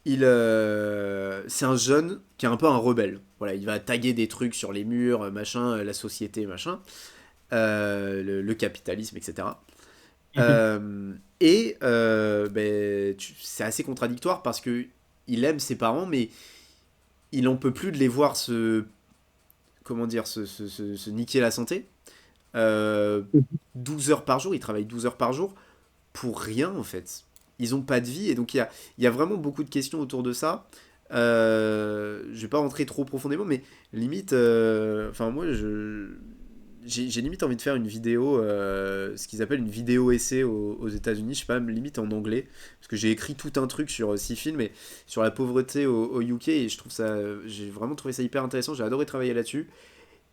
c'est un jeune qui est un peu un rebelle. Voilà, il va taguer des trucs sur les murs, machin, la société, machin, le capitalisme, etc. Mhm. C'est assez contradictoire parce que il aime ses parents, mais il en peut plus de les voir se niquer la santé. Euh, 12 heures par jour, ils travaillent 12 heures par jour pour rien en fait. Ils ont pas de vie et donc il y a vraiment beaucoup de questions autour de ça. Je vais pas rentrer trop profondément, mais limite, enfin moi j'ai limite envie de faire une vidéo, ce qu'ils appellent une vidéo essai aux États-Unis, je sais pas, limite en anglais, parce que j'ai écrit tout un truc sur 6 films, mais sur la pauvreté au UK et je trouve ça, j'ai vraiment trouvé ça hyper intéressant, j'ai adoré travailler là-dessus.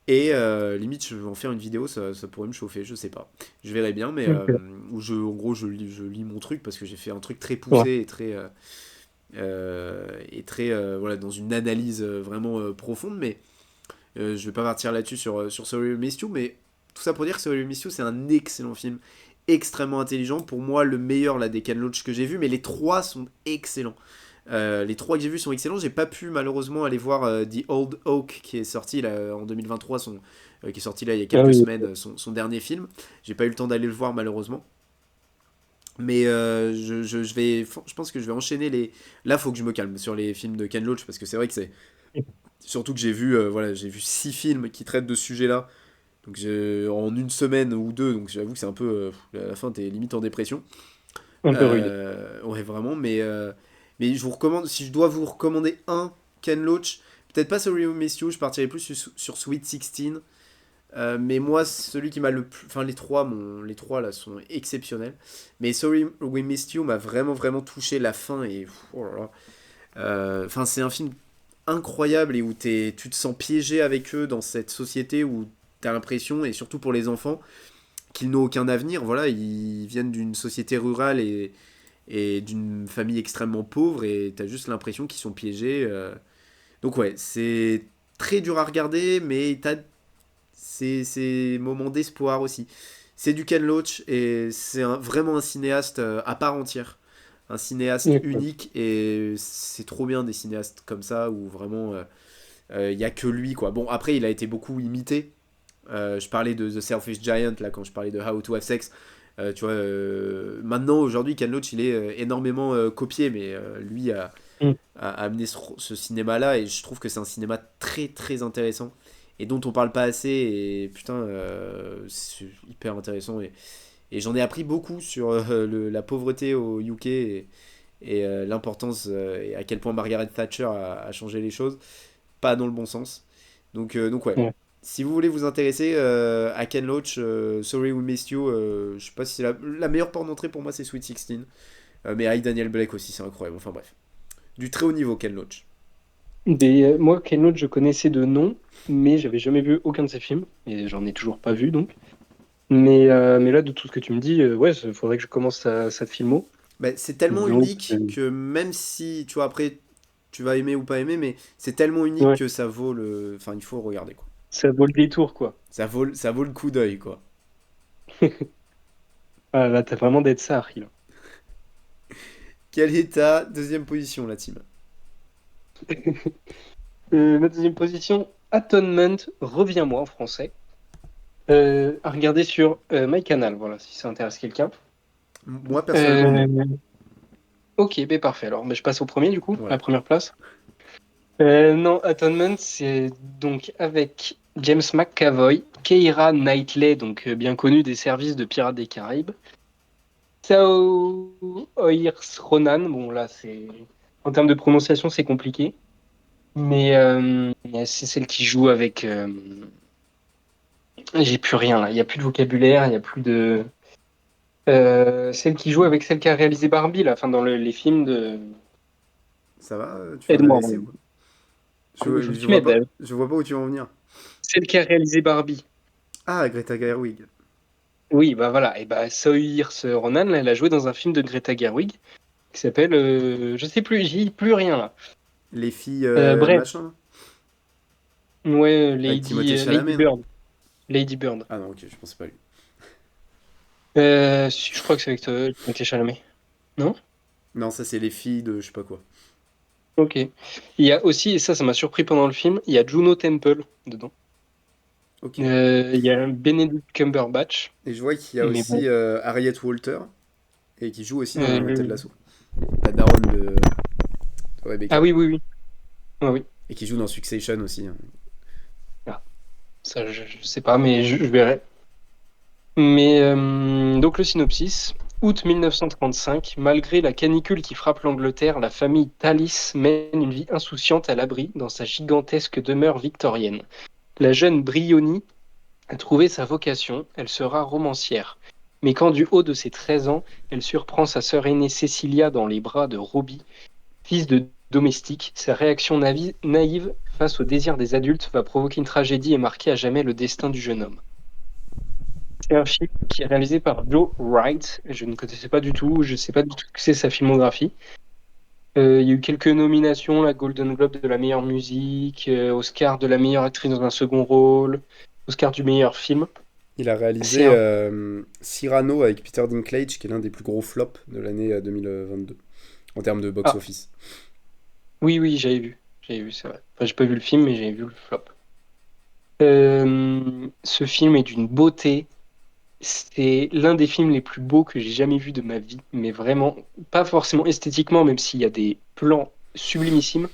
Et limite, je vais en faire une vidéo, ça pourrait me chauffer, je sais pas. Je verrai bien, mais Ok. où en gros, je lis mon truc parce que j'ai fait un truc très Ouais. poussé et très voilà, dans une analyse vraiment profonde. Mais je vais pas partir là-dessus sur Sorry We Missed You, mais tout ça pour dire que Sorry We Missed You, c'est un excellent film, extrêmement intelligent. Pour moi, le meilleur là, des Ken Loach que j'ai vu, mais les trois sont excellents. Les trois que j'ai vus sont excellents. J'ai pas pu malheureusement aller voir The Old Oak qui est sorti là, en 2023, qui est sorti là il y a Ah quelques oui. semaines, son dernier film. J'ai pas eu le temps d'aller le voir malheureusement. Mais je pense que je vais enchaîner les. Là, faut que je me calme sur les films de Ken Loach parce que c'est vrai que c'est. Surtout que j'ai vu 6 films qui traitent de ce sujet-là. Donc en une semaine ou deux, donc j'avoue que c'est un peu. À la fin, t'es limite en dépression. Un peu rude. Ouais, vraiment, mais je vous recommande, si je dois vous recommander un Ken Loach, peut-être pas Sorry We Missed You, je partirais plus sur Sweet 16. Mais moi, celui qui m'a le plus. Enfin, les trois là sont exceptionnels. Mais Sorry We Missed You m'a vraiment, vraiment touché la fin et. Oh là là. Enfin, c'est un film incroyable et où tu te sens piégé avec eux dans cette société où t'as l'impression, et surtout pour les enfants, qu'ils n'ont aucun avenir. Voilà, ils viennent d'une société rurale et d'une famille extrêmement pauvre et t'as juste l'impression qu'ils sont piégés. Donc ouais, c'est très dur à regarder, mais t'as ces moments d'espoir aussi. C'est du Ken Loach et c'est vraiment un cinéaste à part entière. Un cinéaste D'accord. unique et c'est trop bien des cinéastes comme ça où vraiment il y a que lui quoi. Bon après il a été beaucoup imité. Je parlais de The Selfish Giant là quand je parlais de How to Have Sex. Tu vois, maintenant aujourd'hui Ken Loach il est énormément copié, mais lui Mm. a amené ce cinéma là et je trouve que c'est un cinéma très très intéressant et dont on parle pas assez et putain c'est hyper intéressant et j'en ai appris beaucoup sur la pauvreté au UK et l'importance et à quel point Margaret Thatcher a changé les choses, pas dans le bon sens. Donc ouais. Ouais. Si vous voulez vous intéresser à Ken Loach, Sorry We Missed You, je sais pas si c'est la meilleure porte d'entrée pour moi, c'est Sweet 16. Mais avec Daniel Blake aussi, c'est incroyable. Enfin bref. Du très haut niveau, Ken Loach. Moi, Ken Loach, je connaissais de nom, mais j'avais jamais vu aucun de ses films, et j'en ai toujours pas vu donc. Mais là, de tout ce que tu me dis, ouais, il faudrait que je commence cette filmo. Bah, c'est tellement Donc, unique que même si, tu vois, après, tu vas aimer ou pas aimer, mais c'est tellement unique ouais, que ça vaut le. Enfin, il faut regarder, quoi. ça vaut le détour, quoi. Ça vaut le coup d'œil, quoi. Ah, là, t'as vraiment d'être ça, Harry, là. Quelle est ta deuxième position, la team? Ma deuxième position, Atonement, Reviens-moi en français. À regarder sur MyCanal, voilà, si ça intéresse quelqu'un. Moi, personnellement, non. Euh, ok, ben parfait. Alors, ben, je passe au premier, du coup, à la Voilà. première place. Non, Atonement, c'est donc avec James McAvoy, Keira Knightley, donc bien connue des services de Pirates des Caraïbes, Saoirse Ronan, bon là c'est en termes de prononciation c'est compliqué, mais c'est celle qui joue avec. J'ai plus rien là, il y a plus de vocabulaire, il y a plus de. Celle qui joue avec celle qui a réalisé Barbie là, enfin dans les films de. Ça va? Tu fais un Aide-moi, AVC ou quoi? faut que Je tu vois m'aides. pas, je vois pas où tu vas en venir. Celle qui a réalisé Barbie. Ah, Greta Gerwig. Oui, bah voilà. Et bah Saoirse Ronan, là, elle a joué dans un film de Greta Gerwig qui s'appelle, je sais plus, j'y plus rien là. Les filles Bref, machin, là. ouais, Avec Timothée Lady Chalamet, non? Bird. Lady Bird. Ah non, ok, je pensais pas lui. Je crois que c'est avec Timothée Chalamet. Non? Non, ça c'est les filles de je sais pas quoi. Ok. Il y a aussi, et ça m'a surpris pendant le film, il y a Juno Temple dedans. Ok. Il y a Benedict Cumberbatch. Et je vois qu'il y a Mais bon. aussi Harriet Walter, et qui joue aussi dans Ted Euh, Lasso. La daronne de Ah Rebecca. oui, oui, oui. Ouais, oui. Et qui joue dans Succession aussi, hein. Ah, ça, je sais pas, mais je verrai. Mais donc le synopsis, août 1935, malgré la canicule qui frappe l'Angleterre, la famille Tallis mène une vie insouciante à l'abri dans sa gigantesque demeure victorienne. La jeune Brioni a trouvé sa vocation, elle sera romancière. Mais quand du haut de ses 13 ans, elle surprend sa sœur aînée Cecilia dans les bras de Robbie, fils de domestique, sa réaction naïve face au désir des adultes va provoquer une tragédie et marquer à jamais le destin du jeune homme. C'est un film qui est réalisé par Joe Wright. Je ne connaissais pas du tout, je ne sais pas du tout ce que c'est sa filmographie. Il y a eu quelques nominations, la Golden Globe de la meilleure musique, Oscar de la meilleure actrice dans un second rôle, Oscar du meilleur film. Il a C'est réalisé un... Cyrano avec Peter Dinklage, qui est l'un des plus gros flops de l'année 2022, en termes de Ah, box-office. Oui, oui, j'avais vu, c'est vrai. Enfin, j'ai pas vu le film, mais j'avais vu le flop. Ce film est d'une beauté. C'est l'un des films les plus beaux que j'ai jamais vus de ma vie, mais vraiment, pas forcément esthétiquement, même s'il y a des plans sublimissimes,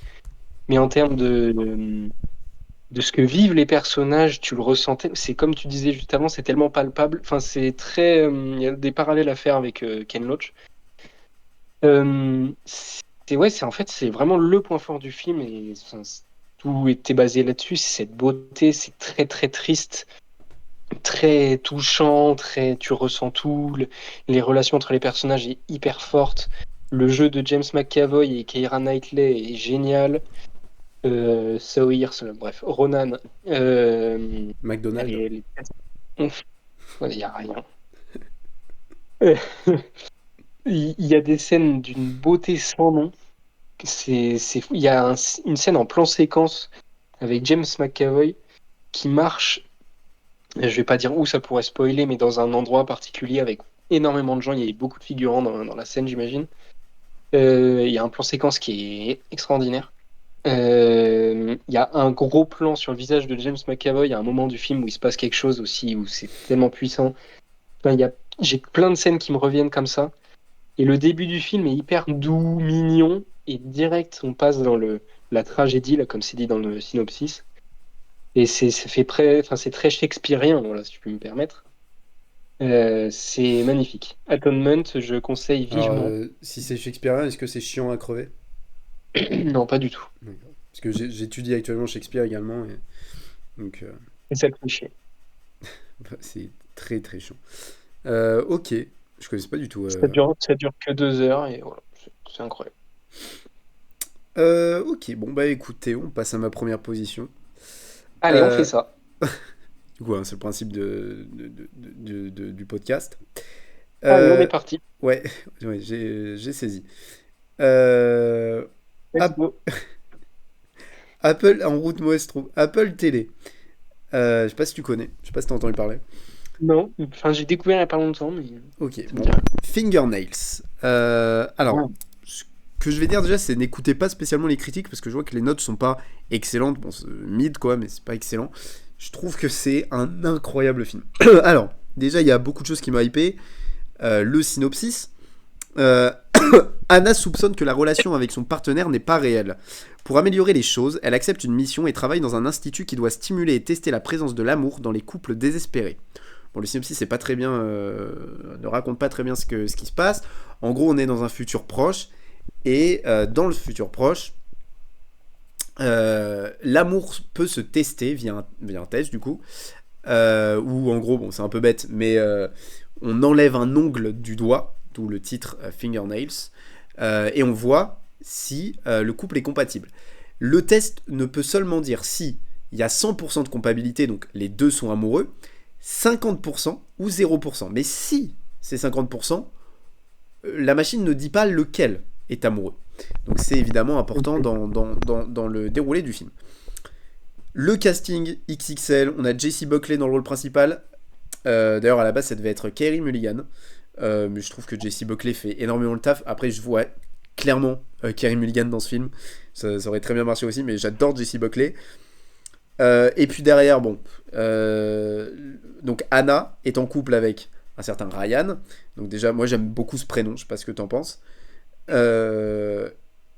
mais en termes de ce que vivent les personnages, tu le ressentais. C'est comme tu disais juste avant, c'est tellement palpable. Enfin, c'est très. Il y a des parallèles à faire avec Ken Loach. Ouais, c'est en fait, c'est vraiment le point fort du film et enfin, tout était basé là-dessus. C'est cette beauté, c'est très très triste, très touchant, très. Tu ressens tout. Les relations entre les personnages est hyper forte. Le jeu de James McAvoy et Keira Knightley est génial. Sawyer, bref, Ronan. McDonald's. Les... Il n'y a rien. Euh, Il y a des scènes d'une beauté sans nom. C'est fou. Il y a une scène en plan séquence avec James McAvoy qui marche. Je vais pas dire où ça pourrait spoiler, mais dans un endroit particulier avec énormément de gens. Il y a beaucoup de figurants dans la scène, j'imagine. Il y a un plan séquence qui est extraordinaire. Il y a un gros plan sur le visage de James McAvoy à un moment du film où il se passe quelque chose aussi, où c'est tellement puissant. Enfin, j'ai plein de scènes qui me reviennent comme ça. Et le début du film est hyper doux, mignon, et direct, on passe dans la tragédie, là, comme c'est dit dans le synopsis. Et c'est très shakespearien, voilà, si tu peux me permettre. C'est magnifique. Atonement, je conseille Alors, vivement. si c'est Shakespearean, est-ce que c'est chiant à crever? Non, pas du tout. D'accord. Parce que j'étudie actuellement Shakespeare également, et donc C'est ça le cliché. c'est très très chiant. Ok, je connaissais pas du tout. Ça dure que 2 heures, et voilà, c'est incroyable. Ok, bon bah écoute Théo, on passe à ma première position. Allez, on fait Euh, ça. du coup, hein, c'est le principe du podcast. Allez, on est Euh, parti. ouais, ouais, j'ai saisi. Euh, Let's App- go. Apple, en route maestro. Apple Télé. Je sais pas si tu connais, je sais pas si t'as entendu parler. Non, enfin, j'ai découvert il n'y a pas longtemps, mais Ok, ça me bon. dirait. Fingernails. Alors, Ah, ce que je vais dire déjà, c'est n'écoutez pas spécialement les critiques parce que je vois que les notes sont pas excellentes. Bon, c'est mid quoi, mais c'est pas excellent. Je trouve que c'est un incroyable film. Alors, déjà, il y a beaucoup de choses qui m'ont hypé. Le synopsis. Euh, Anna soupçonne que la relation avec son partenaire n'est pas réelle. Pour améliorer les choses, elle accepte une mission et travaille dans un institut qui doit stimuler et tester la présence de l'amour dans les couples désespérés. Bon, le synopsis c'est pas très bien, ne raconte pas très bien ce qui se passe. En gros, on est dans un futur proche et dans le futur proche, l'amour peut se tester via un test du coup, où en gros, bon, c'est un peu bête, mais on enlève un ongle du doigt, d'où le titre Fingernails, et on voit si le couple est compatible. Le test ne peut seulement dire si il y a 100% de compatibilité, donc les deux sont amoureux, 50% ou 0%. Mais si c'est 50%, la machine ne dit pas lequel est amoureux. Donc c'est évidemment important ok. dans le déroulé du film. Le casting XXL, on a Jessie Buckley dans le rôle principal. D'ailleurs, à la base, ça devait être Carey Mulligan. Mais je trouve que Jessie Buckley fait énormément le taf. Après, je vois clairement Carey Mulligan dans ce film. Ça aurait très bien marché aussi, mais j'adore Jessie Buckley. Et puis derrière, bon. Donc Anna est en couple avec un certain Ryan. Donc déjà, moi j'aime beaucoup ce prénom, je sais pas ce que t'en penses. Euh,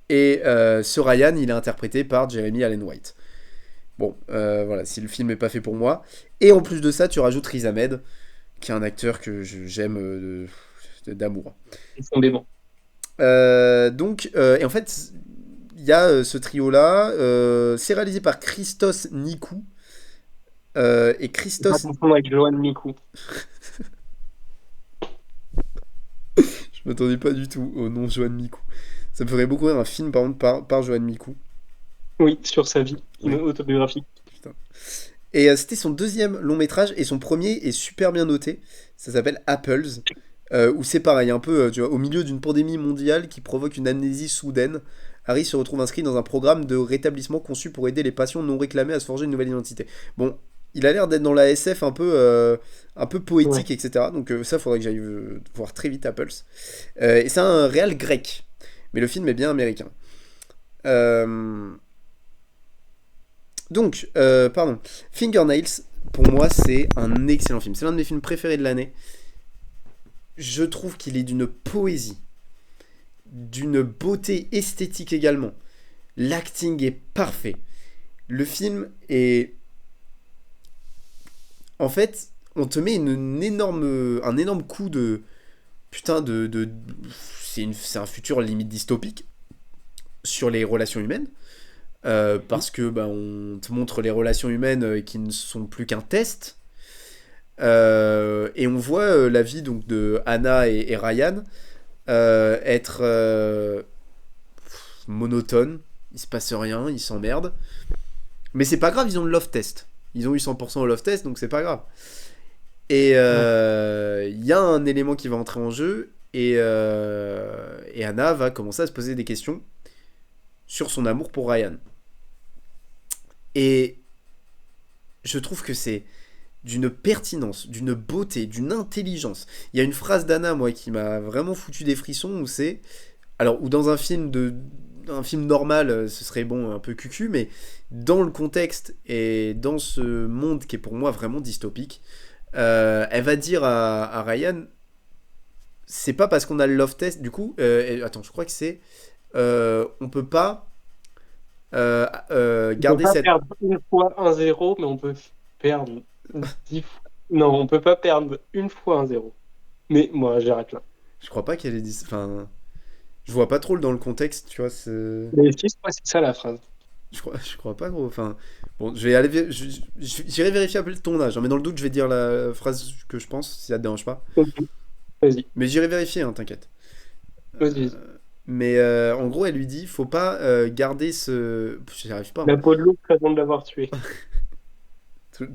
ce Ryan, il est interprété par Jeremy Allen White. Bon, voilà, si le film est pas fait pour moi. Et en plus de ça, tu rajoutes Riz Ahmed, qui est un acteur que j'aime d'amour. Profondément. Et en fait, il y a ce trio-là. C'est réalisé par Christos Nikou. Et Faut pas Christos, confondre avec Johan Mikou. je m'attendais pas du tout au nom Johan Mikou. Ça me ferait beaucoup rire un film par contre par Johan Mikou. Oui, sur sa vie, une Oui, autobiographie. putain. Et c'était son deuxième long métrage et son premier est super bien noté. Ça s'appelle Apples. Où c'est pareil, un peu, tu vois, au milieu d'une pandémie mondiale qui provoque une amnésie soudaine, Harry se retrouve inscrit dans un programme de rétablissement conçu pour aider les patients non réclamés à se forger une nouvelle identité. Bon, il a l'air d'être dans la SF un peu Ouais. poétique, etc. Donc ça, faudrait que j'aille voir très vite Apples. Et c'est un réal grec, mais le film est bien américain. Euh, pardon. Fingernails, pour moi, c'est un excellent film. C'est l'un de mes films préférés de l'année. Je trouve qu'il est d'une poésie, d'une beauté esthétique également. L'acting est parfait. Le film est... En fait, on te met un énorme coup de... Putain, c'est un futur limite dystopique sur les relations humaines. Parce que bah, on te montre les relations humaines qui ne sont plus qu'un test. Et on voit la vie donc, de Anna et Ryan être monotone. Il se passe rien, ils s'emmerdent. Mais c'est pas grave, ils ont le love test. Ils ont eu 100% au love test, donc c'est pas grave. Et il y a un élément qui va entrer en jeu, et Anna va commencer à se poser des questions sur son amour pour Ryan. Et je trouve que c'est d'une pertinence, d'une beauté, d'une intelligence. Il y a une phrase d'Anna, moi, qui m'a vraiment foutu des frissons, où c'est... Alors, ou dans un film normal, ce serait bon, un peu cucu, mais dans le contexte et dans ce monde qui est pour moi vraiment dystopique, elle va dire à Ryan, c'est pas parce qu'on a le love test, du coup, attends, je crois que c'est, on peut pas On peut garder pas cette... perdre une fois 1-0, mais on peut perdre 10 fois. Non, on peut pas perdre une fois 1-0. Mais moi, j'arrête là. Je crois pas qu'elle ait dit... Enfin, je vois pas trop dans le contexte, tu vois, c'est... Mais si, c'est ça la phrase. Je crois pas, gros. Enfin, bon, je vais aller, j'irai vérifier un peu ton âge, hein, mais dans le doute, je vais dire la phrase que je pense, si ça te dérange pas. Ok, vas-y, Mais j'irai vérifier, hein, t'inquiète. vas-y. Mais en gros, elle lui dit, faut pas garder ce... J'y arrive pas, La moi. peau de loup, raison de l'avoir tué.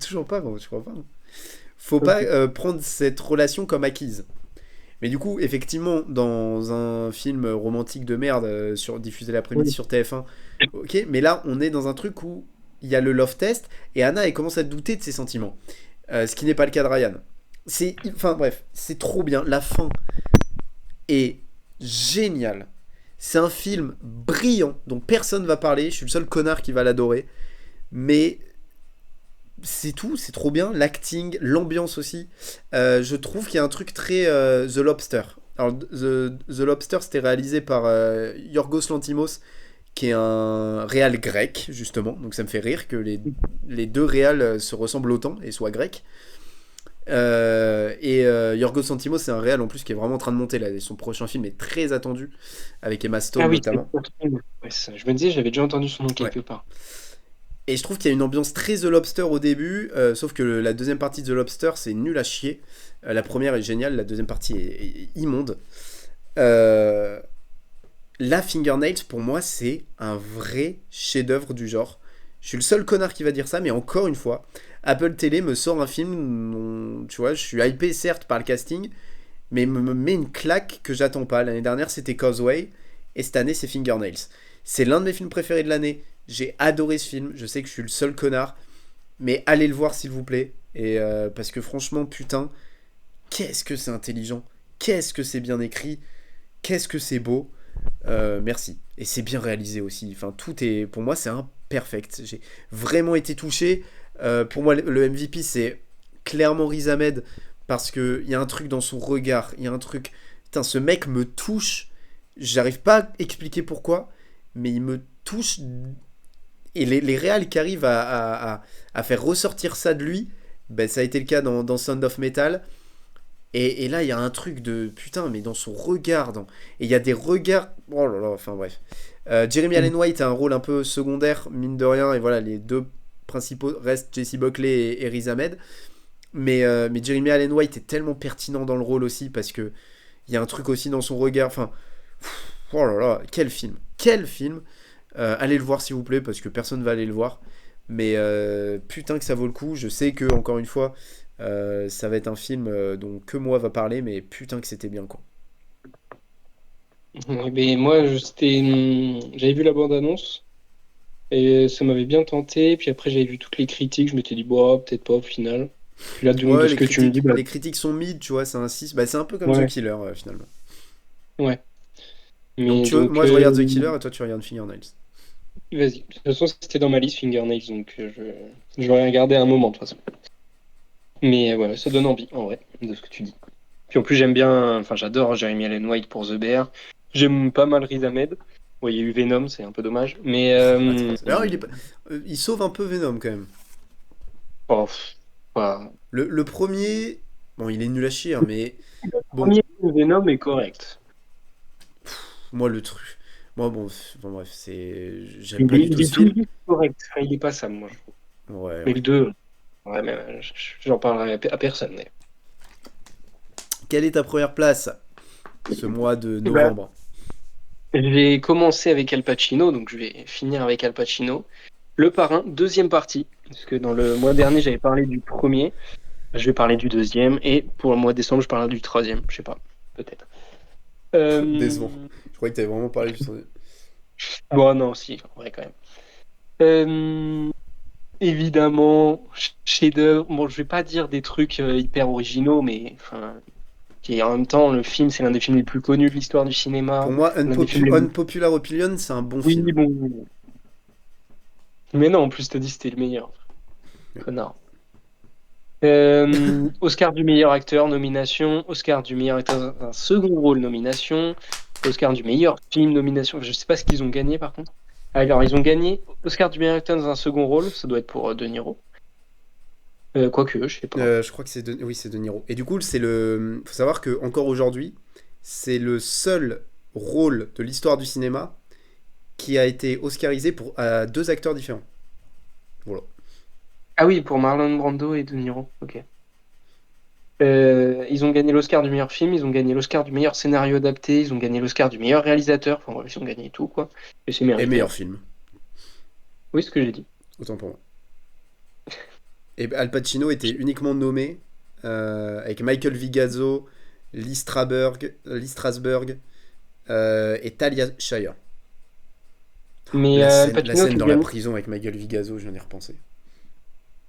Toujours pas, gros, je crois pas. Faut pas Ok. prendre cette relation comme acquise. Mais du coup, effectivement, dans un film romantique de merde diffusé l'après-midi Oui. sur TF1, ok, mais là, on est dans un truc où il y a le love test et Anna, elle commence à douter de ses sentiments. Ce qui n'est pas le cas de Ryan. Enfin bref, c'est trop bien. La fin est géniale. C'est un film brillant dont personne va parler. Je suis le seul connard qui va l'adorer. Mais c'est tout, c'est trop bien. L'acting, l'ambiance aussi. Je trouve qu'il y a un truc très The Lobster. Alors, The Lobster, c'était réalisé par Yorgos Lanthimos, qui est un réal grec, justement. Donc ça me fait rire que les deux réals se ressemblent autant et soient grecs. Yorgos Lanthimos, c'est un réal en plus qui est vraiment en train de monter là. Son prochain film est très attendu, avec Emma Ah Stone oui, c'est notamment. ouais, je me disais, j'avais déjà entendu son nom Ouais. quelque part. Et je trouve qu'il y a une ambiance très The Lobster au début, sauf que la deuxième partie de The Lobster, c'est nul à chier. La première est géniale, la deuxième partie est immonde. Euh, La Fingernails, pour moi, c'est un vrai chef-d'œuvre du genre. Je suis le seul connard qui va dire ça, mais encore une fois, Apple Télé me sort un film dont, tu vois, je suis hypé certes par le casting, mais me met une claque que j'attends pas. L'année dernière, c'était Causeway, et cette année, c'est Fingernails. C'est l'un de mes films préférés de l'année. J'ai adoré ce film. Je sais que je suis le seul connard, mais allez le voir s'il vous plaît. Et parce que franchement, putain, qu'est-ce que c'est intelligent, qu'est-ce que c'est bien écrit, qu'est-ce que c'est beau. Merci. Et c'est bien réalisé aussi. Enfin, tout est, pour moi, c'est un perfect. J'ai vraiment été touché. Pour moi, le MVP, c'est clairement Riz Ahmed parce que il y a un truc dans son regard. Il y a un truc. Putain, ce mec me touche. J'arrive pas à expliquer pourquoi, mais il me touche. Et les réals qui arrivent à faire ressortir ça de lui, ben, ça a été le cas dans Sound of Metal. Et là, il y a un truc de putain, mais dans son regard. Et il y a des regards. Oh là là, enfin bref. Jeremy Allen White a un rôle un peu secondaire, mine de rien. Et voilà, les deux principaux restent Jessie Buckley et Riz Ahmed. Mais Jeremy Allen White est tellement pertinent dans le rôle aussi parce que il y a un truc aussi dans son regard. Enfin, oh là là, quel film. Quel film. Allez le voir s'il vous plaît parce que personne va aller le voir. Mais putain que ça vaut le coup. Je sais que, encore une fois, ça va être un film dont que moi va parler, mais putain que c'était bien quoi. Ouais, mais moi, j'avais vu la bande-annonce et ça m'avait bien tenté. Puis après, j'avais vu toutes les critiques. Je m'étais dit, bon, peut-être pas au final. Puis là, de Ouais, ce les que tu me dis, critiques, bah, les critiques sont mid, tu vois, c'est un 6. Bah, c'est un peu comme The ouais, Killer finalement. ouais. Donc Mais donc, moi je regarde The Killer et toi tu regardes Fingernails. Vas-y. De toute façon, c'était dans ma liste Fingernails, donc je vais regarder un moment de toute façon. Mais voilà, ça donne envie, en vrai, de ce que tu dis. Puis en plus, j'aime bien, enfin, j'adore Jeremy Allen White pour The Bear. J'aime pas mal Riz Ahmed. Bon, il y a eu Venom, c'est un peu dommage. Mais Ah, c'est pas ça. D'ailleurs, il sauve un peu Venom quand même. oh, pas- Le premier, bon, il est nul à chier, hein, mais le bon, premier Venom est correct. moi le truc. Moi, bon, bref, c'est. J'aime Il pas est, du il tout est ce tout film. juste correct. Enfin, il est pas ça, moi, je trouve. Ouais, Mais ouais. le 2, ouais, mais, j'en parlerai à personne. D'ailleurs. Quelle est ta première place ce mois de Bah, novembre? j'ai commencé avec Al Pacino, donc je vais finir avec Al Pacino. Le Parrain, deuxième partie, parce que dans le mois dernier, j'avais parlé du premier. Je vais parler du deuxième, et pour le mois de décembre, je parlerai du troisième. Je sais pas, peut-être. Décevant. Euh... Je croyais que t'avais vraiment parlé du troisième. Bon, non, si, en vrai, quand même. Euh, Évidemment, chef-d'œuvre. Bon, je vais pas dire des trucs hyper originaux, mais enfin, qui en même temps, le film, c'est l'un des films les plus connus de l'histoire du Pour cinéma. moi, L'un des films les... Unpopular Opinion, c'est un bon Oui, film. bon. Mais non, en plus, t'as dit que c'était le meilleur. Connard. Oscar du meilleur acteur, nomination. Oscar du meilleur acteur, un second rôle, nomination. Oscar du meilleur film, nomination. Je sais pas ce qu'ils ont gagné, par contre. Alors, ils ont gagné Oscar du meilleur acteur dans un second rôle. Ça doit être pour De Niro. Quoique, je sais pas. Je crois que oui, c'est De Niro. Et du coup, faut savoir que encore aujourd'hui, c'est le seul rôle de l'histoire du cinéma qui a été oscarisé à deux acteurs différents. Voilà. Ah oui, pour Marlon Brando et De Niro. Ok. Ils ont gagné l'Oscar du meilleur film, ils ont gagné l'Oscar du meilleur scénario adapté, ils ont gagné l'Oscar du meilleur réalisateur. Enfin bref, ils ont gagné tout, quoi. Et c'est Et mérité. meilleur film, Oui, ce que j'ai dit. autant pour moi. Et Al Pacino était uniquement nommé avec Michael Vigazzo, Lee Strasberg et Talia Shire. Mais Al La Pacino scène qui a dans la gagné, prison avec Michael Vigazzo, je viens d'y repenser.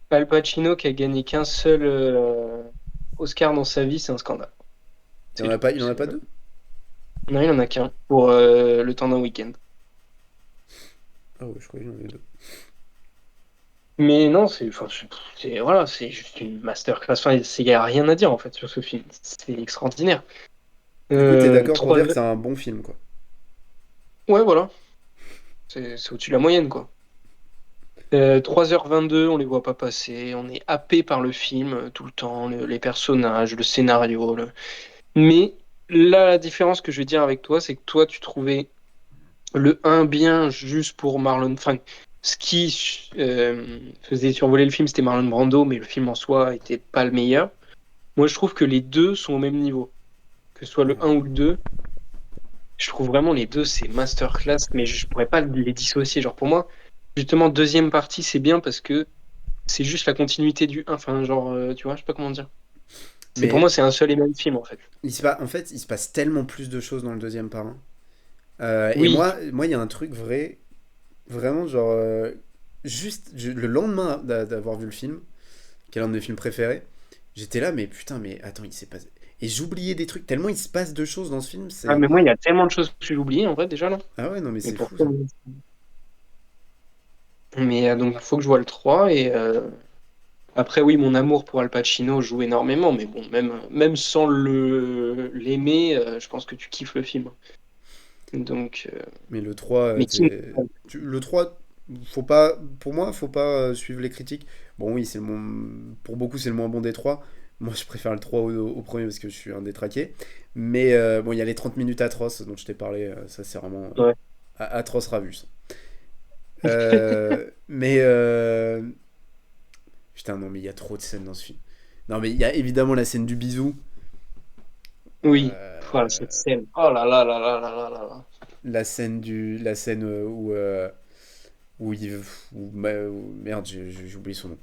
Al Pacino qui a gagné qu'un seul Oscar dans sa vie, c'est un scandale. C'est tout. Il en a pas deux? Non, il en a qu'un pour le temps d'un week-end. Ah ouais, je croyais qu'il y en avait deux. Mais non, enfin, voilà, c'est juste une masterclass. Enfin, il n'y a rien à dire en fait sur ce film. C'est extraordinaire. Du coup, t'es d'accord pour Trois... dire que c'est un bon film, quoi. Ouais, voilà. C'est au-dessus de la moyenne, quoi. 3h22, on les voit pas passer, on est happé par le film tout le temps, les personnages, le scénario. Mais là, la différence que je vais dire avec toi, c'est que toi, tu trouvais le un bien juste pour Marlon. Enfin, ce qui faisait survoler le film, c'était Marlon Brando, mais le film en soi était pas le meilleur. Moi, je trouve que les deux sont au même niveau. Que ce soit le un ou le 2, je trouve vraiment les deux, c'est masterclass, mais je pourrais pas les dissocier. Genre, pour moi, justement, deuxième partie, c'est bien parce que c'est juste la continuité du un. Enfin, genre, tu vois, je sais pas comment dire. C'est pour moi, Mais c'est un seul et même film en fait. en fait, il se passe tellement plus de choses dans le deuxième parrain. Et Oui, il y a un truc vraiment, genre, le lendemain d'avoir vu le film, qui est l'un de mes films préférés, j'étais là, mais putain, mais attends, il s'est passé. Et j'oubliais des trucs, tellement il se passe de choses dans ce film, ah, c'est. mais moi, il y a tellement de choses que j'ai oubliées en fait déjà là. Ah ouais, non, mais Mais c'est fou pourquoi? ça. Mais donc, il faut que je vois le 3 et après, oui, mon amour pour Al Pacino joue énormément, mais bon, même sans l'aimer, je pense que tu kiffes le film. Donc, Mais le 3 mais qui... le 3 faut pas, pour moi, faut pas suivre les critiques. Bon, oui, pour beaucoup, c'est le moins bon des trois. Moi, je préfère le 3 au premier parce que je suis un détraqué. Mais bon, il y a les 30 minutes atroces dont je t'ai parlé. Ça, c'est vraiment Ouais. atroce ravus. Ça. Mais putain, non, mais il y a trop de scènes dans ce film. Non, mais il y a évidemment la scène du bisou. Oui, voilà, Euh, cette scène. Oh là là là là là là là là. la scène où il. Merde, j'ai oublié son nom.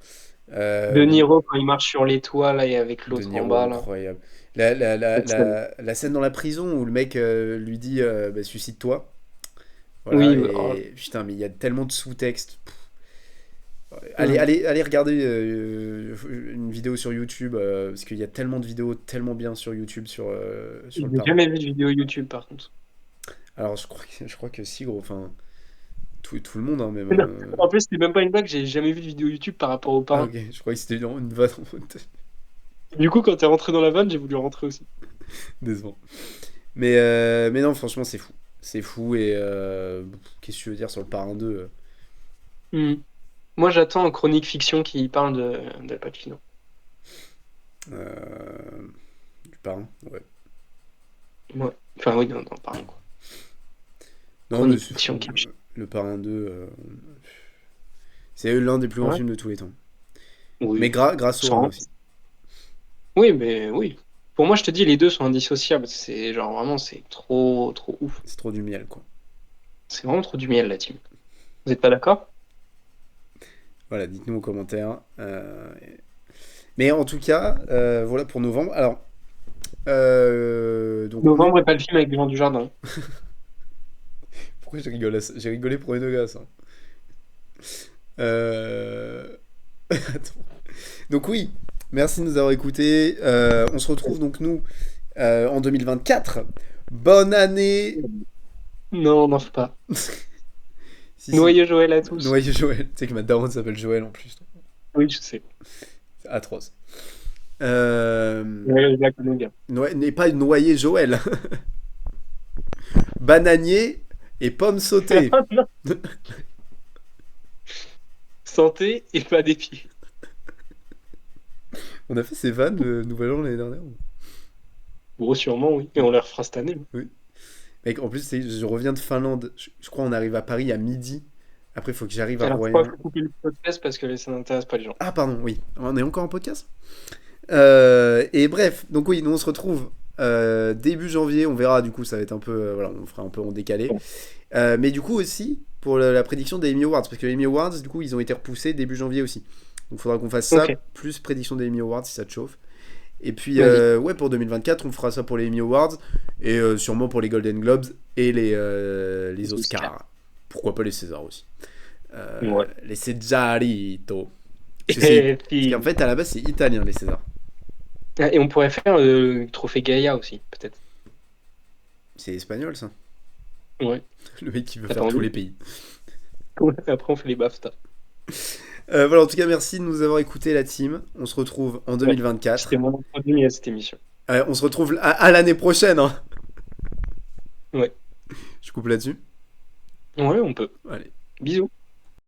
De Euh, Niro, quand il marche sur les toits là, et avec de l'autre en Niro, bas là. incroyable. Cette scène. La scène dans la prison où le mec lui dit bah, suicide-toi. Voilà, Oui, oh, et putain, mais il y a tellement de sous-textes. hmm. Allez regarder une vidéo sur YouTube, parce qu'il y a tellement de vidéos tellement bien sur YouTube sur le J'ai parrain. jamais vu de vidéo YouTube par contre. Alors je crois que si gros, enfin, tout le monde, hein, même. Non. En plus, c'était même pas une blague, j'ai jamais vu de vidéo YouTube par rapport aux Ah, parrains. ok, je croyais que c'était une vanne en mode Du coup, quand t'es rentré dans la vanne, j'ai voulu rentrer aussi. décevant. Mais non, franchement, c'est fou. C'est fou et qu'est-ce que tu veux dire sur le parrain 2 Hmm. Moi, j'attends en chronique fiction qui parle d'Al Pacino. du parrain, ouais. Ouais. Enfin, oui, non, parrain, quoi. Non, mais Chronique c'est fiction fou. qui... Le parrain 2, c'est l'un des plus grands Ouais. films de tous les temps. Mais Oui. grâce au 1 Sans- aussi. Oui, mais oui. Pour moi, je te dis, les deux sont indissociables. C'est genre vraiment, c'est trop, trop ouf. C'est trop du miel, quoi. C'est vraiment trop du miel, la team. Vous êtes pas d'accord? Voilà, dites-nous en commentaire. Mais en tout cas, voilà pour novembre. Alors, donc Novembre est pas le film avec Jean Dujardin. pourquoi je rigole J'ai rigolé pour une gosse. Hein. Attends. Donc oui, merci de nous avoir écoutés. On se retrouve donc nous en 2024. Bonne année. Non, n'en fais pas. Si, si. Noyez Joël à tous. Noyé Joël. Tu sais que ma daronne s'appelle Joël en plus. Oui, je sais. C'est atroce. Euh... Ouais, je la connais bien. N'est pas noyé Joël. Bananier et pomme sautée. Santé et pas des pieds. On a fait ces vannes le nouvel an l'année dernière. Gros, sûrement, oui. Et on les refera cette année. Oui. Mec, en plus, je reviens de Finlande. Je crois on arrive à Paris à midi. Après, il faut que j'arrive à Alors, Royan. faut couper le podcast parce que ça n'intéresse pas les gens. Ah, pardon, oui. On est encore en podcast et bref, donc oui, nous on se retrouve début janvier. On verra, du coup, ça va être un peu. Voilà, on fera un peu en décalé. Bon. Mais du coup, aussi, pour la prédiction des Emmy Awards. Parce que les Emmy Awards, du coup, ils ont été repoussés début janvier aussi. Donc, il faudra qu'on fasse ça, Ok, plus prédiction des Emmy Awards si ça te chauffe. Et puis, vas-y. ouais, pour 2024, on fera ça pour les Emmy Awards et sûrement pour les Golden Globes et les Oscars. Pourquoi pas les Césars aussi. Ouais. Les Cesarito. Et Parce puis... qu'en fait, à la base, c'est italien, les Césars. Ah, et on pourrait faire le trophée Gaïa aussi, peut-être. C'est espagnol, ça. Ouais. Le mec qui veut T'as faire pas tous envie? les pays. Ouais, après, on fait les BAFTA. Voilà, en tout cas, merci de nous avoir écouté, la team. On se retrouve en Ouais. 2024. C'était mon premier à cette émission. On se retrouve à l'année prochaine. Hein. Ouais. Je coupe là-dessus. Ouais, on peut. Allez. Bisous.